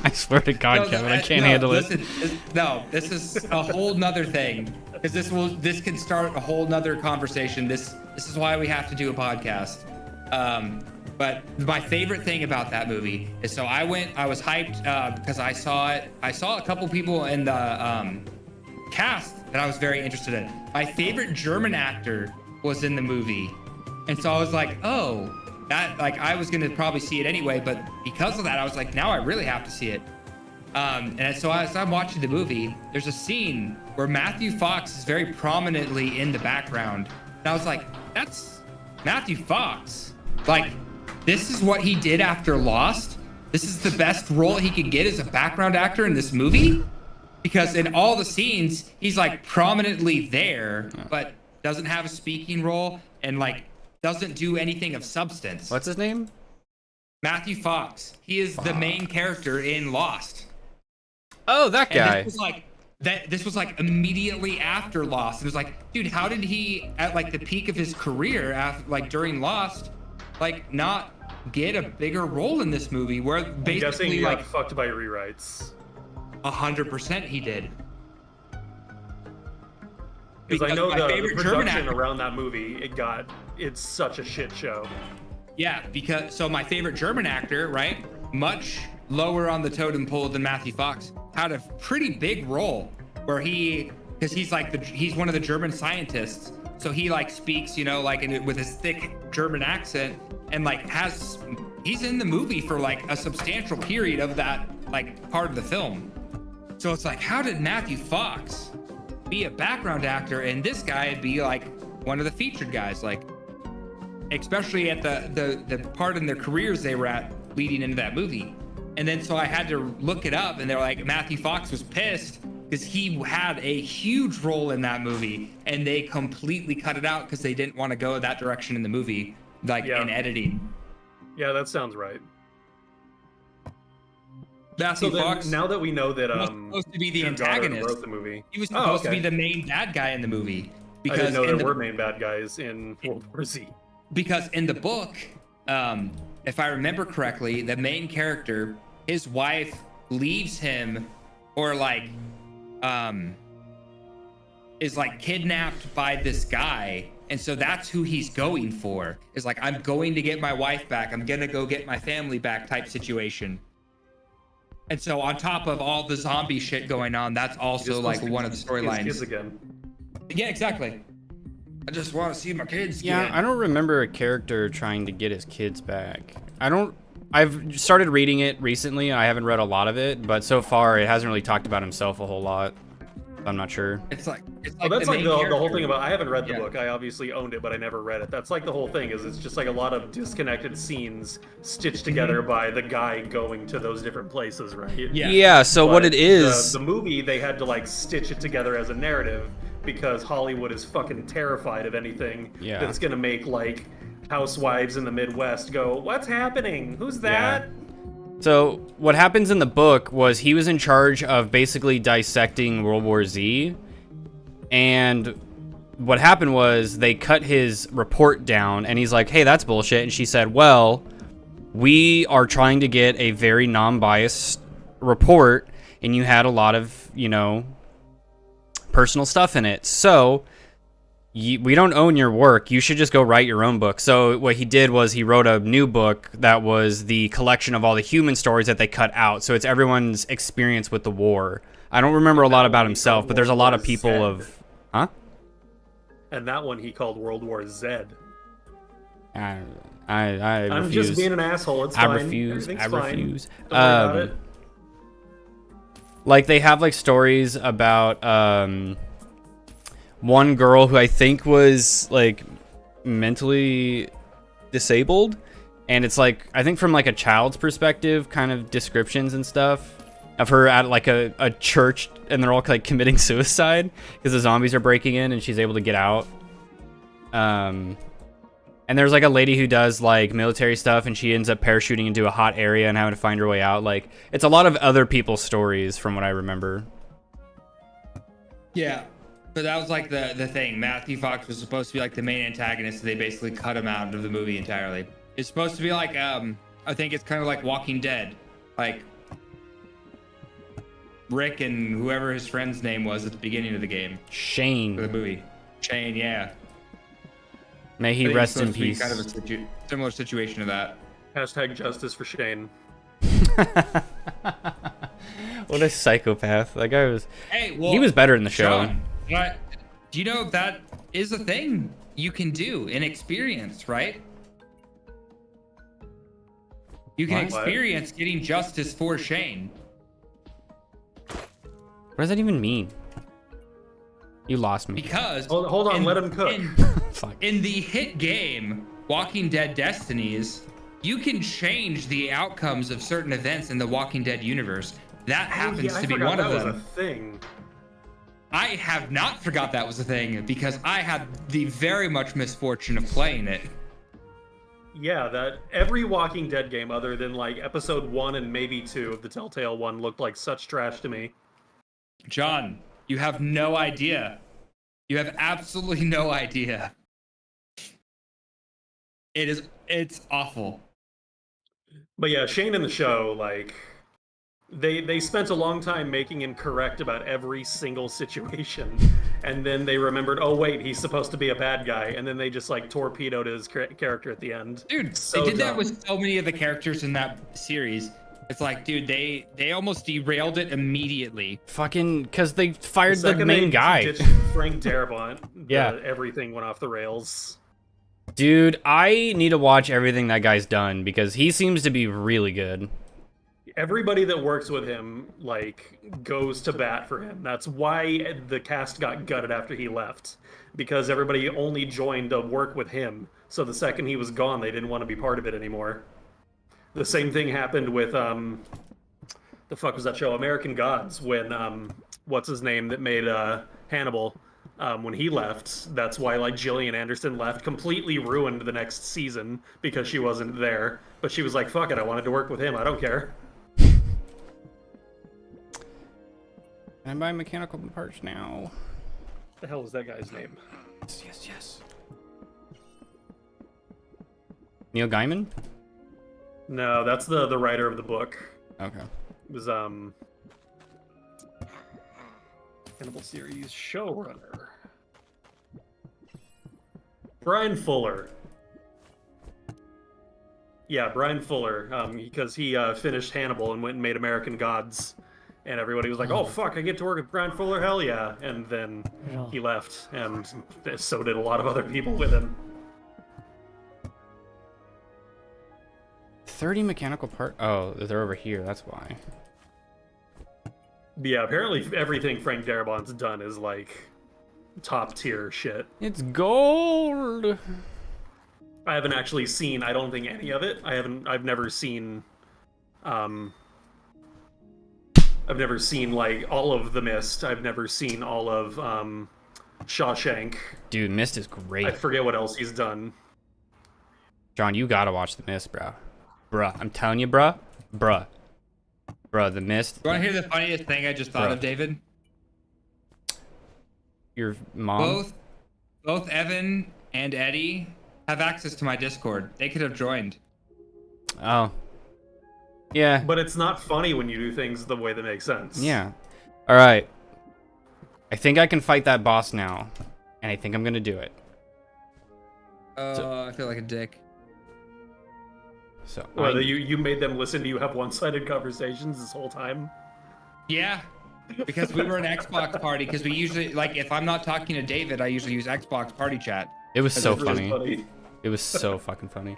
I swear to God, Kevin, I can't handle listen, it. this is a whole nother thing because this can start a whole nother conversation. This is why we have to do a podcast. But my favorite thing about that movie is so I was hyped because I saw it. I saw a couple people in the cast that I was very interested in. My favorite German actor was in the movie, and so I was like, oh. That I was gonna probably see it anyway, but because of that, I was like, now I really have to see it. And so as I'm watching the movie, there's a scene where Matthew Fox is very prominently in the background, and I was like, that's Matthew Fox. Like, this is what he did after Lost. This is the best role he could get as a background actor in this movie, because in all the scenes he's like prominently there, but doesn't have a speaking role and like doesn't do anything of substance. What's his name? Matthew Fox. He is the main character in Lost. Oh, that guy. And this was like immediately after Lost. It was like, dude, how did he at like the peak of his career, after like during Lost, like not get a bigger role in this movie? Where basically I'm guessing he like got fucked by rewrites. 100% he did. Because I know my the favorite German production actor, around that movie, it's such a shit show. yeah, because so my favorite German actor, right, much lower on the totem pole than Matthew Fox, had a pretty big role where because he's one of the German scientists, so he like speaks, you know, like with his thick German accent, and like he's in the movie for like a substantial period of that like part of the film. So it's like, how did Matthew Fox be a background actor and this guy be like one of the featured guys, like especially at the part in their careers they were at leading into that movie? And then so I had to look it up, and they're like, Matthew Fox was pissed because he had a huge role in that movie, and they completely cut it out because they didn't want to go that direction in the movie, like in editing. Yeah, that sounds right. Matthew Fox, now that we know that was supposed to be the your daughter antagonist, wrote the movie. he was supposed to be the main bad guy in the movie. I didn't know in there were main bad guys in World War Z. Because in the book, if I remember correctly, the main character, his wife leaves him, or like is like kidnapped by this guy, and so that's who he's going for. Is like, I'm going to get my wife back, I'm gonna go get my family back type situation. And so on top of all the zombie shit going on, that's also like one of the storylines. Kids again. Yeah, exactly. I just want to see my kids. Yeah, I don't remember a character trying to get his kids back. I've started reading it recently. I haven't read a lot of it, but so far it hasn't really talked about himself a whole lot. I'm not sure. It's like that's like the whole thing about. I haven't read the Yeah. book. I obviously owned it, but I never read it. That's like the whole thing. Is it's just like a lot of disconnected scenes stitched together by the guy going to those different places, right? Yeah. Yeah. So But what it is, the movie, they had to like stitch it together as a narrative because Hollywood is fucking terrified of anything that's gonna make like housewives in the Midwest go, "What's happening? Who's that?" So what happens in the book was he was in charge of basically dissecting World War Z, and what happened was they cut his report down, and he's like, hey, that's bullshit. And she said, well, we are trying to get a very non-biased report, and you had a lot of, you know, personal stuff in it. So we don't own your work. You should just go write your own book. So what he did was he wrote a new book that was the collection of all the human stories that they cut out. So it's everyone's experience with the war. I don't remember a lot about himself, but there's a lot of people of... Huh? And that one he called World War Z. I I'm refuse. just being an asshole. It's I fine. refuse. Everything's I fine. refuse. Don't worry about it. Like they have like stories about one girl who I think was like mentally disabled, and it's like I think from like a child's perspective, kind of descriptions and stuff of her at like a church, and they're all like committing suicide because the zombies are breaking in and she's able to get out. And there's like a lady who does like military stuff, and she ends up parachuting into a hot area and having to find her way out. Like it's a lot of other people's stories from what I remember. Yeah, but that was like the thing. Matthew Fox was supposed to be like the main antagonist, so they basically cut him out of the movie entirely. It's supposed to be like I think it's kind of like Walking Dead, like Rick and whoever his friend's name was at the beginning of the game. Shane. For the movie. Shane, yeah. May he rest in peace. Kind of a similar situation to that. Hashtag justice for Shane. What a psychopath. That guy was... Hey, well, he was better in the show. Sean, do you know that is a thing you can do in experience, right? You can experience getting justice for Shane. What does that even mean? You lost me. Because hold on, let him cook. In the hit game Walking Dead Destinies, you can change the outcomes of certain events in the Walking Dead universe. That happens to be one of them. That was a thing. I have not forgot that was a thing because I had the very much misfortune of playing it. Yeah, that every Walking Dead game other than like episode 1 and maybe 2 of the Telltale one looked like such trash to me. John, you have no idea. You have absolutely no idea. It's awful. But yeah, Shane in the show, like they spent a long time making him correct about every single situation, and then they remembered, oh wait, he's supposed to be a bad guy, and then they just like torpedoed his character at the end. Dude, So they did that dumb. with so many of the characters in that series. It's like, dude, they almost derailed it immediately. Fucking, because they fired the second main they guy. ditched Frank Darabont, Yeah. everything went off the rails. Dude, I need to watch everything that guy's done because he seems to be really good. Everybody that works with him, like, goes to bat for him. That's why the cast got gutted after he left. Because everybody only joined to work with him. So the second he was gone, they didn't want to be part of it anymore. The same thing happened with, the fuck was that show? American Gods, when, what's his name that made, Hannibal, when he left. That's why, like, Gillian Anderson left, completely ruined the next season because she wasn't there. But she was like, fuck it, I wanted to work with him, I don't care. Can I buy mechanical parts now? What the hell is that guy's name? Yes. Neil Gaiman? No, that's the writer of the book. Okay. It was Hannibal series showrunner. Brian Fuller. Yeah, Brian Fuller, because he finished Hannibal and went and made American Gods. And everybody was like, oh fuck, I get to work with Brian Fuller, hell yeah. And then he left, and so did a lot of other people with him. 30 mechanical part. Oh, they're over here, that's why. But yeah, apparently everything Frank Darabont's done is like top tier shit. It's gold! I haven't actually seen, I don't think, any of it. I've never seen, I've never seen, like, all of The Mist. I've never seen all of, Shawshank. Dude, Mist is great. I forget what else he's done. John, you gotta watch The Mist, bro. Bruh, I'm telling you, bruh. Bruh, The Mist. You want to hear the funniest thing I just thought Bruh. of, David? Your mom? Both Evan and Eddie have access to my Discord. They could have joined. Oh. Yeah. But it's not funny when you do things the way that makes sense. Yeah. Alright. I think I can fight that boss now. And I think I'm gonna do it. I feel like a dick. So Whether you made them listen to you have one-sided conversations this whole time? Yeah, because we were an Xbox party. Because we usually, like, if I'm not talking to David, I usually use Xbox party chat. it was so It's really funny. It was so fucking funny.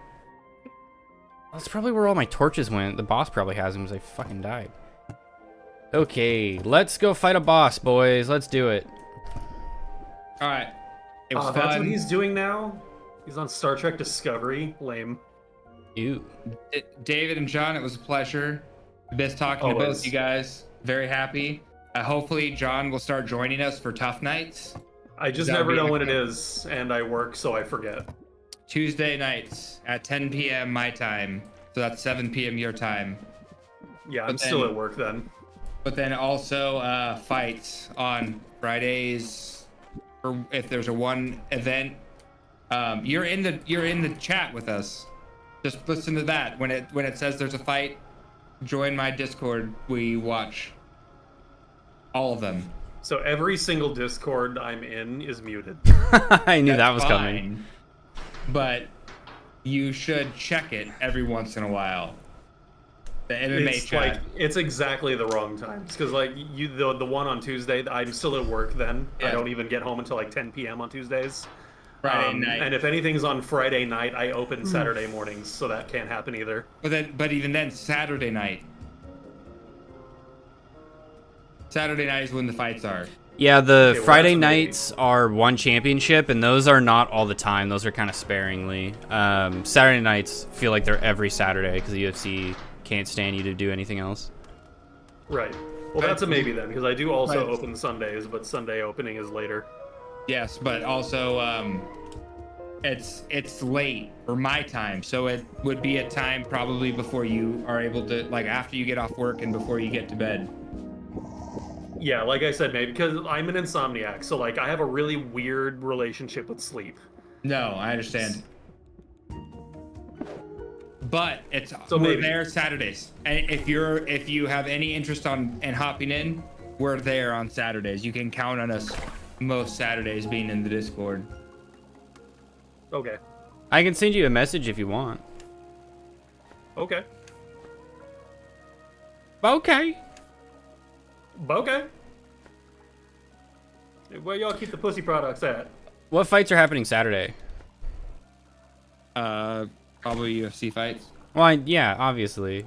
That's probably where all my torches went. The boss probably has them because I fucking died. Okay, let's go fight a boss, boys. Let's do it. All right, it was Oh, fun. that's what he's doing now? He's on Star Trek Discovery? Lame. Ew. David and John, it was a pleasure. Best talking to Always. both you guys. Very happy. Hopefully, John will start joining us for Tough Nights. I just That'd never be know when it okay. is, and I work, so I forget. Tuesday nights at 10 p.m. my time. So that's 7 p.m. your time. Yeah, I'm But still then- at work then. But then also fights on Fridays, or if there's a one event. You're in the chat with us. Just listen to that. When it says there's a fight, join my Discord. We watch all of them. So every single Discord I'm in is muted. I knew that That's was coming. fine, but you should check it every once in a while. The MMA It's chat. like it's exactly the wrong times because like the one on Tuesday, I'm still at work then. I Yeah. don't even get home until like 10 p.m. on Tuesdays. Friday night. And if anything's on Friday night, I open Saturday mornings, so that can't happen either. But even then, Saturday night. Saturday night is when the fights are. Yeah, the well, Friday that's maybe- nights are one championship, and those are not all the time. Those are kind of sparingly. Saturday nights feel like they're every Saturday because the UFC can't stand you to do anything else. Right. Well, that's a maybe then, because I do also Right. open Sundays, but Sunday opening is later. Yes, but also it's late for my time, so it would be a time probably before you are able to, like, after you get off work and before you get to bed. Yeah, like I said, maybe because I'm an insomniac, so like I have a really weird relationship with sleep. No, I understand. But So we're maybe. there Saturdays. And if you have any interest in hopping in, we're there on Saturdays. You can count on us most Saturdays being in the Discord. Okay. I can send you a message if you want. Okay. Okay. Okay. Where y'all keep the pussy products at? What fights are happening Saturday? Probably UFC fights. Well, yeah, obviously.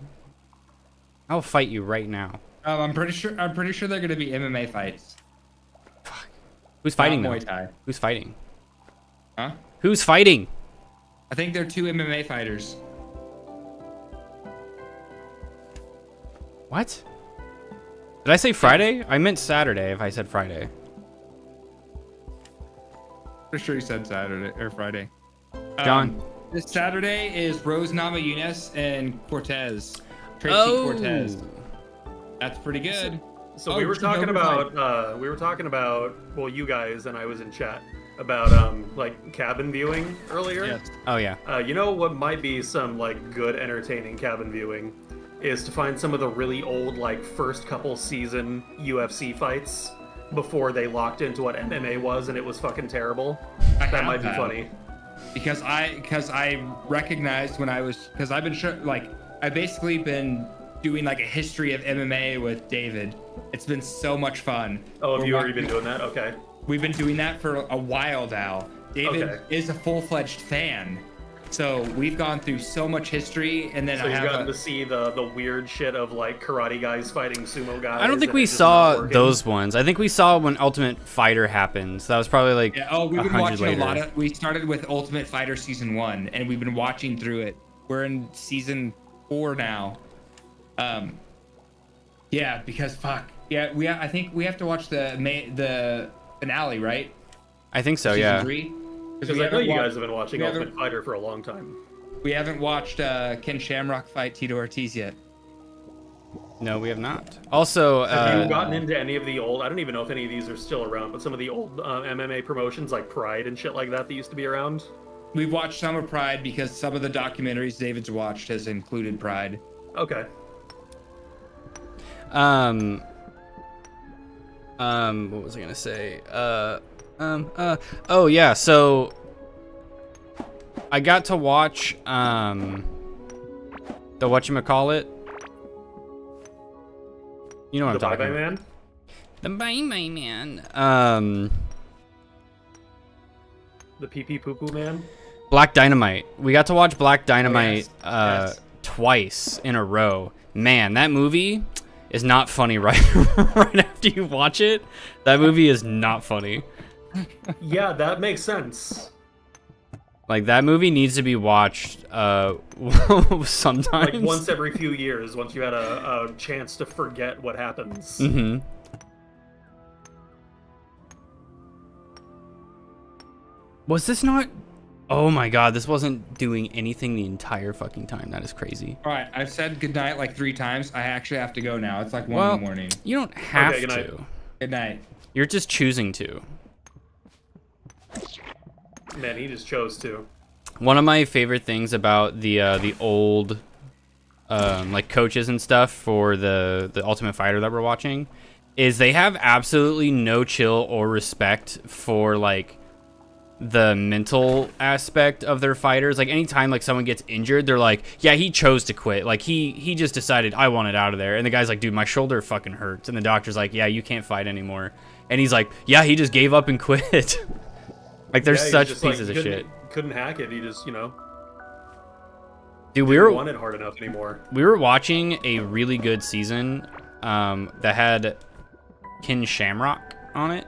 I'll fight you right now. I'm pretty sure they're gonna be MMA fights. Who's fighting Not though? Muay Thai. Who's fighting? Huh? Who's fighting? I think they're 2 MMA fighters. What? Did I say Friday? I meant Saturday if I said Friday. Pretty sure you said Saturday or Friday. John. This Saturday is Rose Namajunas and Cortez. Tracy Oh. Cortez. That's pretty good. So Oh, we were she's talking overnight. about well, you guys and I was in chat about like cabin viewing earlier. Yes. Oh yeah. You know what might be some like good entertaining cabin viewing is to find some of the really old like first couple season UFC fights before they locked into what MMA was and it was fucking terrible. That might be funny. Because I recognized when I was, because I've been I've basically been doing like a history of MMA with David. It's been so much fun. Oh, have you already been doing that? Okay. We've been doing that for a while now. David Okay. is a full-fledged fan. So we've gone through so much history, and then So you've gotten to see the weird shit of like karate guys fighting sumo guys. I don't think and we it's just not saw working. those ones. I think we saw when Ultimate Fighter happened. So that was probably like Yeah, oh, we've been 100 watching later. a lot of. We started with Ultimate Fighter Season 1, and we've been watching through it. We're in Season 4 now. Yeah, because fuck. Yeah, I think we have to watch the finale, right? I think so, Season yeah. 3? Because I know you guys have been watching we Ultimate haven't- Fighter for a long time. We haven't watched Ken Shamrock fight Tito Ortiz yet. No, we have not. Also, Have you gotten into any of the old? I don't even know if any of these are still around, but some of the old MMA promotions like Pride and shit like that used to be around. We've watched some of Pride because some of the documentaries David's watched has included Pride. Okay. what was I gonna say? Oh yeah, so I got to watch, the whatchamacallit. You know what The I'm Bye talking Bye about. Man. The Bye Bye Man. The Pee Pee Poo Poo Man. Black Dynamite. We got to watch Black Dynamite yes. twice in a row. Man, that movie is not funny right right after you watch it. That movie is not funny. Yeah, that makes sense. Like that movie needs to be watched sometimes. Like once every few years, once you had a chance to forget what happens. Mm-hmm. Was this not? Oh my god, this wasn't doing anything the entire fucking time. That is crazy. All right, I've said goodnight like 3 times. I actually have to go now. It's like 1 in the morning. You don't have good night. to. Good night. You're just choosing to. Man, he just chose to. One of my favorite things about the old like coaches and stuff for the Ultimate Fighter that we're watching is they have absolutely no chill or respect for like the mental aspect of their fighters. Like anytime like someone gets injured, they're like, yeah, he chose to quit. Like he just decided I want it out of there. And the guy's like, dude, my shoulder fucking hurts. And the doctor's like, yeah, you can't fight anymore. And he's like, yeah, he just gave up and quit. Like they're Yeah, he's such just, pieces like, of shit. Couldn't hack it. He just, Dude, didn't want it hard enough anymore. we were watching a really good season that had Ken Shamrock on it.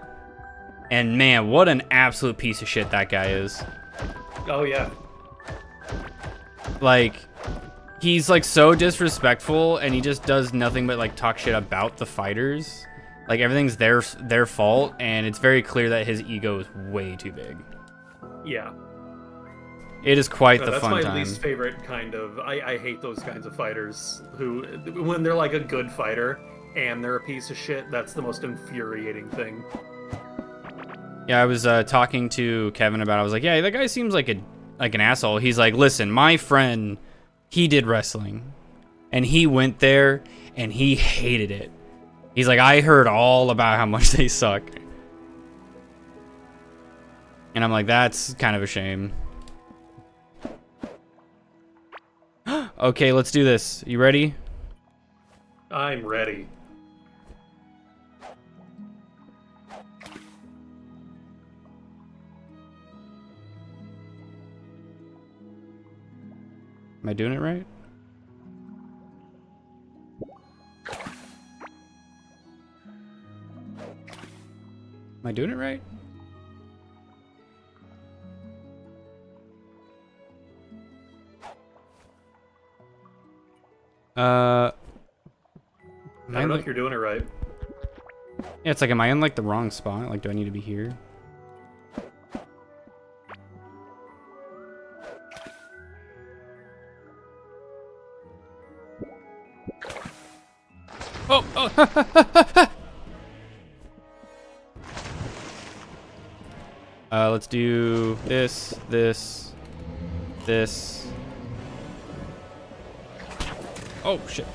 And man, what an absolute piece of shit that guy is. Oh yeah. Like, he's like so disrespectful and he just does nothing but like talk shit about the fighters. Like everything's their fault, and it's very clear that his ego is way too big. Yeah. It is quite the That's fun my time. least favorite kind of. I hate those kinds of fighters who, when they're like a good fighter and they're a piece of shit, that's the most infuriating thing. Yeah, I was talking to Kevin about it. I was like, yeah, that guy seems like an asshole. He's like, listen, my friend, he did wrestling. And he went there, and he hated it. He's like, I heard all about how much they suck. And I'm like, that's kind of a shame. Okay, let's do this. You ready? I'm ready. Am I doing it right? Am I doing it right? I don't know if you're doing it right. Yeah, it's like, am I in like the wrong spot? Like, do I need to be here? Oh! Let's do this, this, this. Oh, shit.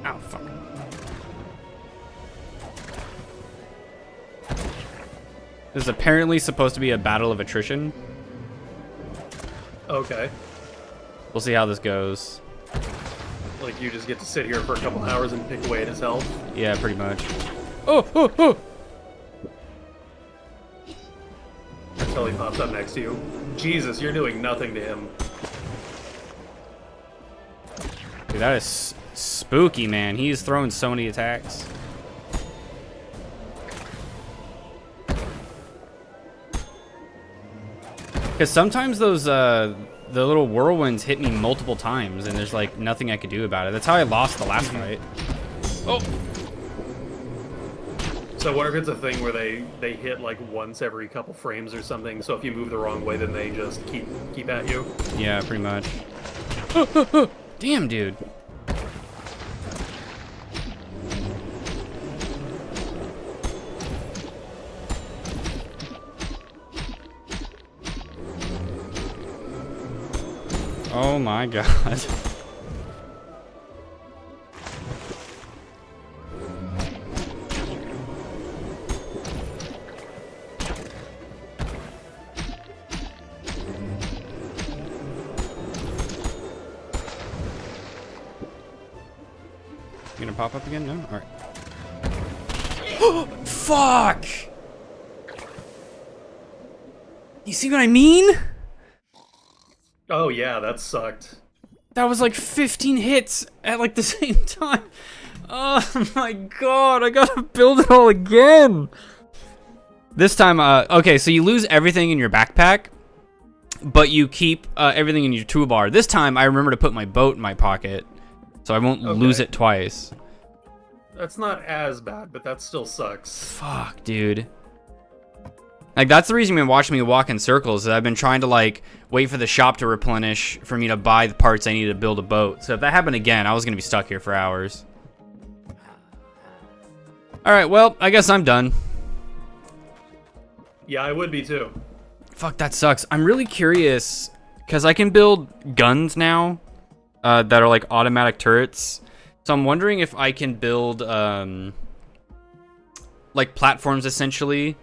Ow, fuck. This is apparently supposed to be a battle of attrition. Okay. We'll see how this goes. Like, you just get to sit here for a couple hours and pick away at his health. Yeah, pretty much. Oh, oh, oh! Until he pops up next to you. Jesus, you're doing nothing to him. Dude, that is spooky, man. He's throwing so many attacks. Because sometimes those, the little whirlwinds hit me multiple times, and there's, like, nothing I could do about it. That's how I lost the last fight. Oh! So what if it's a thing where they hit, like, once every couple frames or something, so if you move the wrong way, then they just keep at you? Yeah, pretty much. Damn, dude. Oh my god. You gonna pop up again? No? Alright. Fuck! You see what I mean? Oh yeah, that sucked. That was like 15 hits at like the same time. Oh my god, I gotta build it all again. This time, okay, so you lose everything in your backpack, but you keep everything in your toolbar. This time, I remember to put my boat in my pocket, so I won't lose it twice. That's not as bad, but that still sucks. Fuck, dude. Like, that's the reason you've been watching me walk in circles, is I've been trying to, like, wait for the shop to replenish for me to buy the parts I need to build a boat. So if that happened again, I was going to be stuck here for hours. Alright, well, I guess I'm done. Yeah, I would be too. Fuck, that sucks. I'm really curious, because I can build guns now that are, like, automatic turrets. So I'm wondering if I can build, like, platforms, essentially,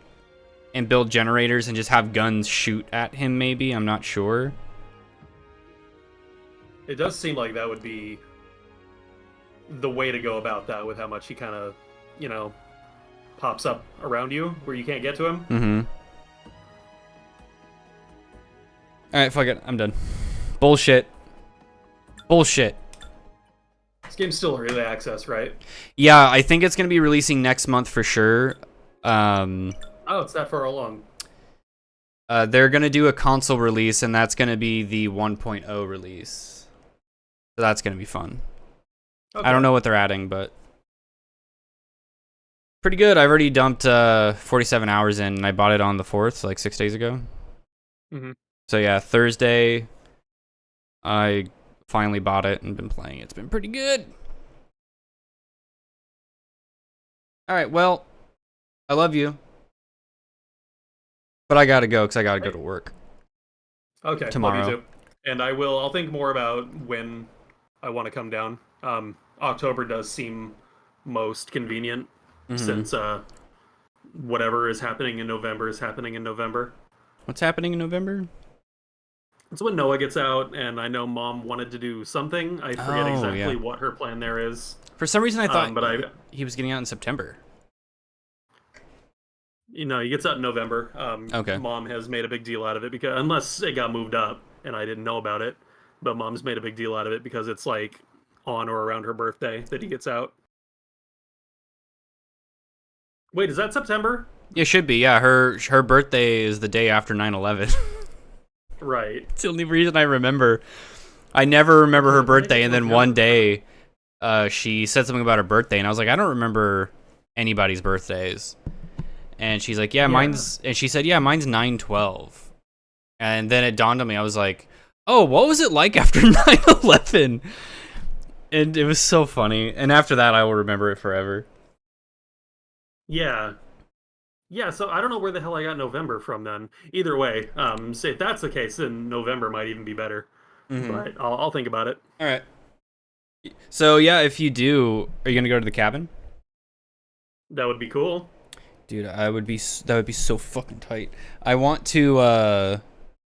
and build generators and just have guns shoot at him, maybe. I'm not sure. It does seem like that would be the way to go about that, with how much he kind of, you know, pops up around you where you can't get to him. Mm-hmm. Alright, fuck it. I'm done. Bullshit. Bullshit. This game's still early access, right? Yeah, I think it's going to be releasing next month for sure. Oh, it's that far along. They're going to do a console release, and that's going to be the 1.0 release. So that's going to be fun. Okay. I don't know what they're adding, but pretty good. I've already dumped 47 hours in, and I bought it on the 4th, like 6 days ago. Mhm. So yeah, Thursday, I finally bought it and been playing. It's been pretty good. All right, well, I love you, but I gotta go because I gotta go to work. Okay, tomorrow. love you too. And I'll think more about when I want to come down. October does seem most convenient since whatever is happening in November is happening in November. What's happening in November? It's when Noah gets out, and I know Mom wanted to do something. I forget exactly what her plan there is. For some reason, I thought but he was getting out in September. he gets out in November. Okay. Mom has made a big deal out of it because unless it got moved up and I didn't know about it, but Mom's made a big deal out of it because it's like on or around her birthday that he gets out. Wait, is that September? It should be, yeah. Her birthday is the day after 9/11. Right. It's the only reason I remember. I never remember her birthday, and then one day, she said something about her birthday, and I was like, I don't remember anybody's birthdays. And she's like, yeah, mine's. And she said, yeah, mine's 9/12. And then it dawned on me. I was like, oh, what was it like after 9/11? And it was so funny. And after that, I will remember it forever. Yeah. Yeah, so I don't know where the hell I got November from then. Either way, so if that's the case, then November might even be better. But I'll think about it. All right. So yeah, if you do, are you gonna go to the cabin? That would be cool. Dude, that would be so fucking tight. I want to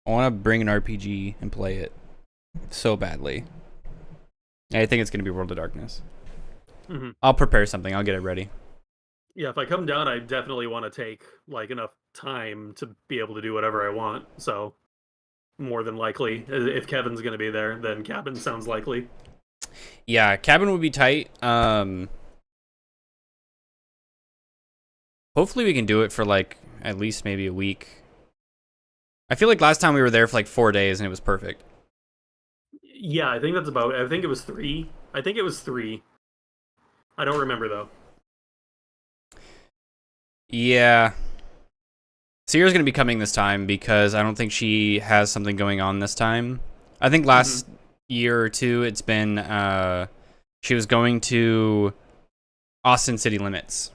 bring an RPG and play it so badly. I think it's gonna be World of Darkness. I'll prepare something. I'll get it ready. Yeah, if I come down, I definitely want to take like enough time to be able to do whatever I want. So, more than likely, if Kevin's going to be there, then cabin sounds likely. Yeah, cabin would be tight. Hopefully we can do it for like at least maybe a week. I feel like last time we were there for like 4 days and it was perfect. Yeah, I think that's about. I think it was 3. I think it was 3. I don't remember though. Yeah. Sierra's going to be coming this time because I don't think she has something going on this time. I think last year or two it's been she was going to Austin City Limits.